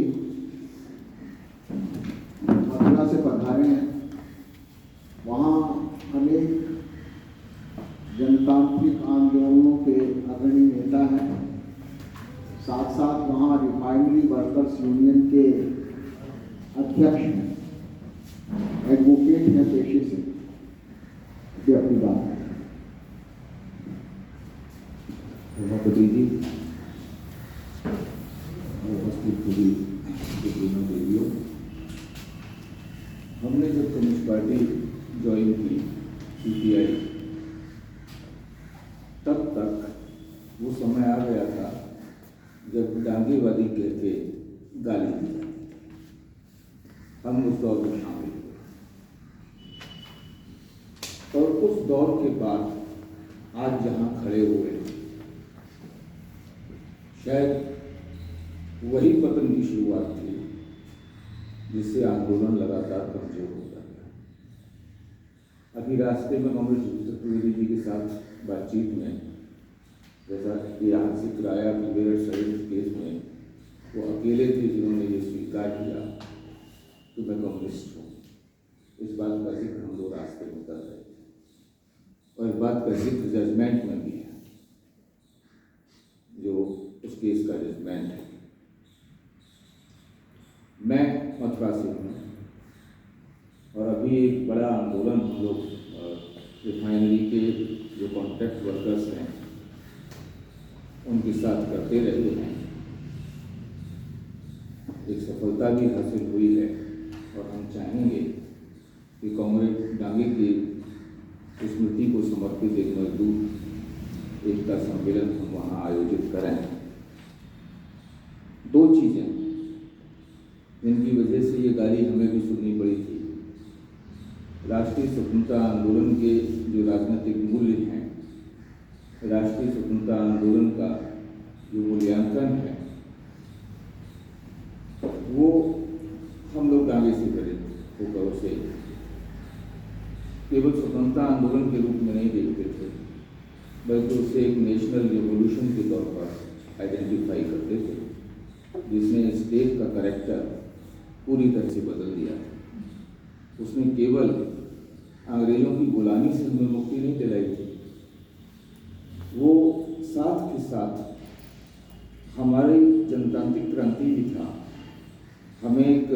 मथुरा से पधारे हैं। वहाँ अनेक जनतांत्रिक आंदोलनों के अग्रणी नेता हैं, साथ साथ वहाँ रिफाइनरी वर्कर्स यूनियन के अध्यक्ष हैं, एडवोकेट हैं पेशे से। ये अपनी बात है। सभापति जी, उपस्थित हुई तीनों देवियों, हमने जब कम्युनिस्ट पार्टी ज्वाइन की CPI, तब तक वो समय आ गया था जब डांगेवादी कह के गाली दी जाती। हम उस दौर में शामिल हुए, और उस दौर के बाद आज जहाँ खड़े हुए, शायद वही पतन की शुरुआत थी जिससे आंदोलन लगातार कमजोर होता गया। अभी रास्ते में कांग्रेस चतुर्वेदी जी के साथ बातचीत में, जैसा कि यहाँ से किराया ब्रिगेड शहीद केस में वो अकेले थे जिन्होंने ये स्वीकार किया कि मैं कम्युनिस्ट हूँ। इस बात का जिक्र हम लोग रास्ते में कर रहे थे और इस बात का जिक्र जजमेंट में भी है, जो उस केस का जजमेंट है। मैं मथुरा से हूँ और अभी एक बड़ा आंदोलन हम लोग रिफाइनरी के जो कॉन्ट्रैक्ट वर्कर्स हैं उनके साथ करते रहे हैं। एक सफलता भी हासिल हुई है और हम चाहेंगे कि कॉमरेड डांगे की स्मृति को समर्पित एक मजदूर एकता सम्मेलन हम वहाँ आयोजित करें। दो चीज़ें जिनकी वजह से ये गाली हमें भी सुननी पड़ी थी। राष्ट्रीय स्वतंत्रता आंदोलन के जो राजनीतिक मूल्य हैं, राष्ट्रीय स्वतंत्रता आंदोलन का जो मूल्यांकन है वो हम लोग आगे से करें होकर उसे केवल स्वतंत्रता आंदोलन के रूप में नहीं देखते थे, बल्कि उसे एक नेशनल रिवोल्यूशन के तौर पर आइडेंटिफाई करते थे, जिसने इस देश का कैरेक्टर पूरी तरह से बदल दिया। उसने केवल अंग्रेजों की गुलामी से हमें मुक्ति नहीं दिलाई थी, वो साथ के साथ हमारी जनतांत्रिक क्रांति भी था, हमें एक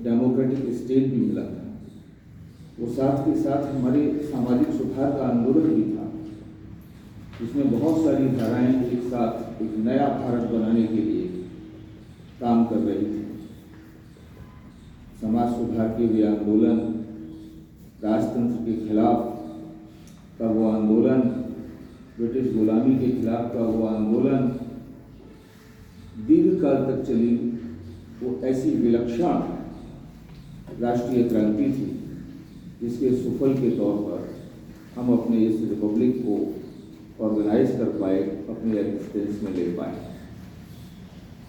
डेमोक्रेटिक स्टेट भी मिला था। वो साथ के साथ हमारे सामाजिक सुधार का आंदोलन भी था, जिसमें बहुत सारी धाराएं एक साथ एक नया भारत बनाने के लिए काम कर रही थी। समाज सुधार के भी आंदोलन, राजतंत्र के खिलाफ का वो आंदोलन, ब्रिटिश गुलामी के खिलाफ का वो आंदोलन दीर्घ काल तक चली। वो ऐसी विलक्षण राष्ट्रीय क्रांति थी जिसके सुफल के तौर पर हम अपने इस रिपब्लिक को ऑर्गेनाइज कर पाए, अपने एग्जिस्टेंस में ले पाए।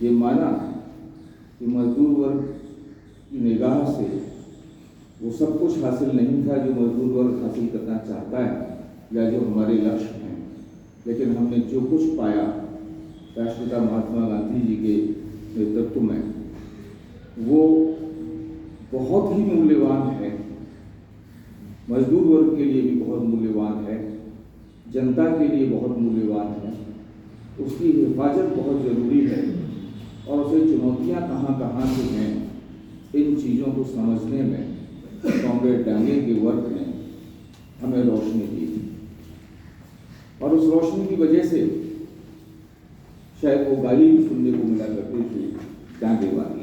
ये माना कि मजदूर वर्ग की निगाह से वो सब कुछ हासिल नहीं था जो मजदूर वर्ग हासिल करना चाहता है या जो हमारे लक्ष्य हैं, लेकिन हमने जो कुछ पाया राष्ट्रपिता महात्मा गांधी जी के नेतृत्व में वो बहुत ही मूल्यवान है। मजदूर वर्ग के लिए भी बहुत मूल्यवान है, जनता के लिए बहुत मूल्यवान है। उसकी हिफाजत बहुत ज़रूरी है और उसे चुनौतियां कहाँ कहाँ से हैं, इन चीज़ों को समझने में कॉमरेड डांगे के वर्क ने हमें रोशनी दी थी और उस रोशनी की वजह से शायद वो गाली भी सुनने को मिला करती थी डांगे वाली।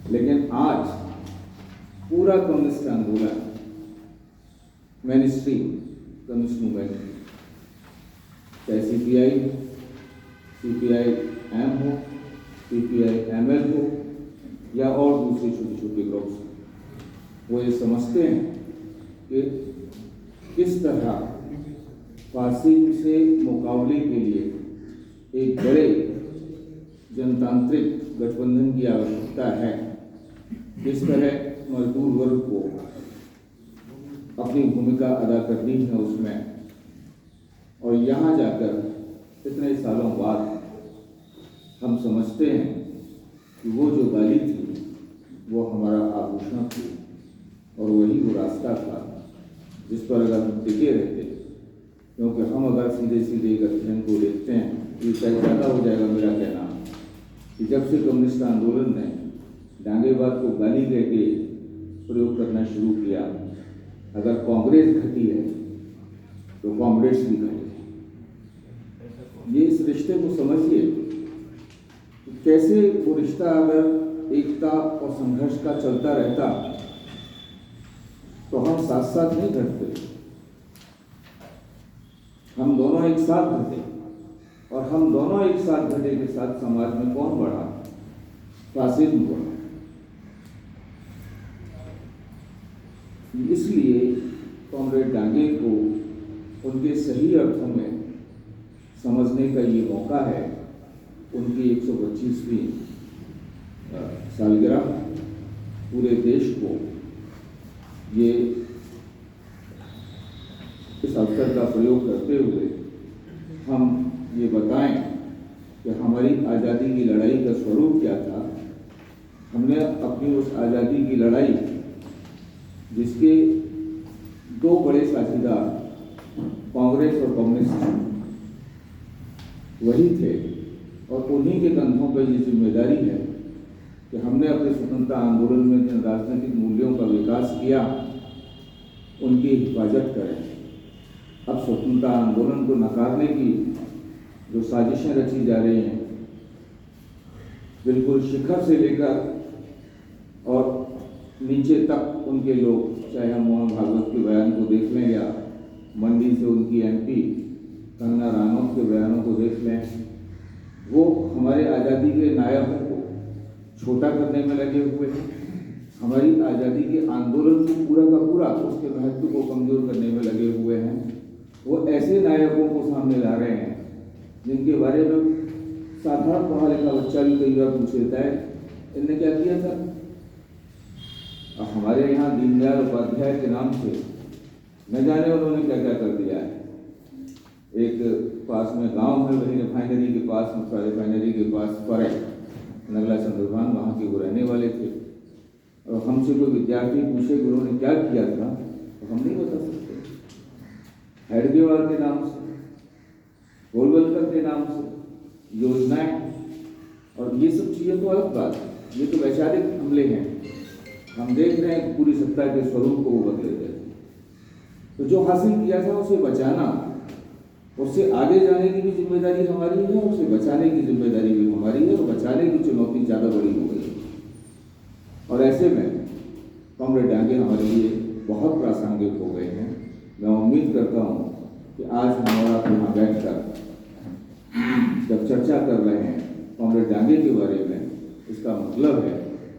लेकिन आज पूरा कम्युनिस्ट आंदोलन, मेन स्ट्रीम कम्युनिस्ट मूवमेंट, चाहे CPI-M हो, CPI-ML हो या और दूसरे छोटे छोटे ग्रुप्स, वो ये समझते हैं कि किस तरह फासिज्म से मुकाबले के लिए एक बड़े जनतांत्रिक गठबंधन की आवश्यकता है, किस तरह मजदूर वर्ग को अपनी भूमिका अदा करनी है उसमें। और यहाँ जाकर इतने सालों बाद हम समझते हैं कि वो जो गाली थी वो हमारा आभूषण थी और वही वो रास्ता था जिस पर अगर हम टिके रहते, क्योंकि हम अगर सीधे सीधे एक अध्ययन को देखते हैं, ये शायद ज़्यादा हो जाएगा मेरा कहना, कि जब से कम्युनिस्ट आंदोलन ने डांगेबाद को गाली कह के प्रयोग करना शुरू किया, अगर कांग्रेस घटी है तो कॉमरेड्स भी घटे। ये इस रिश्ते को समझिए, कैसे वो रिश्ता अगर एकता और संघर्ष का चलता रहता तो हम साथ साथ नहीं घटते, हम दोनों एक साथ घटे। और हम दोनों एक साथ घटे के साथ समाज में कौन बढ़ा? फासिज्म बढ़ा। इसलिए कॉमरेड डांगे को उनके सही अर्थों में समझने का ये मौका है। उनकी 125वीं सालगिरह पूरे देश को ये इस अवसर का प्रयोग करते हुए हम ये बताएं कि हमारी आज़ादी की लड़ाई का स्वरूप क्या था। हमने अपनी उस आज़ादी की लड़ाई, जिसके दो बड़े साझीदार कांग्रेस और कम्युनिस्ट वही थे, और उन्हीं के कंधों पर ये जिम्मेदारी है कि हमने अपने स्वतंत्रता आंदोलन में जिन राजनीतिक मूल्यों का विकास किया उनकी हिफाजत करें। अब स्वतंत्रता आंदोलन को नकारने की जो साजिशें रची जा रही हैं, बिल्कुल शिखर से लेकर और नीचे तक उनके लोग, चाहे हम मोहन भागवत के बयान को देख लें या मंडी से उनकी MP कंगना रानौत के बयानों को देख लें, वो हमारे आज़ादी के नायकों को छोटा करने में लगे हुए हैं, हमारी आज़ादी के आंदोलन को पूरा का पूरा उसके महत्व को कमज़ोर करने में लगे हुए हैं। वो ऐसे नायकों को सामने ला रहे हैं जिनके बारे में साधारण पढ़ा लिखा बच्चा भी कई बार पूछ लेता है, इनने क्या किया था। हमारे यहाँ दीनदयाल उपाध्याय के नाम से न जाने उन्होंने क्या क्या कर दिया है। एक पास में गांव है, वही रिफाइनरी के पास, मथुरा रिफाइनरी के पास पर है, नगला चंद्रभान, वहाँ के वो रहने वाले थे। और हमसे कोई विद्यार्थी पूछे कि उन्होंने क्या किया था तो हम नहीं बता सकते। हेडगेवार के नाम से, गोलवलकर के नाम से योजनाएं, और ये सब चीज़ें तो अलग बात है, ये तो वैचारिक हमले हैं। हम देख रहे हैं पूरी सत्ता के स्वरूप को वो बदले थे। तो जो हासिल किया था उसे बचाना, उससे आगे जाने की भी जिम्मेदारी हमारी है, उसे बचाने की जिम्मेदारी भी हमारी है, और बचाने की चुनौती ज़्यादा बड़ी हो गई है। और ऐसे में कॉमरेड डांगे हमारे लिए बहुत प्रासंगिक हो गए हैं। मैं उम्मीद करता हूँ कि आज हम और आप यहाँ बैठकर जब चर्चा कर रहे हैं कॉमरेड डांगे के बारे में, इसका मतलब है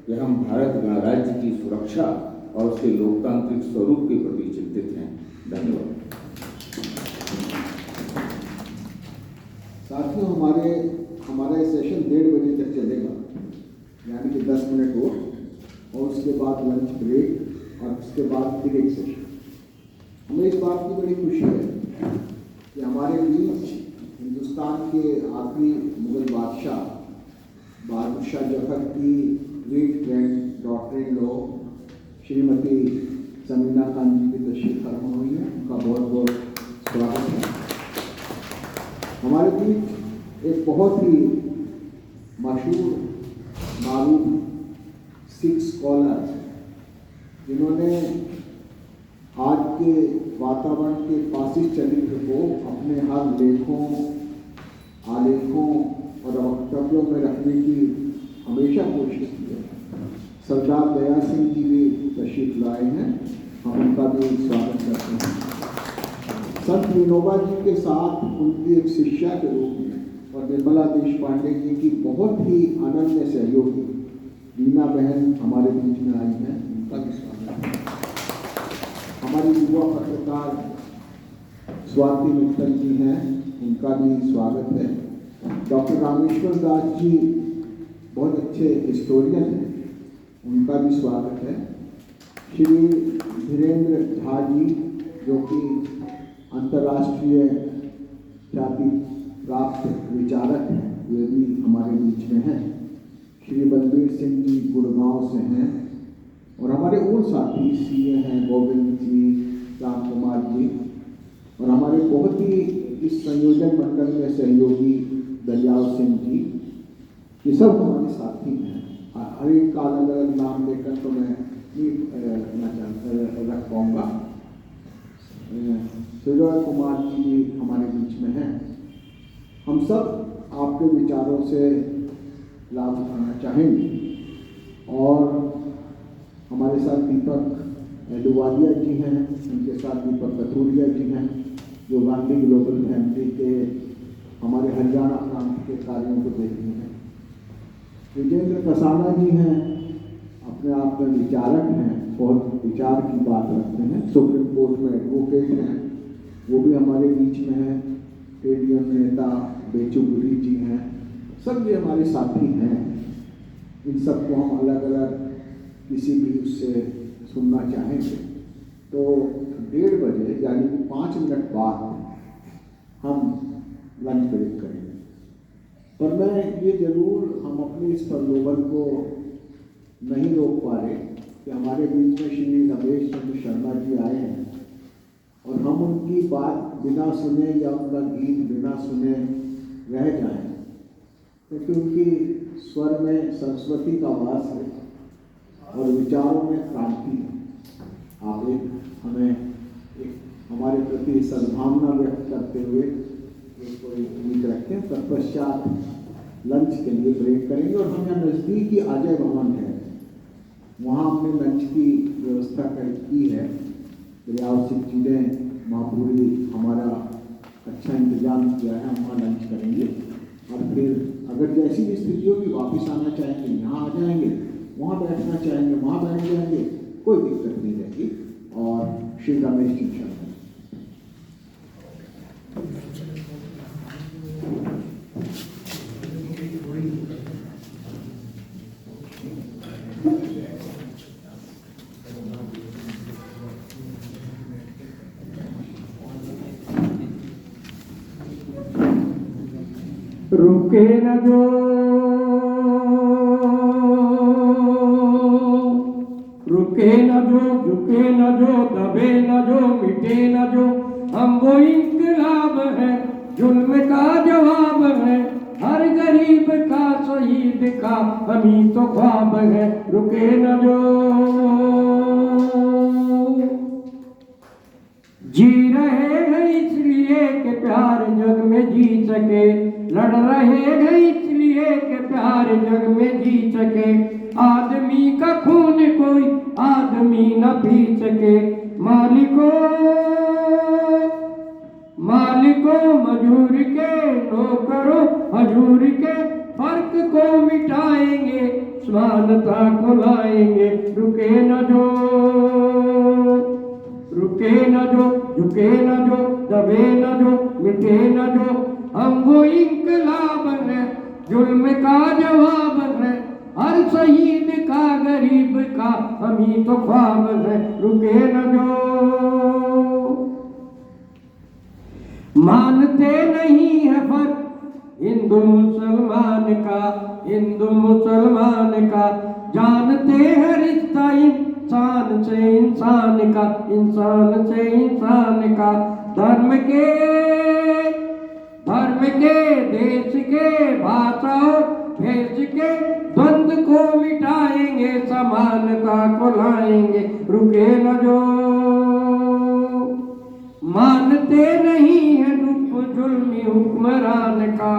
कि हम भारत गणराज्य की सुरक्षा और उसके लोकतांत्रिक स्वरूप के प्रति चिंतित हैं। धन्यवाद। साथियों, हमारा ये सेशन 1:30 बजे तक चलेगा, यानी कि 10 मिनट और उसके बाद लंच ब्रेक और उसके बाद फिर एक सेशन। हमें इस बात की बड़ी खुशी है कि हमारे बीच हिंदुस्तान के आखिरी मुगल बादशाह बहादुर शाह जफर की great granddaughter in law Shrimati Samina Khan ji की तशरीफ फरमा हुई है। उनका बहुत बहुत स्वागत है। हमारे बीच एक बहुत ही मशहूर मारूफ सिख स्कॉलर, जिन्होंने आज के वातावरण के फासिस्ट चरित्र को अपने हर लेखों, आलेखों और वक्तव्यों में रखने की हमेशा कोशिश की है। सरदार दया सिंह जी भी तशरीफ लाए हैं, हम उनका भी स्वागत करते हैं। संत विनोबा जी के साथ उनकी एक शिष्या के रूप में और निर्मला देशपांडे जी की बहुत ही अनन्य सहयोगी रीना बहन हमारे बीच में आई हैं, उनका भी स्वागत है। हमारी युवा पत्रकार स्वाति मित्तल जी हैं, उनका भी स्वागत है। डॉक्टर रामेश्वर दास जी बहुत अच्छे हिस्टोरियन हैं, उनका भी स्वागत है। श्री धीरेन्द्र झा जी, जो कि अंतर्राष्ट्रीय ख्याति प्राप्त विचारक हैं, वे भी हमारे बीच में हैं। श्री बलबीर सिंह जी गुड़गांव से हैं, और हमारे और साथी CA हैं गोविंद जी, राम कुमार जी, और हमारे बहुत ही इस संयोजन मंडल में सहयोगी दरियाव सिंह जी, ये सब हमारे साथी हैं। हर एक का अलग अलग नाम लेकर तो मैं नहीं रख पाऊँगा। सुजय कुमार जी भी हमारे बीच में हैं। हम सब आपके विचारों से लाभ उठाना चाहेंगे, और हमारे साथ दीपक एलुवालिया जी हैं, उनके साथ दीपक कथूरिया जी हैं, जो गांधी ग्लोबल फैमिली के हमारे हरियाणा प्रांत के कार्यों को देखते हैं। विजेंद्र कसाना जी हैं, अपने आप में विचारक हैं, बहुत विचार की बात रखते हैं, सुप्रीम कोर्ट में एडवोकेट हैं, वो भी हमारे बीच में हैं। ADM नेता बेचुगुरी जी हैं, सब ये हमारे साथी हैं। इन सबको हम अलग अलग किसी भी उससे सुनना चाहेंगे। तो 1:30 बजे यानी कि 5 मिनट बाद हम लंच ब्रेक करेंगे। पर मैं ये जरूर हम अपने इस प्रलोभन को नहीं रोक पा रहे कि हमारे बीच में श्री रमेश चंद्र शर्मा जी आए हैं और हम उनकी बात बिना सुने या उनका गीत बिना सुने रह जाएं, क्योंकि उनकी स्वर में सरस्वती का वास है और विचारों में क्रांति है। आप हमें हमारे प्रति सद्भावना व्यक्त करते हुए एक कोई उम्मीद रखें। तत्पश्चात लंच के लिए ब्रेक करेंगे और हम यहाँ नज़दीक ही अजय भवन है, वहाँ हमने लंच की व्यवस्था की है। व्यावसायिक चीज़ें महापुरी हमारा अच्छा इंतजाम किया है, हम वहाँ लंच करेंगे और फिर अगर जैसी भी स्थिति होगी वापस आना चाहेंगे यहाँ आ जाएंगे, वहाँ बैठना चाहेंगे वहाँ बैठ जाएंगे, कोई दिक्कत नहीं रहेगी। और श्री रमेश जी शर्मा। रुके न जो झुके न जो दबे न जो मिटे न जो, हम वो इंकलाब है जुल्म का जवाब है, हर गरीब का शहीद का हम ही तो ख्वाब है। रुके न जो जी रहे हैं इसलिए कि प्यार जग में जी सके, लड़ रहे हैं इसलिए कि प्यार जग में जी सके, आदमी का खून कोई आदमी न पी सके, मालिकों मजूर के नौकरों हजूर के फर्क को मिटाएंगे, समानता को लाएंगे। रुके न जो झुके न जो दबे न जो मिटे न जो, हम वो इंकलाब है जुल्म का जवाब है, हर शहीद का गरीब का हम ही तो ख्वाब है। रुके न जो मानते नहीं है फर्क हिंदू मुसलमान का, जानते हैं रिश्ता इंसान से इंसान का, धर्म के देश के भाषा और भेष के द्वंद को मिटाएंगे, समानता को लाएंगे। रुके न जो मानते नहीं है दुख जुल्मी हुक्मरान का,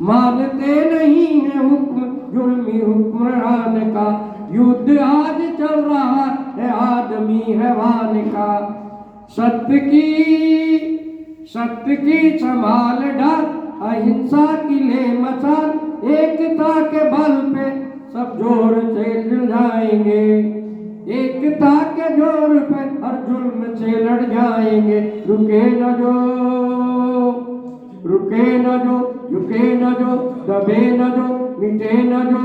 मानते नहीं है हुक्म जुल्मी हुक्मरान का, युद्ध आज चल रहा है आदमी हैवान का, सत्य की संभाल डाल अहिंसा की ले मचान, एकता के बल पे सब जोर से लड़ जाएंगे, एकता के जोर पे हर जुल्म से लड़ जाएंगे। रुके न जो झुके न जो दबे न जो मिटे न जो,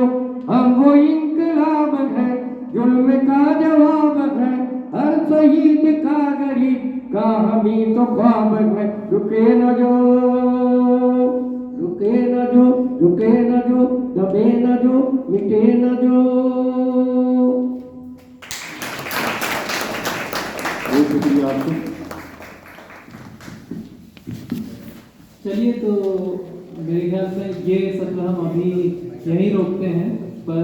हम वो इंकलाब है जुल्म का जवाब है, हर शहीद का गरीब का हम ही तो ख्वाब है। रुके न जो झुके न जो दबे न जो मिटे न जो। चलिए, तो मेरे ख्याल में ये सत्र हम अभी यहीं रोकते हैं, पर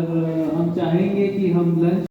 हम चाहेंगे कि हम लंच